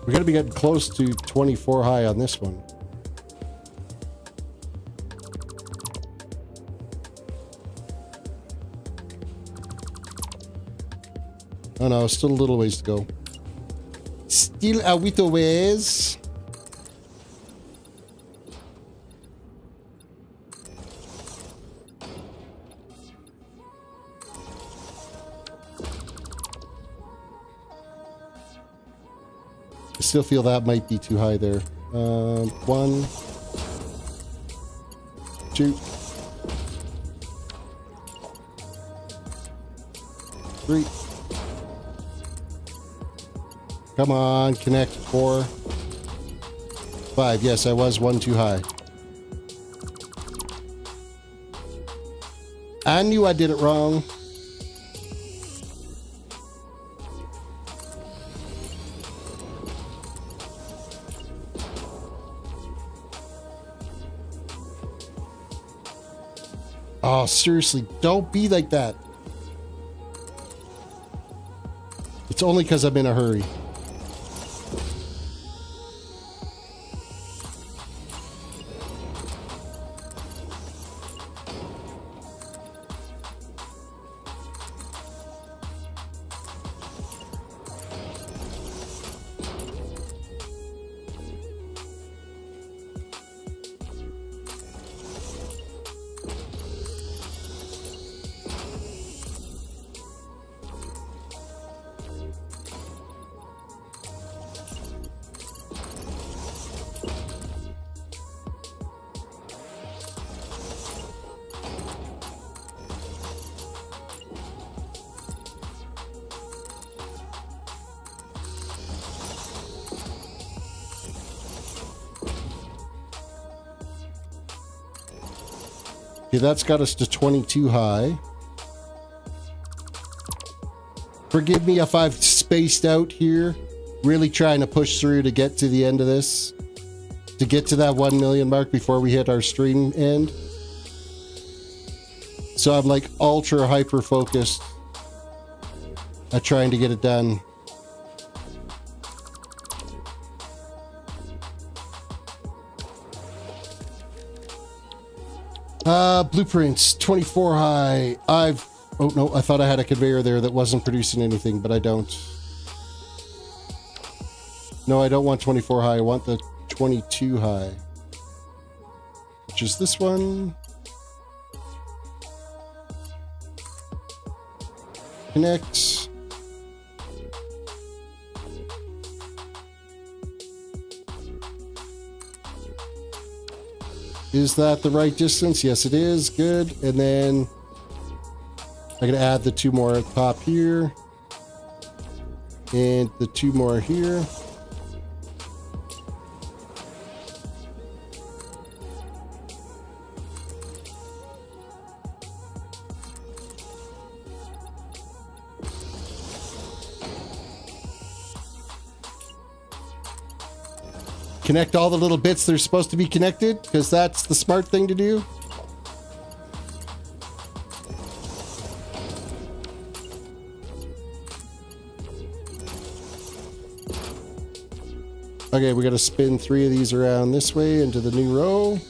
We gotta be getting close to 24 high on this one. Oh no, still a little ways to go. Still a little ways. I still feel that might be too high there. 1, 2, 3. Come on, connect. 4, 5. Yes, I was 1 too high. I knew I did it wrong. Oh, seriously, don't be like that. It's only because I'm in a hurry. Okay, that's got us to 22 high. Forgive me if I've spaced out here. Really trying to push through to get to the end of this. To get to that 1,000,000 mark before we hit our stream end. So I'm like ultra hyper focused at trying to get it done. Blueprints, 24 high. Oh no, I thought I had a conveyor there that wasn't producing anything, but I don't. No, I don't want 24 high. I want the 22 high. Which is this one. Connect. Is that the right distance? Yes, it is. Good. And then I'm going to add the 2 more at the top here. And the 2 more here. Connect all the little bits that are supposed to be connected, because that's the smart thing to do. Okay, we got to spin 3 of these around this way into the new row.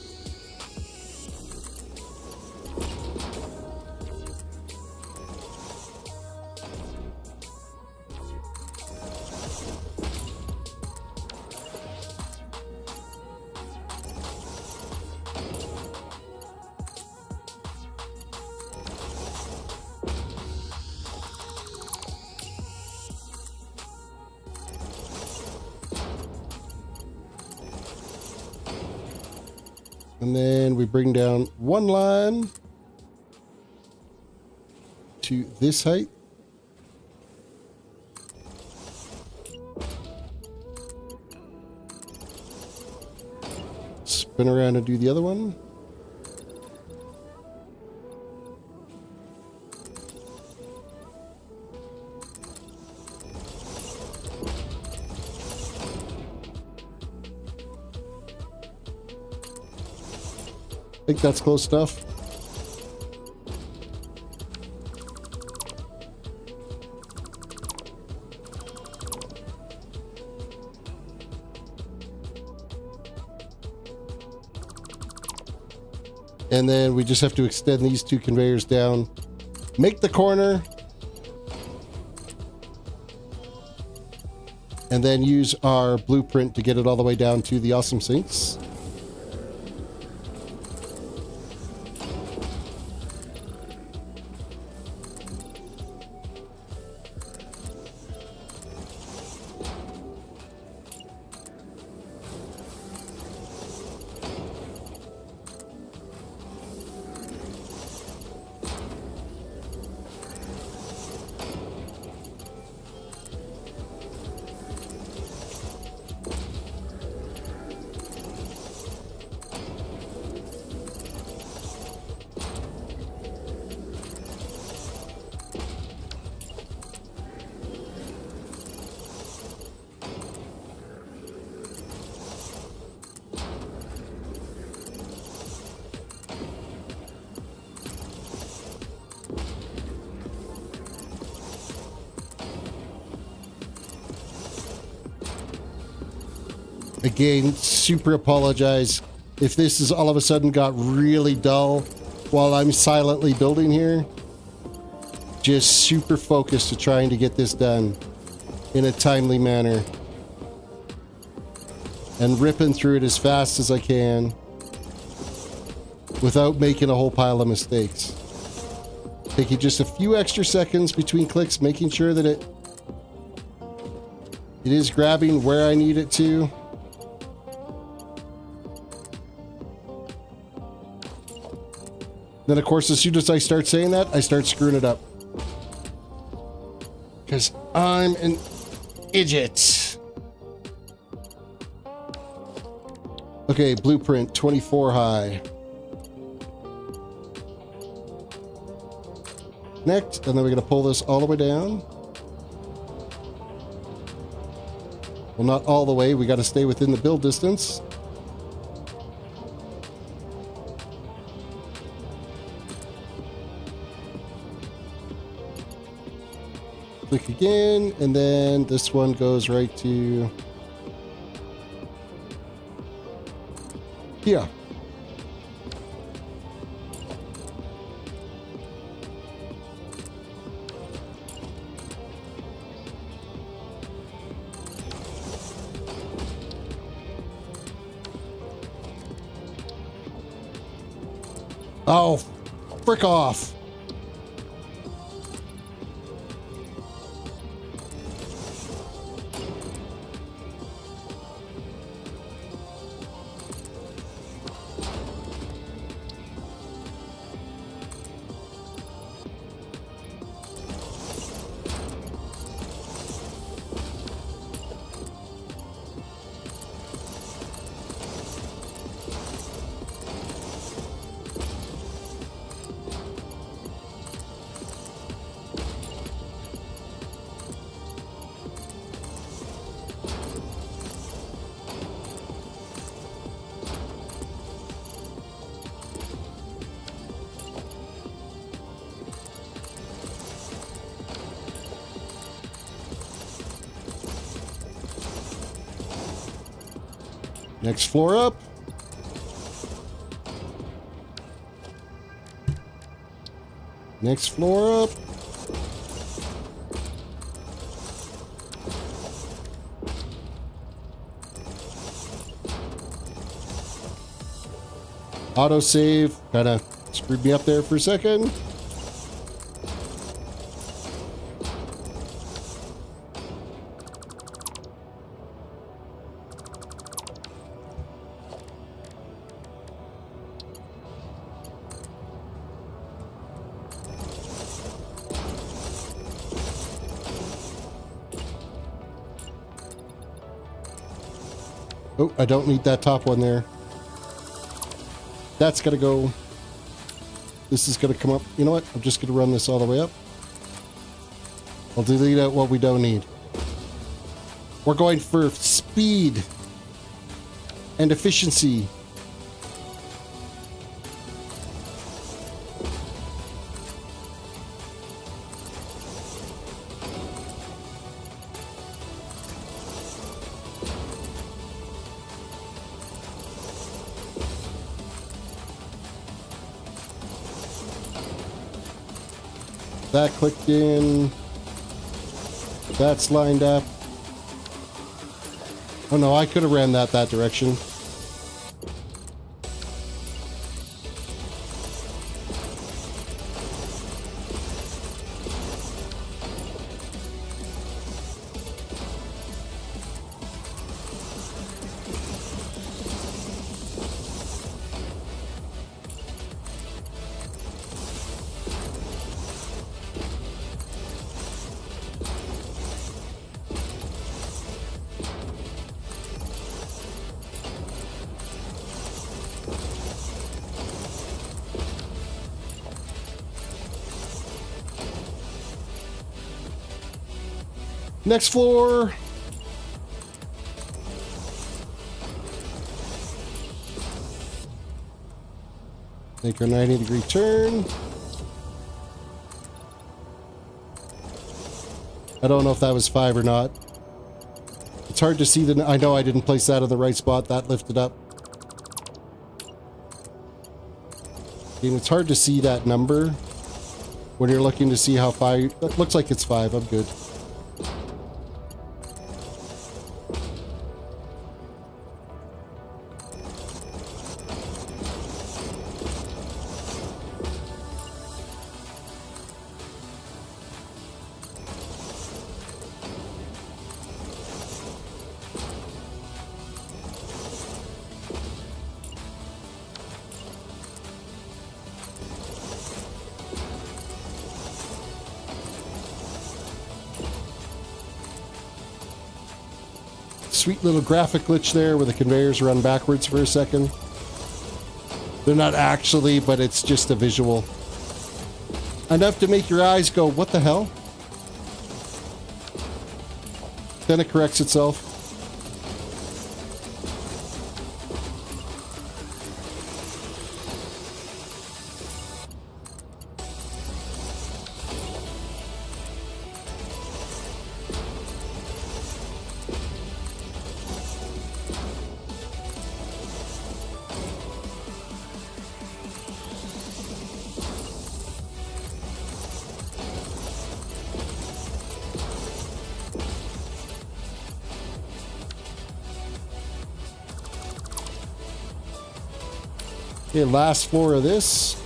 And then we bring down 1 line to this height. Spin around and do the other one. I think that's close enough. And then we just have to extend these 2 conveyors down, make the corner, and then use our blueprint to get it all the way down to the awesome sinks. Again, super apologize if this is all of a sudden got really dull while I'm silently building here. Just super focused to trying to get this done in a timely manner. And ripping through it as fast as I can without making a whole pile of mistakes. Taking just a few extra seconds between clicks, making sure that it is grabbing where I need it to. Then, of course, as soon as I start saying that, I start screwing it up. Because I'm an idiot. Okay, blueprint 24 high. Next, and then we're going to pull this all the way down. Well, not all the way. We got to stay within the build distance. Click again, and then this one goes right to here. Oh, frick off. Next floor up. Next floor up. Autosave kind of screwed me up there for a second. Oh, I don't need that top one there. That's gotta go. This is gonna come up. You know what? I'm just gonna run this all the way up. I'll delete out what we don't need. We're going for speed and efficiency. That clicked in. That's lined up. Oh no, I could have ran that direction. Next floor. Make our 90-degree turn. I don't know if that was 5 or not. It's hard to see the... I know I didn't place that in the right spot. That lifted up. And it's hard to see that number when you're looking to see how far... It looks like it's 5. I'm good. Sweet little graphic glitch there where the conveyors run backwards for a second. They're not actually, but it's just a visual. Enough to make your eyes go, what the hell? Then it corrects itself. Okay, last floor of this.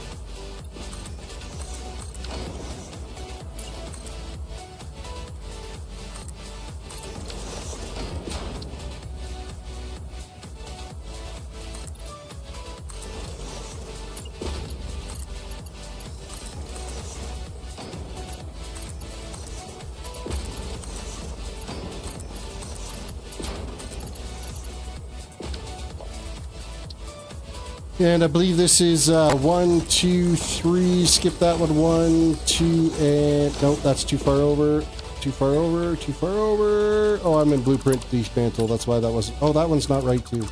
And I believe this is 1, 2, 3. Skip that one. 1, 2, and nope, that's too far over. Too far over. Too far over. Oh, I'm in blueprint dismantle. That's why that wasn't. Oh, that one's not right too.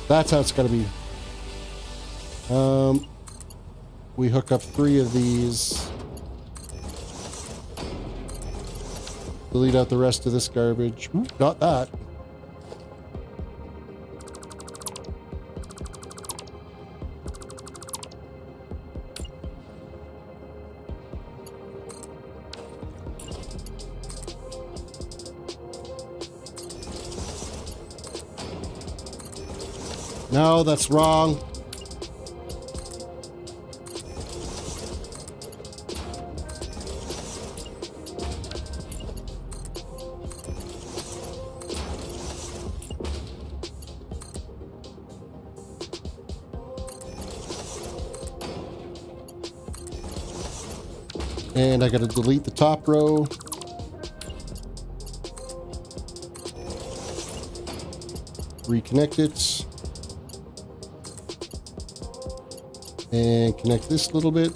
That's how it's got to be. We hook up 3 of these. Delete out the rest of this garbage. Ooh, not that. No, that's wrong. And I got to delete the top row. Reconnect it. And connect this little bit.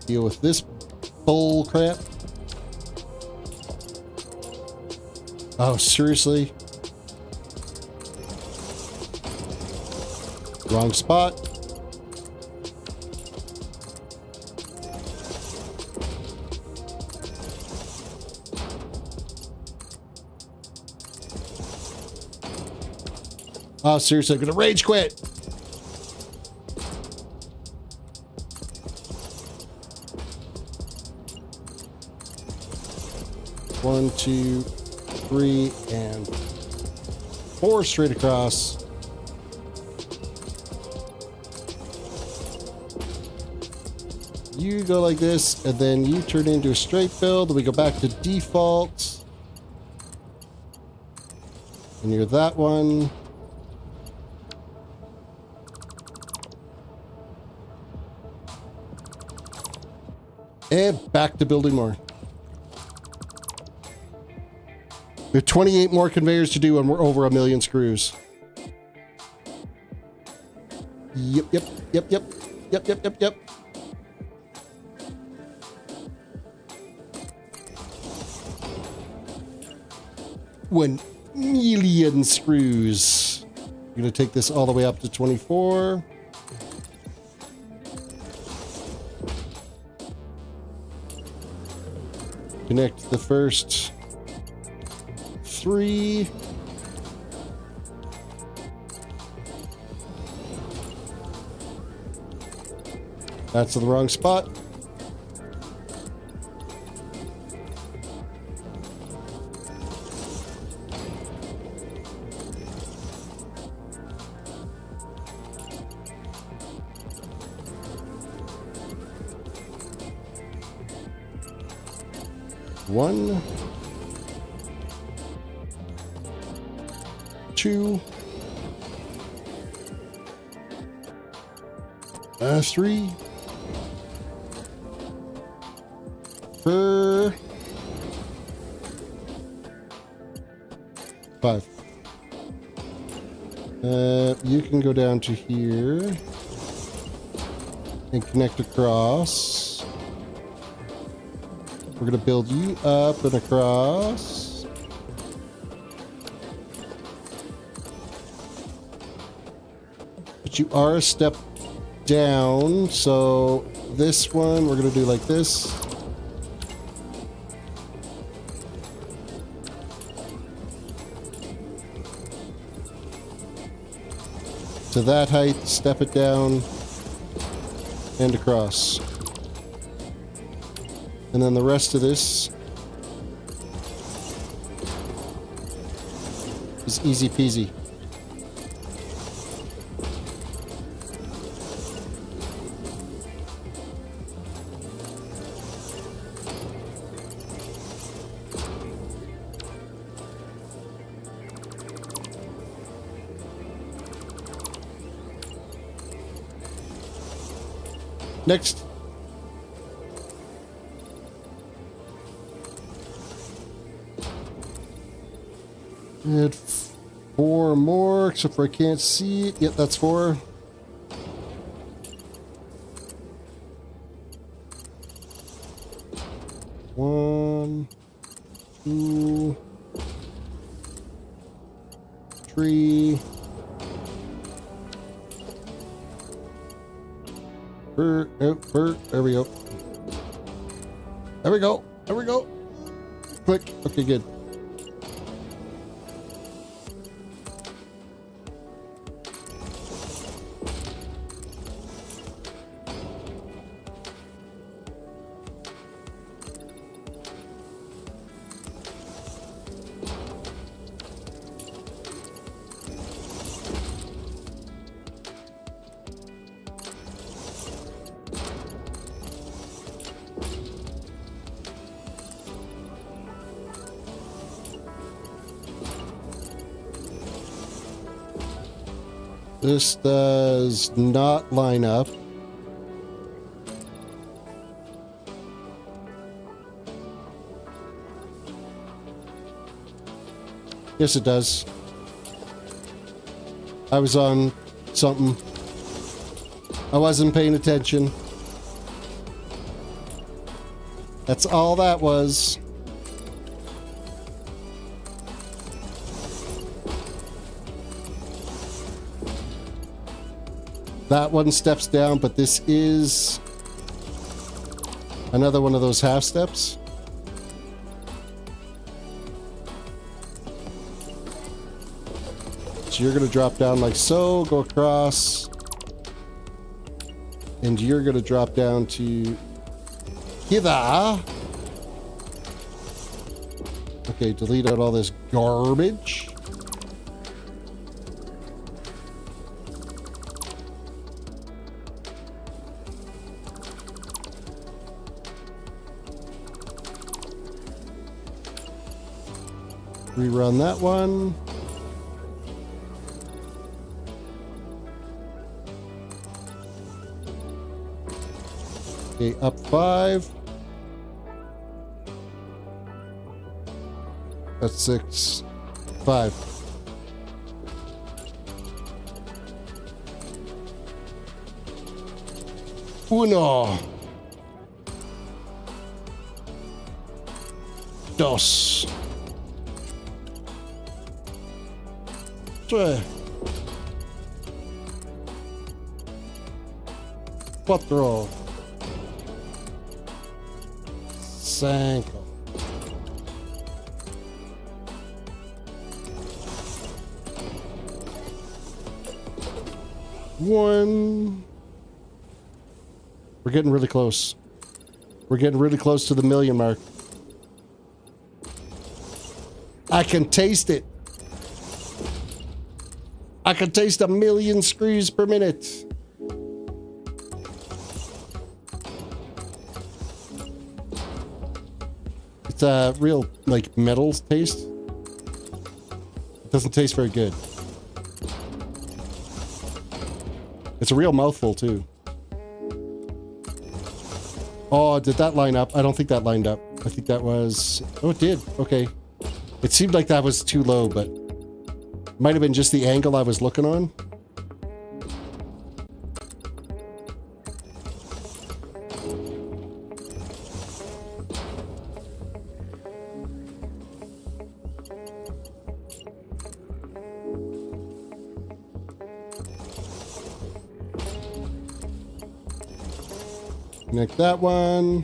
Deal with this bull crap. Oh, seriously? Wrong spot. Oh, seriously, I'm gonna rage quit. One, two, three, and four straight across. You go like this, and then you turn into a straight build, and we go back to default. And you're that one. And back to building more. We have 28 more conveyors to do, and we're over 1 million screws. Yep. 1 million screws. I'm gonna take this all the way up to 24. Connect the first 3. That's in the wrong spot. One, 2, 3, 4, 5. You can go down to here and connect across. We're going to build you up and across. But you are a step down, so this one we're going to do like this. To that height, step it down and across. And then the rest of this is easy peasy. Next. Add 4 more, except for I can't see it. Yep, that's 4. One, 2, 3. There we go. There we go. There we go. Click. Okay, good. This does not line up. Yes, it does. I was on something. I wasn't paying attention. That's all that was. That one steps down, but this is another one of those half steps. So you're going to drop down like so, go across, and you're going to drop down to hither. Okay, delete out all this garbage. Rerun that one. Okay, up 5. That's 6. 5. Uno. Dos. Tre. Cuatro. Cinco. One. We're getting really close. We're getting really close to the million mark. I can taste it. I can taste 1,000,000 screws per minute. It's a real, like, metal taste. It doesn't taste very good. It's a real mouthful, too. Oh, did that line up? I don't think that lined up. I think that was... Oh, it did. Okay. It seemed like that was too low, but... Might have been just the angle I was looking on. Connect that one.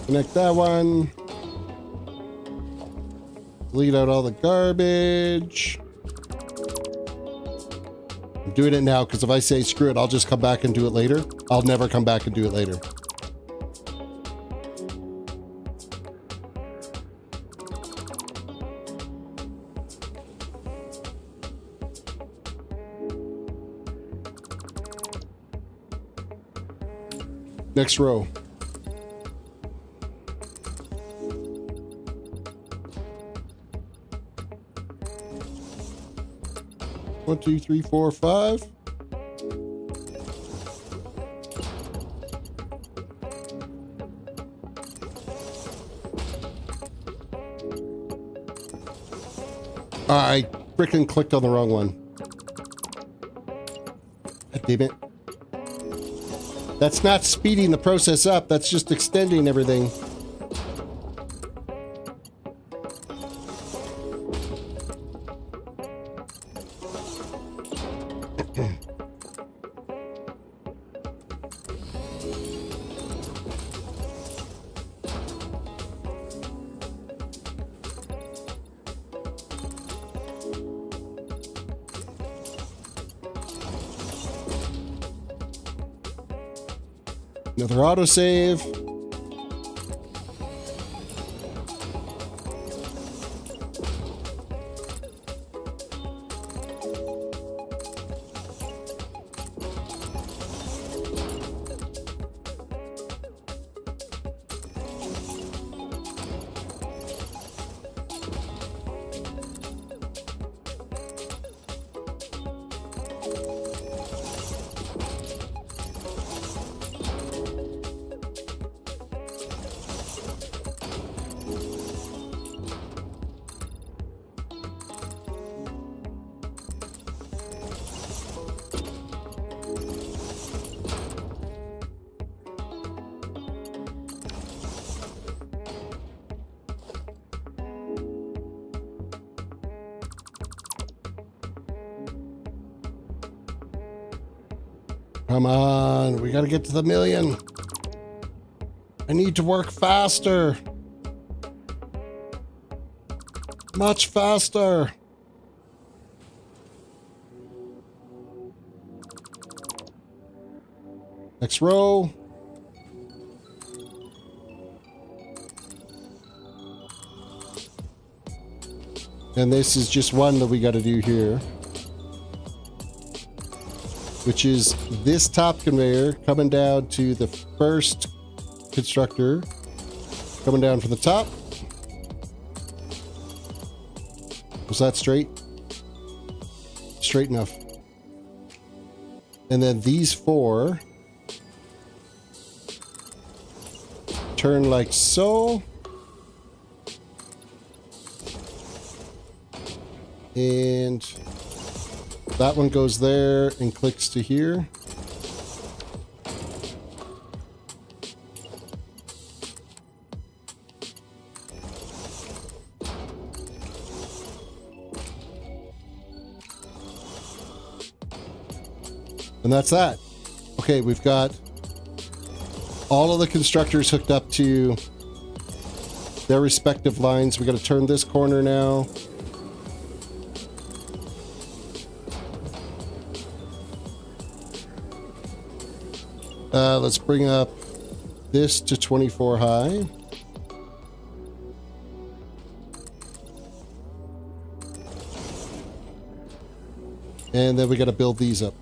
Connect that one. Delete out all the garbage. I'm doing it now because if I say screw it, I'll just come back and do it later. I'll never come back and do it later. Next row. One, two, three, four, 5. I frickin' clicked on the wrong one. God damn it. That's not speeding the process up, that's just extending everything. Another autosave. Come on, we gotta get to the million. I need to work faster. Much faster. Next row. And this is just one that we got to do here, which is this top conveyor coming down to the first constructor, coming down from the top. Was that straight? Straight enough. And then these four turn like so. And that one goes there and clicks to here. And that's that. Okay, we've got all of the constructors hooked up to their respective lines. We got to turn this corner now. Let's bring up this to 24 high. And then we got to build these up.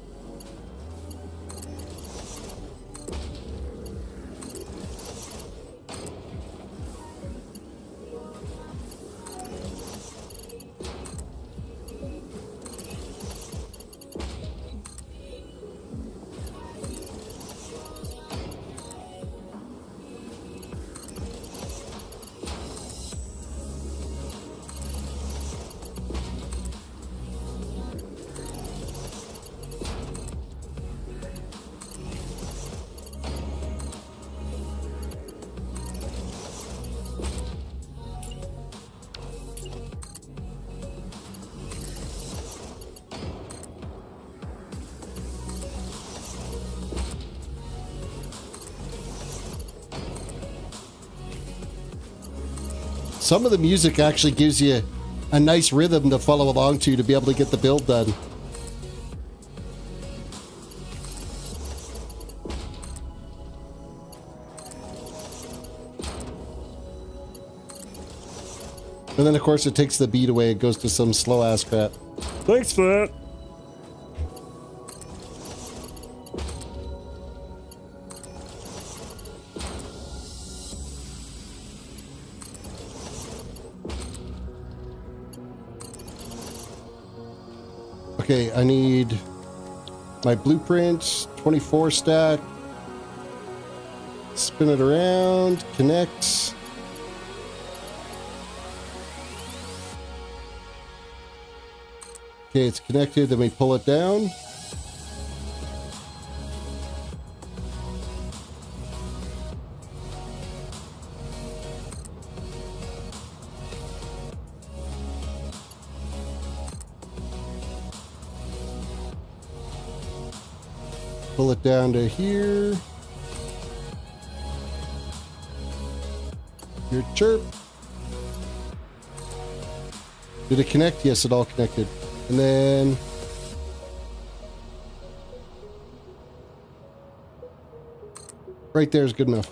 Some of the music actually gives you a nice rhythm to follow along to be able to get the build done. And then, of course, it takes the beat away. It goes to some slow-ass crap. Thanks for that. Okay, I need my blueprint, 24 stack. Spin it around, connect. Okay, it's connected, then we pull it down. Pull it down to here. Your chirp. Did it connect? Yes, it all connected. And then right there is good enough.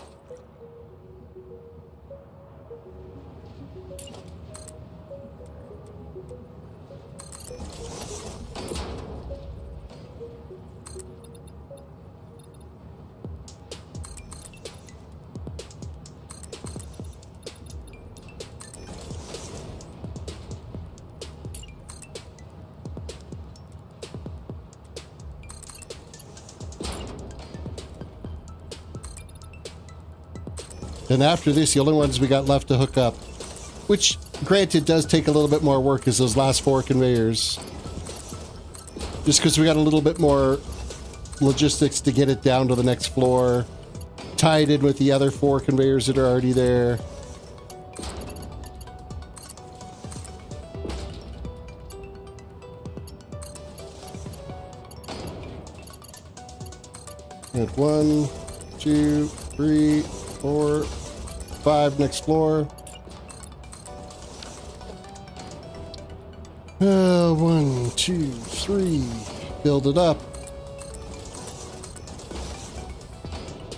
And after this, the only ones we got left to hook up, which, granted, does take a little bit more work, is those last 4 conveyors. Just because we got a little bit more logistics to get it down to the next floor, tied in with the other 4 conveyors that are already there. At 1, 2, 3, 4, 5. Next floor. 1, 2, 3. Build it up.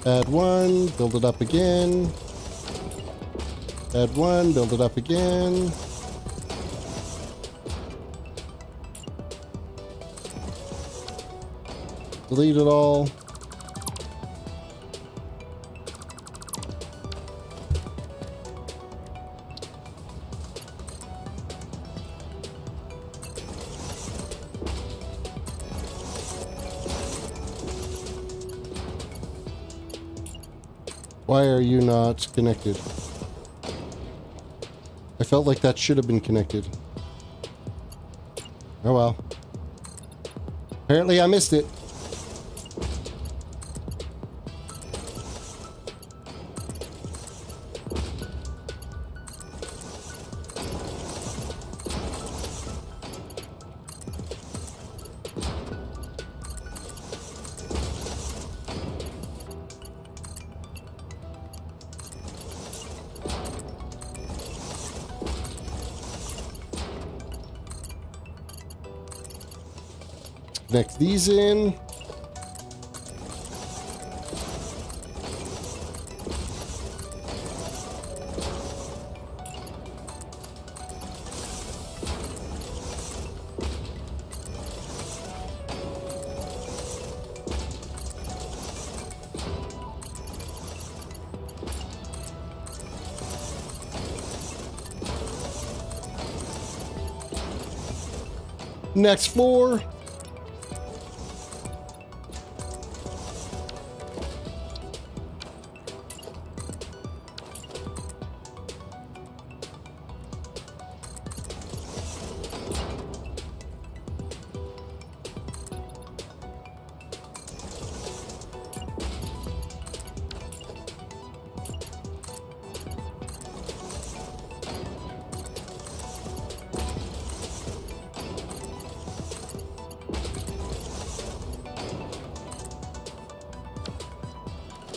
Add 1. Build it up again. Add 1. Build it up again. Delete it all. Why are you not connected? I felt like that should have been connected. Oh well. Apparently I missed it. Connect these in. Next floor.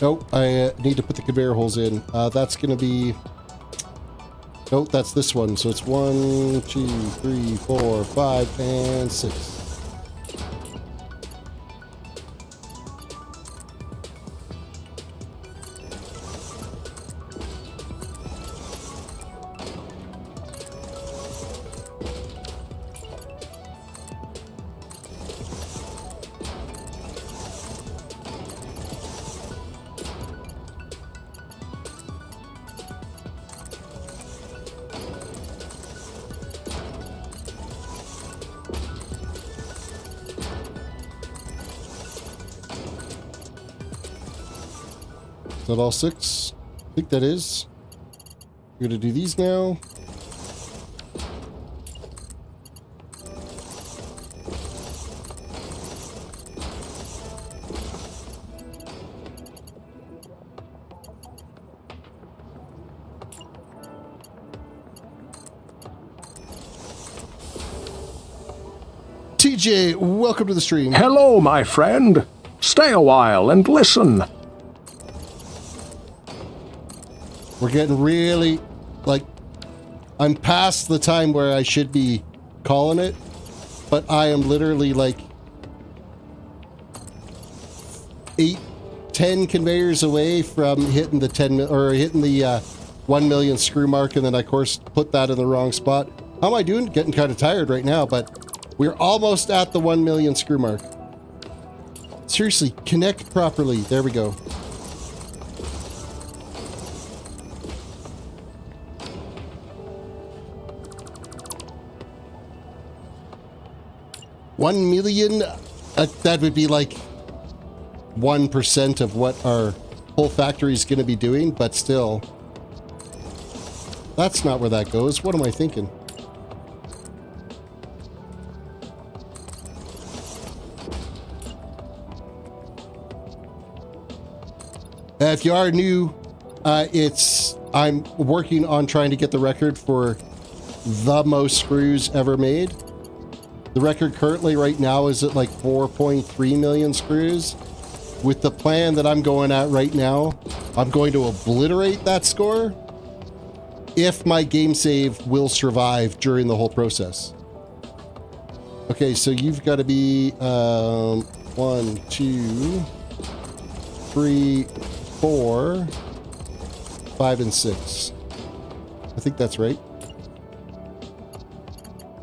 Nope, I need to put the conveyor holes in. That's going to be... Nope, that's this one. So it's 1, 2, 3, 4, 5, and 6. Is that all 6? I think that is. We're going to do these now. TJ, welcome to the stream. Hello, my friend. Stay a while and listen. We're getting really, like, I'm past the time where I should be calling it, but I am literally like 10 conveyors away from hitting the 1 million screw mark, and then I, of course, put that in the wrong spot. How am I doing? Getting kind of tired right now, but we're almost at the 1 million screw mark. Seriously, connect properly. There we go. $1 million, that would be like 1% of what our whole factory is going to be doing, but still. That's not where that goes. What am I thinking? If you are new, I'm working on trying to get the record for the most screws ever made. The record currently right now is at like 4.3 million screws. with the plan that I'm going at right now, I'm going to obliterate that score if my game save will survive during the whole process. Okay, so you've got to be 1, 2, 3, 4, 5, and 6. I think that's right.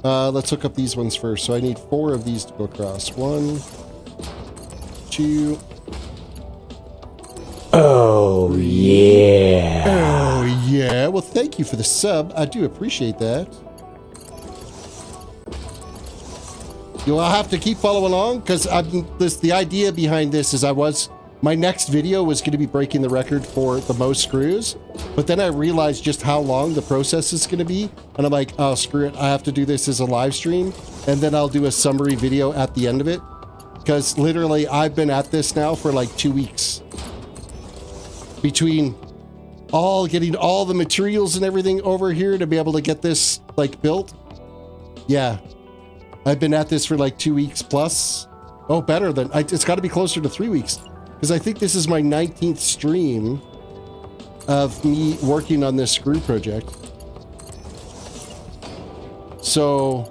Let's hook up these ones first. So I need 4 of these to go across. 1, 2. Oh, yeah. Oh, yeah. Well, thank you for the sub. I do appreciate that. You'll have to keep following along because the idea behind this is my next video was going to be breaking the record for the most screws, but then I realized just how long the process is going to be, and I'm like, oh, screw it. I have to do this as a live stream, and then I'll do a summary video at the end of it, because literally I've been at this now for like 2 weeks. Between getting all the materials and everything over here to be able to get this like built. Yeah. I've been at this for like 2 weeks plus. Oh, better than, it's got to be closer to 3 weeks. Because I think this is my 19th stream of me working on this screw project. So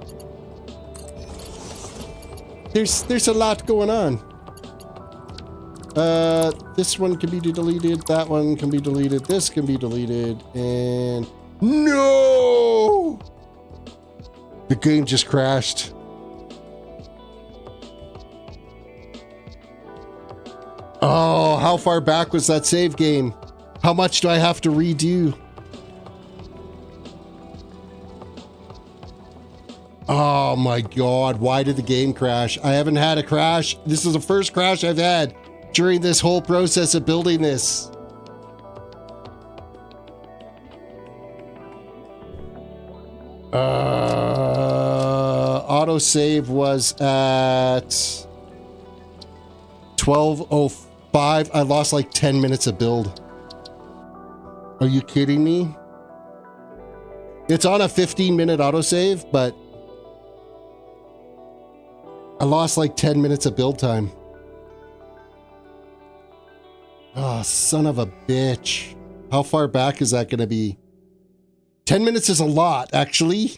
there's a lot going on. This one can be deleted. That one can be deleted. This can be deleted. And no! The game just crashed. Oh, how far back was that save game? How much do I have to redo? Oh my God, why did the game crash? I haven't had a crash. This is the first crash I've had during this whole process of building this. Autosave was at 12:05. I lost like 10 minutes of build. Are you kidding me? It's on a 15-minute autosave, but I lost like 10 minutes of build time. Oh, son of a bitch. How far back is that going to be? 10 minutes is a lot, actually,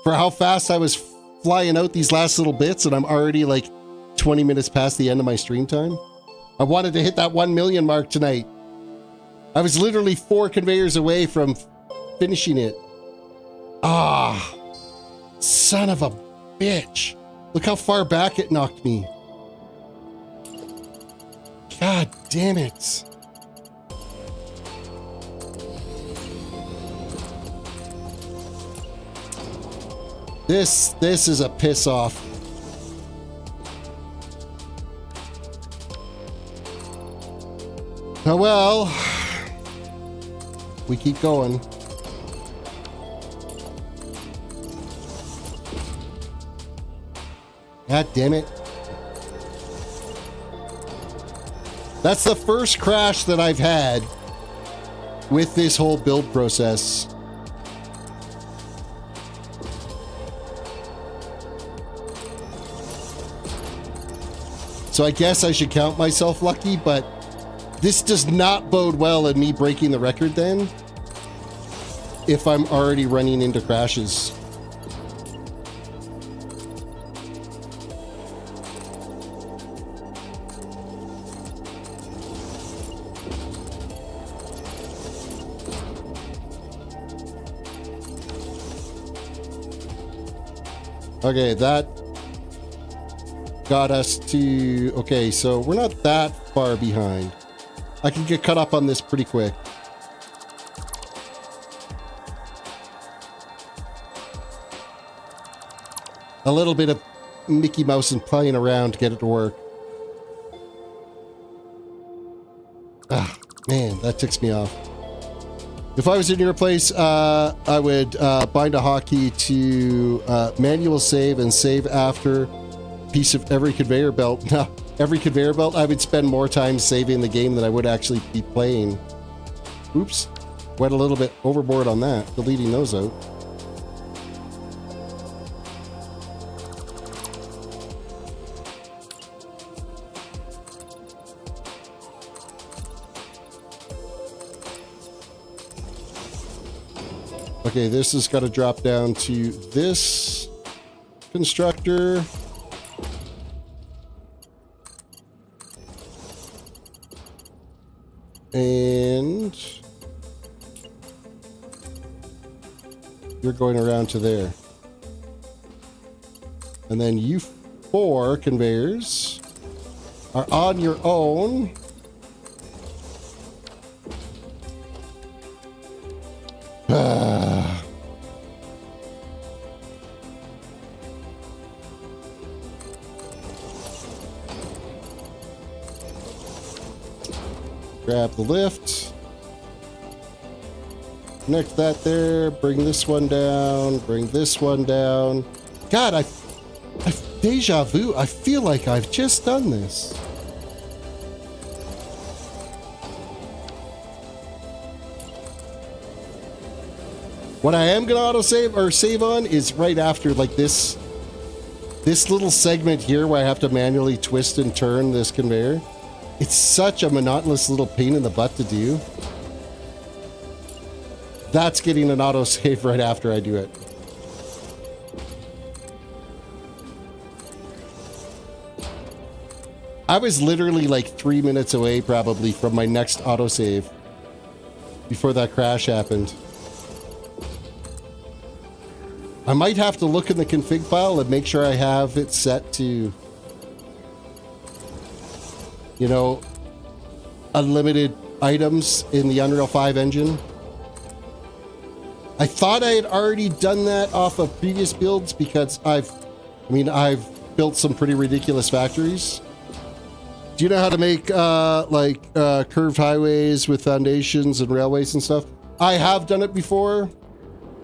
for how fast I was flying out these last little bits, and I'm already like 20 minutes past the end of my stream time. I wanted to hit that 1 million mark tonight. I was literally 4 conveyors away from finishing it. Ah, son of a bitch. Look how far back it knocked me. God damn it. This is a piss off. Oh well. We keep going. God damn it. That's the first crash that I've had with this whole build process. So I guess I should count myself lucky, but this does not bode well in me breaking the record then, if I'm already running into crashes. Okay, that got us to... Okay, so we're not that far behind. I can get caught up on this pretty quick. A little bit of Mickey Mouse and playing around to get it to work. Ah, man, that ticks me off. If I was in your place, I would bind a hotkey to manual save and save after piece of every conveyor belt. Now, every conveyor belt, I would spend more time saving the game than I would actually be playing. Oops. Went a little bit overboard on that, deleting those out. Okay, this has got to drop down to this constructor. And you're going around to there. And then you 4 conveyors are on your own. Grab the lift. Connect that there. Bring this one down. Bring this one down. God, I deja vu. I feel like I've just done this. What I am gonna autosave or save on is right after like this little segment here where I have to manually twist and turn this conveyor. It's such a monotonous little pain in the butt to do. That's getting an autosave right after I do it. I was literally like 3 minutes away probably from my next autosave before that crash happened. I might have to look in the config file and make sure I have it set to, you know, unlimited items in the Unreal 5 engine. I thought I had already done that off of previous builds because I've built some pretty ridiculous factories. Do you know how to make curved highways with foundations and railways and stuff? I have done it before,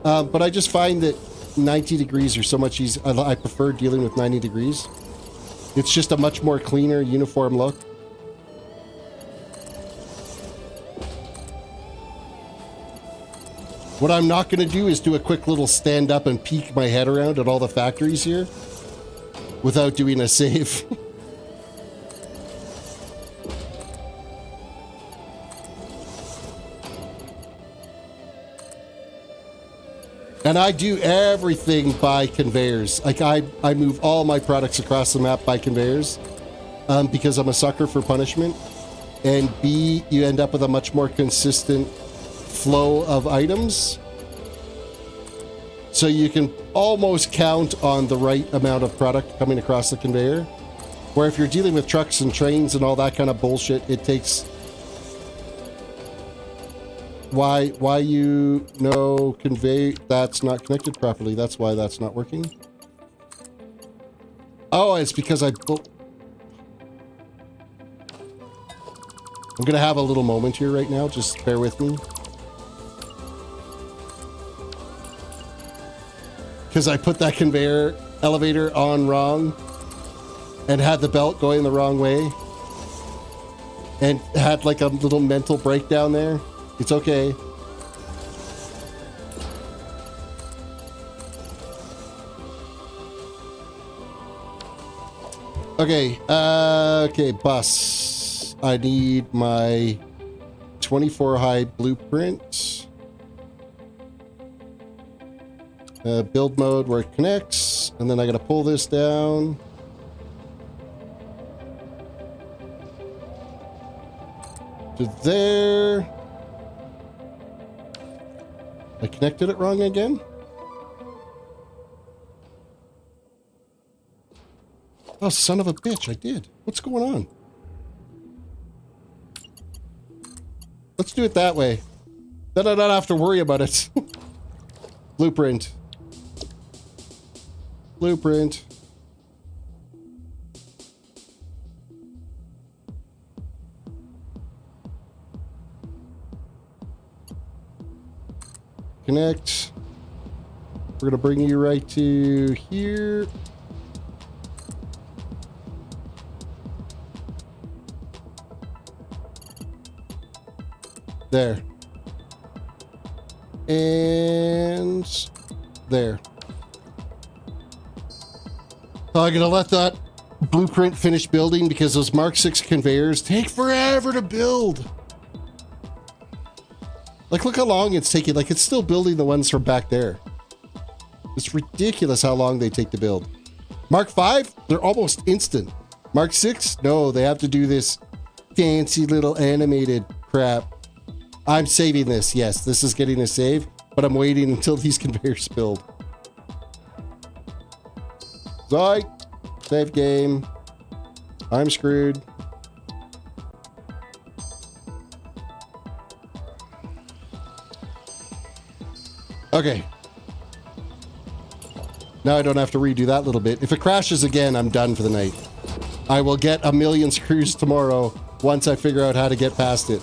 but I just find that 90 degrees are so much easier. I prefer dealing with 90 degrees. It's just a much more cleaner, uniform look. What I'm not going to do is do a quick little stand up and peek my head around at all the factories here without doing a save. And I do everything by conveyors. Like I move all my products across the map by conveyors because I'm a sucker for punishment. And B, you end up with a much more consistent flow of items. So you can almost count on the right amount of product coming across the conveyor. Where if you're dealing with trucks and trains and all that kind of bullshit, it takes... Why you know convey that's not connected properly? That's why that's not working. Oh, it's because I'm gonna have a little moment here right now. Just bear with me. Because I put that conveyor elevator on wrong and had the belt going the wrong way and had like a little mental breakdown there. It's okay. Okay, okay, bus. I need my 24 high blueprint. Build mode where it connects, and then I gotta pull this down. To there. I connected it wrong again? Oh, son of a bitch, I did. What's going on? Let's do it that way. Then I don't have to worry about it. Blueprint. Blueprint. Connect. We're gonna bring you right to here. There. And there. So I'm gonna let that blueprint finish building because those Mark 6 conveyors take forever to build. Like, look how long it's taking. Like, it's still building the ones from back there. It's ridiculous how long they take to build. Mark 5, they're almost instant. Mark 6, no, they have to do this fancy little animated crap. I'm saving this. Yes, this is getting a save, but I'm waiting until these conveyors build. Sorry, save game. I'm screwed. Okay. Now I don't have to redo that little bit. If it crashes again, I'm done for the night. I will get a million screws tomorrow once I figure out how to get past it.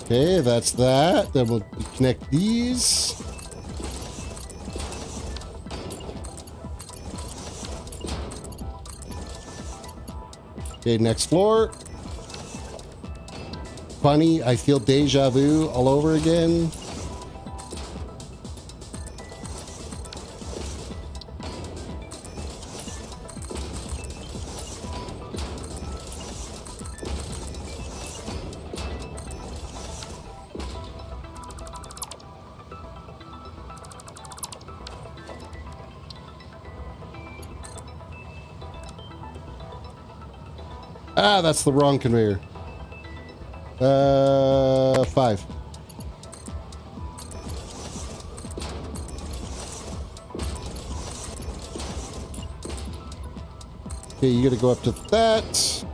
Okay, that's that. Then we'll connect these. Okay, next floor. Funny, I feel deja vu all over again. Ah, that's the wrong conveyor. 5. Okay, you gotta go up to that.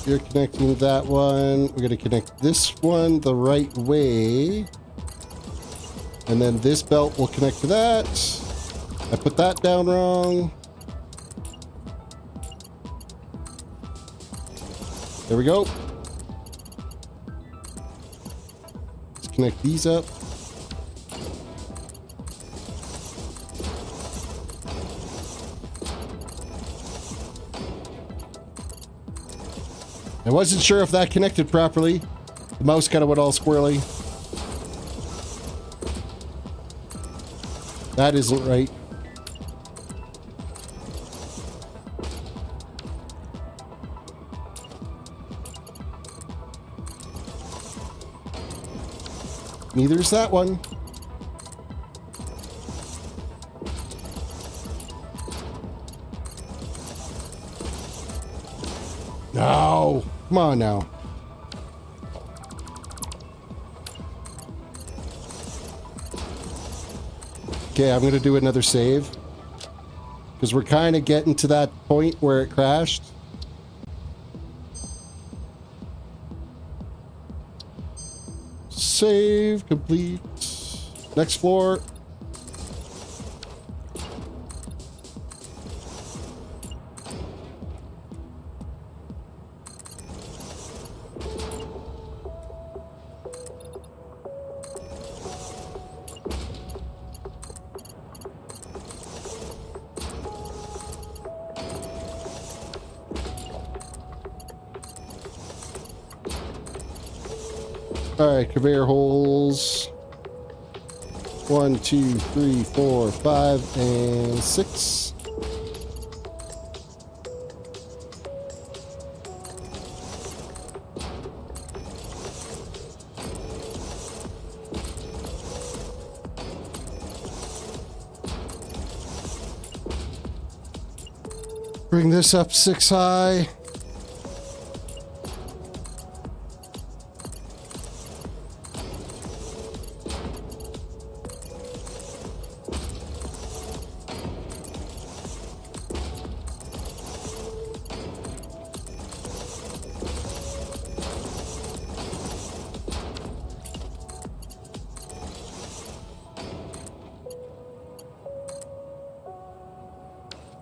You're connecting that one. We're going to connect this one the right way. And then this belt will connect to that. I put that down wrong. There we go. Let's connect these up. I wasn't sure if that connected properly. The mouse kind of went all squirrely. That isn't right. Neither's that one. No, come on now. Okay, I'm going to do another save. Because we're kind of getting to that point where it crashed. Save, complete. Next floor. Alright, conveyor holes. 1, 2, 3, 4, 5, and 6. Bring this up 6 high.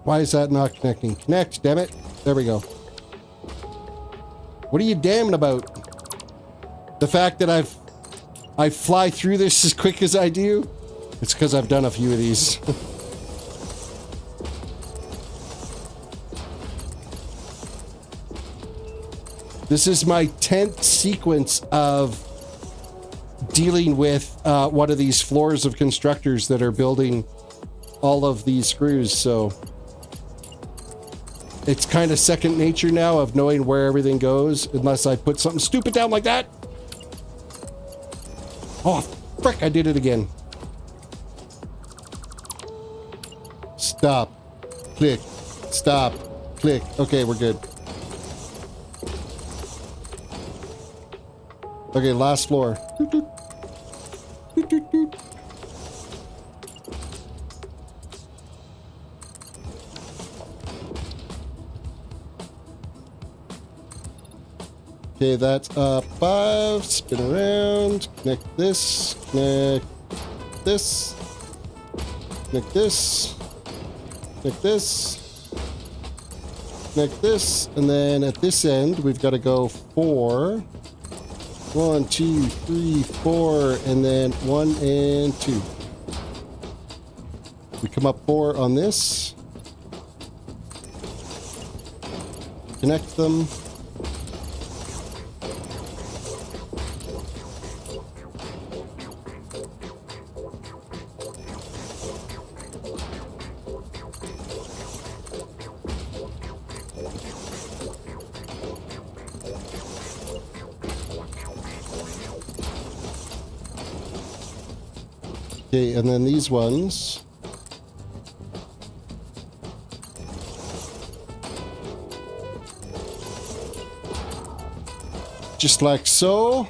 Why is that not connecting? Connect, damn it. There we go. What are you damning about? The fact that I fly through this as quick as I do? It's because I've done a few of these. This is my 10th sequence of dealing with one of these floors of constructors that are building all of these screws, so it's kind of second nature now of knowing where everything goes, unless I put something stupid down like that. Oh, frick, I did it again. Stop. Click. Stop. Click. Okay, we're good. Okay, last floor. Okay, that's up 5. Spin around. Connect this. Connect this. Connect this. Connect this. Connect this. And then at this end, we've got to go 4. 1, 2, 3, 4, and then 1 and 2. We come up 4 on this. Connect them. Okay, and then these ones. Just like so.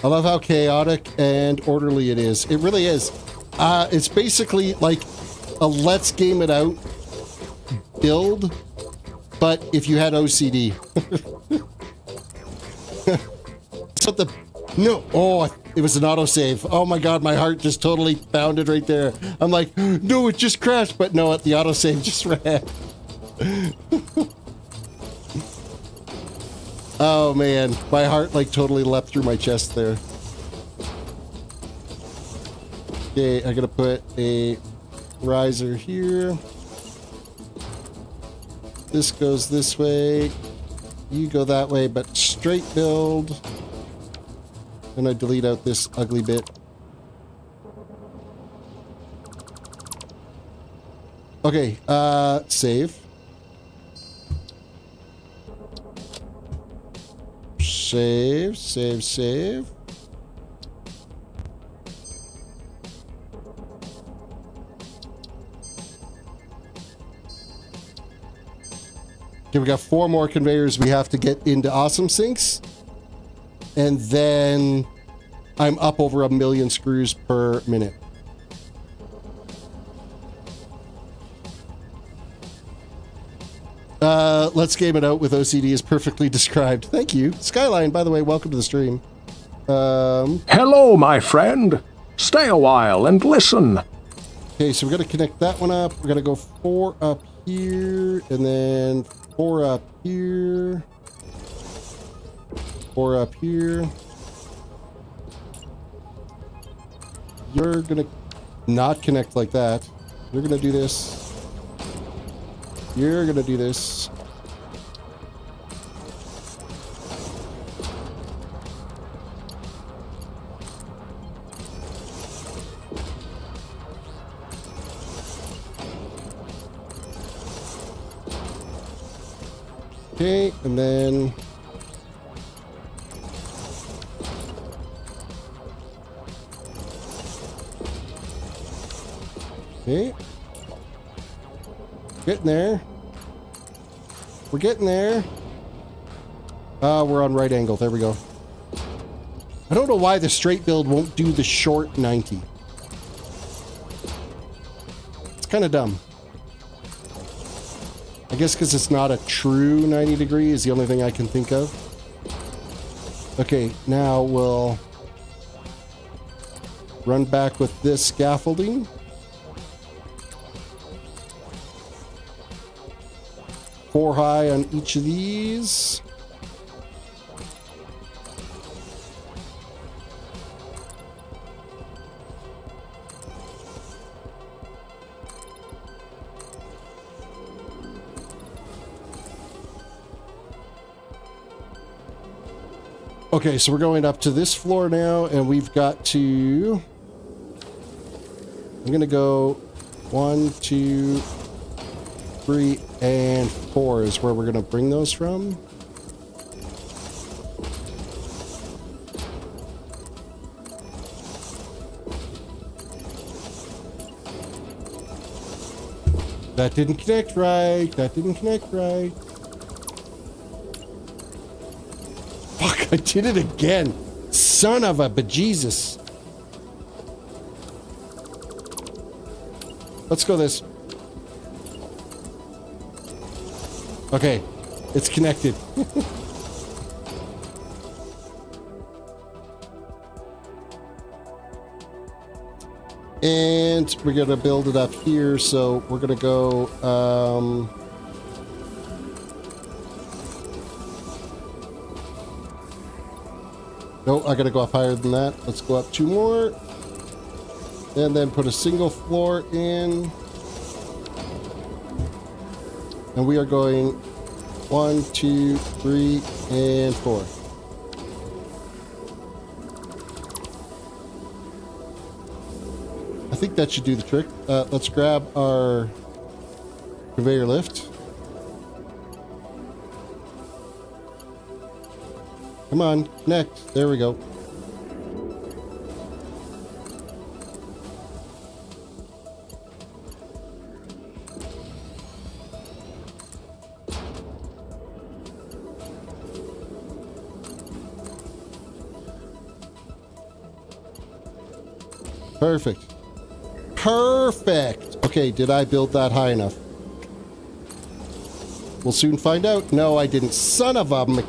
I love how chaotic and orderly it is. It really is. It's basically like a let's game it out build, but if you had OCD. What the... No. Oh, it was an autosave. Oh my god, my heart just totally bounded right there. I'm like, no, it just crashed. But no, the autosave just ran. Oh man, my heart like totally leapt through my chest there. Okay, I'm gonna put a riser here. This goes this way. You go that way, but straight build. And I delete out this ugly bit. Okay, save. Save, save, save. Okay, we got 4 more conveyors we have to get into Awesome Sinks. And then I'm up over 1 million screws per minute. Let's game it out with OCD is perfectly described. Thank you. Skyline, by the way, welcome to the stream. Hello, my friend. Stay a while and listen. Okay, so we're going to connect that one up. We're going to go 4 up here, and then 4 up here. 4 up here. You're gonna not connect like that. You're gonna do this. You're gonna do this. Okay, and then okay. Getting there. We're getting there. We're on right angle. There we go. I don't know why the straight build won't do the short 90. It's kind of dumb. I guess because it's not a true 90 degree is the only thing I can think of. Okay, now we'll Run back with this scaffolding. Four high on each of these. Okay, so we're going up to this floor now, and we've got to... I'm going to go 1, 2, 3, and 4 is where we're going to bring those from. That didn't connect right. That didn't connect right. Fuck, I did it again. Son of a bejesus. Let's go this. Okay, it's connected. And we're going to build it up here, so we're going to go... No, I gotta go up higher than that. Let's go up 2 more. And then put a single floor in. And we are going 1, 2, 3, and 4. I think that should do the trick. Let's grab our conveyor lift. Come on, connect. There we go. Perfect. Perfect. Okay, did I build that high enough? We'll soon find out. No, I didn't. Son of a Mike.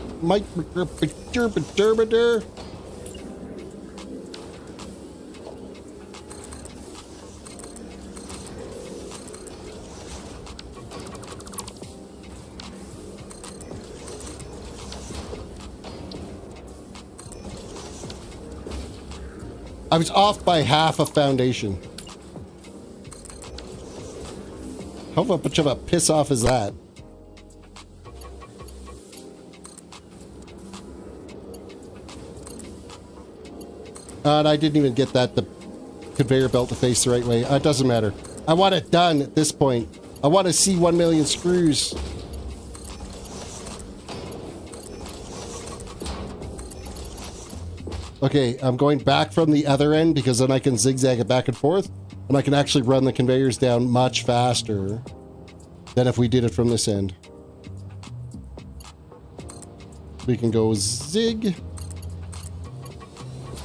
I was off by half a foundation. How much of a piss off is that? And I didn't even get the conveyor belt to face the right way. It doesn't matter. I want it done at this point. I want to see 1 million screws. Okay, I'm going back from the other end because then I can zigzag it back and forth. And I can actually run the conveyors down much faster than if we did it from this end. We can go zig.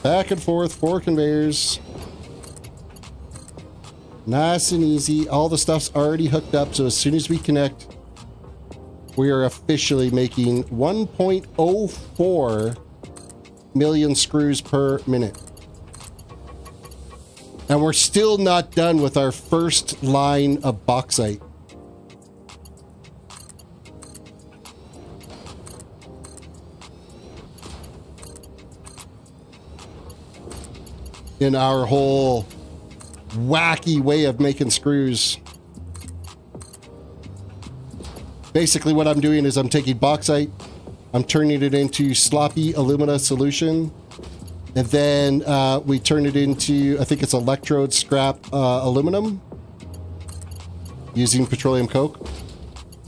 Back and forth, 4 conveyors. Nice and easy. All the stuff's already hooked up, so as soon as we connect, we are officially making 1.04 million screws per minute. And we're still not done with our first line of bauxite. In our whole wacky way of making screws. Basically what I'm doing is I'm taking bauxite, I'm turning it into sloppy alumina solution, and then we turn it into, I think it's electrode scrap aluminum using petroleum coke.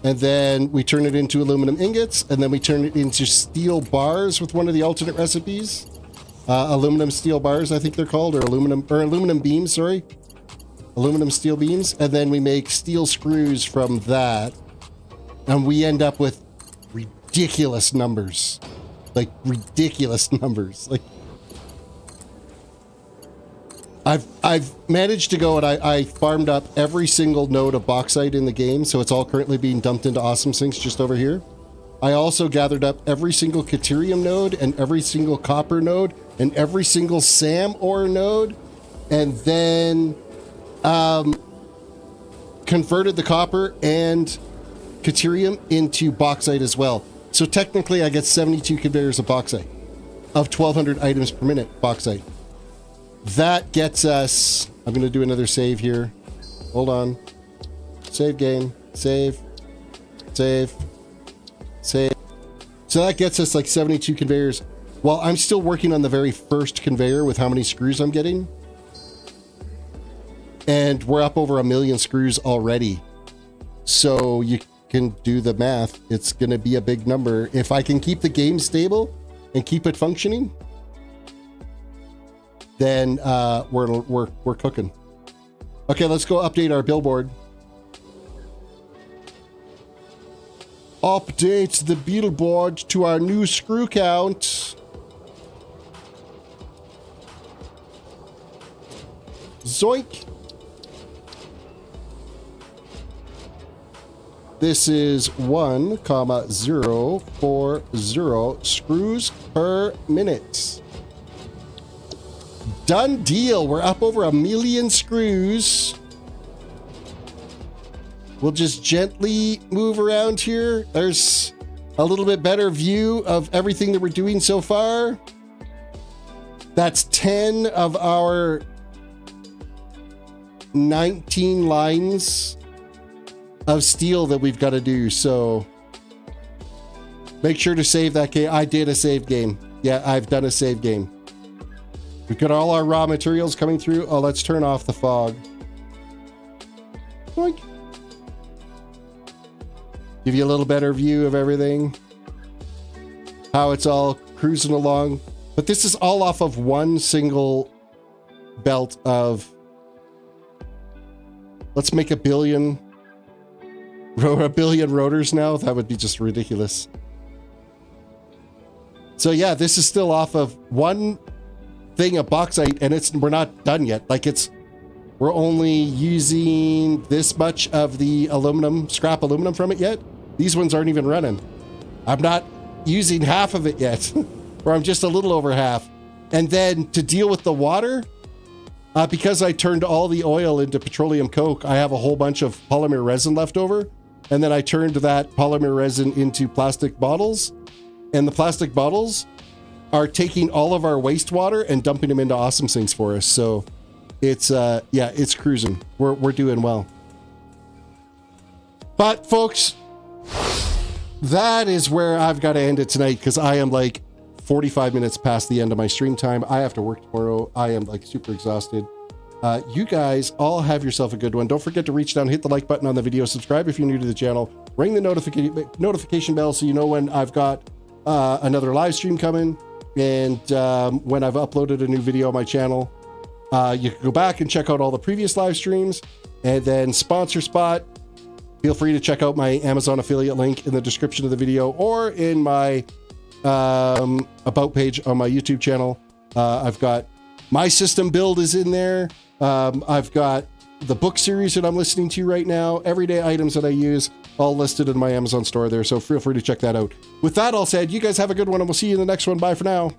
And then we turn it into aluminum ingots, and then we turn it into steel bars with one of the alternate recipes. Aluminum steel bars, I think they're called, or aluminum beams, sorry. Aluminum steel beams. And then we make steel screws from that. And we end up with ridiculous numbers. Like, ridiculous numbers. Like, I've managed to go and I farmed up every single node of bauxite in the game, so it's all currently being dumped into Awesome Sinks just over here. I also gathered up every single Caterium node and every single copper node and every single SAM ore node and then converted the copper and Caterium into bauxite as well. So technically I get 72 conveyors of bauxite, of 1,200 items per minute bauxite. That gets us, I'm going to do another save here. Hold on. Save game. Save. Save. Save. So that gets us like 72 conveyors. While I'm still working on the very first conveyor with how many screws I'm getting. And we're up over 1 million screws already. So you can do the math. It's going to be a big number. If I can keep the game stable and keep it functioning, then we're cooking. Okay, let's go update our billboard. Update the billboard to our new screw count. Zoink. This is 1,040 screws per minute. Done deal. We're up over 1 million screws. We'll just gently move around here. There's a little bit better view of everything that we're doing so far. That's 10 of our 19 lines of steel that we've got to do. So make sure to save that game. I did a save game. Yeah, I've done a save game. We've got all our raw materials coming through. Oh, let's turn off the fog. Boink. Give you a little better view of everything. How it's all cruising along. But this is all off of one single belt of... Let's make 1 billion rotors now. That would be just ridiculous. So yeah, this is still off of one thing of bauxite, and we're not done yet. Like we're only using this much of the aluminum, scrap aluminum from it yet. These ones aren't even running. I'm not using half of it yet, or I'm just a little over half. And then to deal with the water, because I turned all the oil into petroleum coke, I have a whole bunch of polymer resin left over. And then I turned that polymer resin into plastic bottles. And the plastic bottles are taking all of our wastewater and dumping them into awesome sinks for us. So it's, yeah, it's cruising. We're doing well. But folks, that is where I've got to end it tonight, because I am like 45 minutes past the end of my stream time. I have to work tomorrow. I am like super exhausted. You guys all have yourself a good one. Don't forget to reach down, hit the like button on the video, subscribe if you're new to the channel, ring the notification bell so you know when I've got another live stream coming, and when I've uploaded a new video on my channel. You can go back and check out all the previous live streams, and then sponsor spot. Feel free to check out my Amazon affiliate link in the description of the video or in my about page on my YouTube channel. I've got my system build is in there. I've got the book series that I'm listening to right now, everyday items that I use, all listed in my Amazon store there. So feel free to check that out. With that all said, you guys have a good one, and we'll see you in the next one. Bye for now.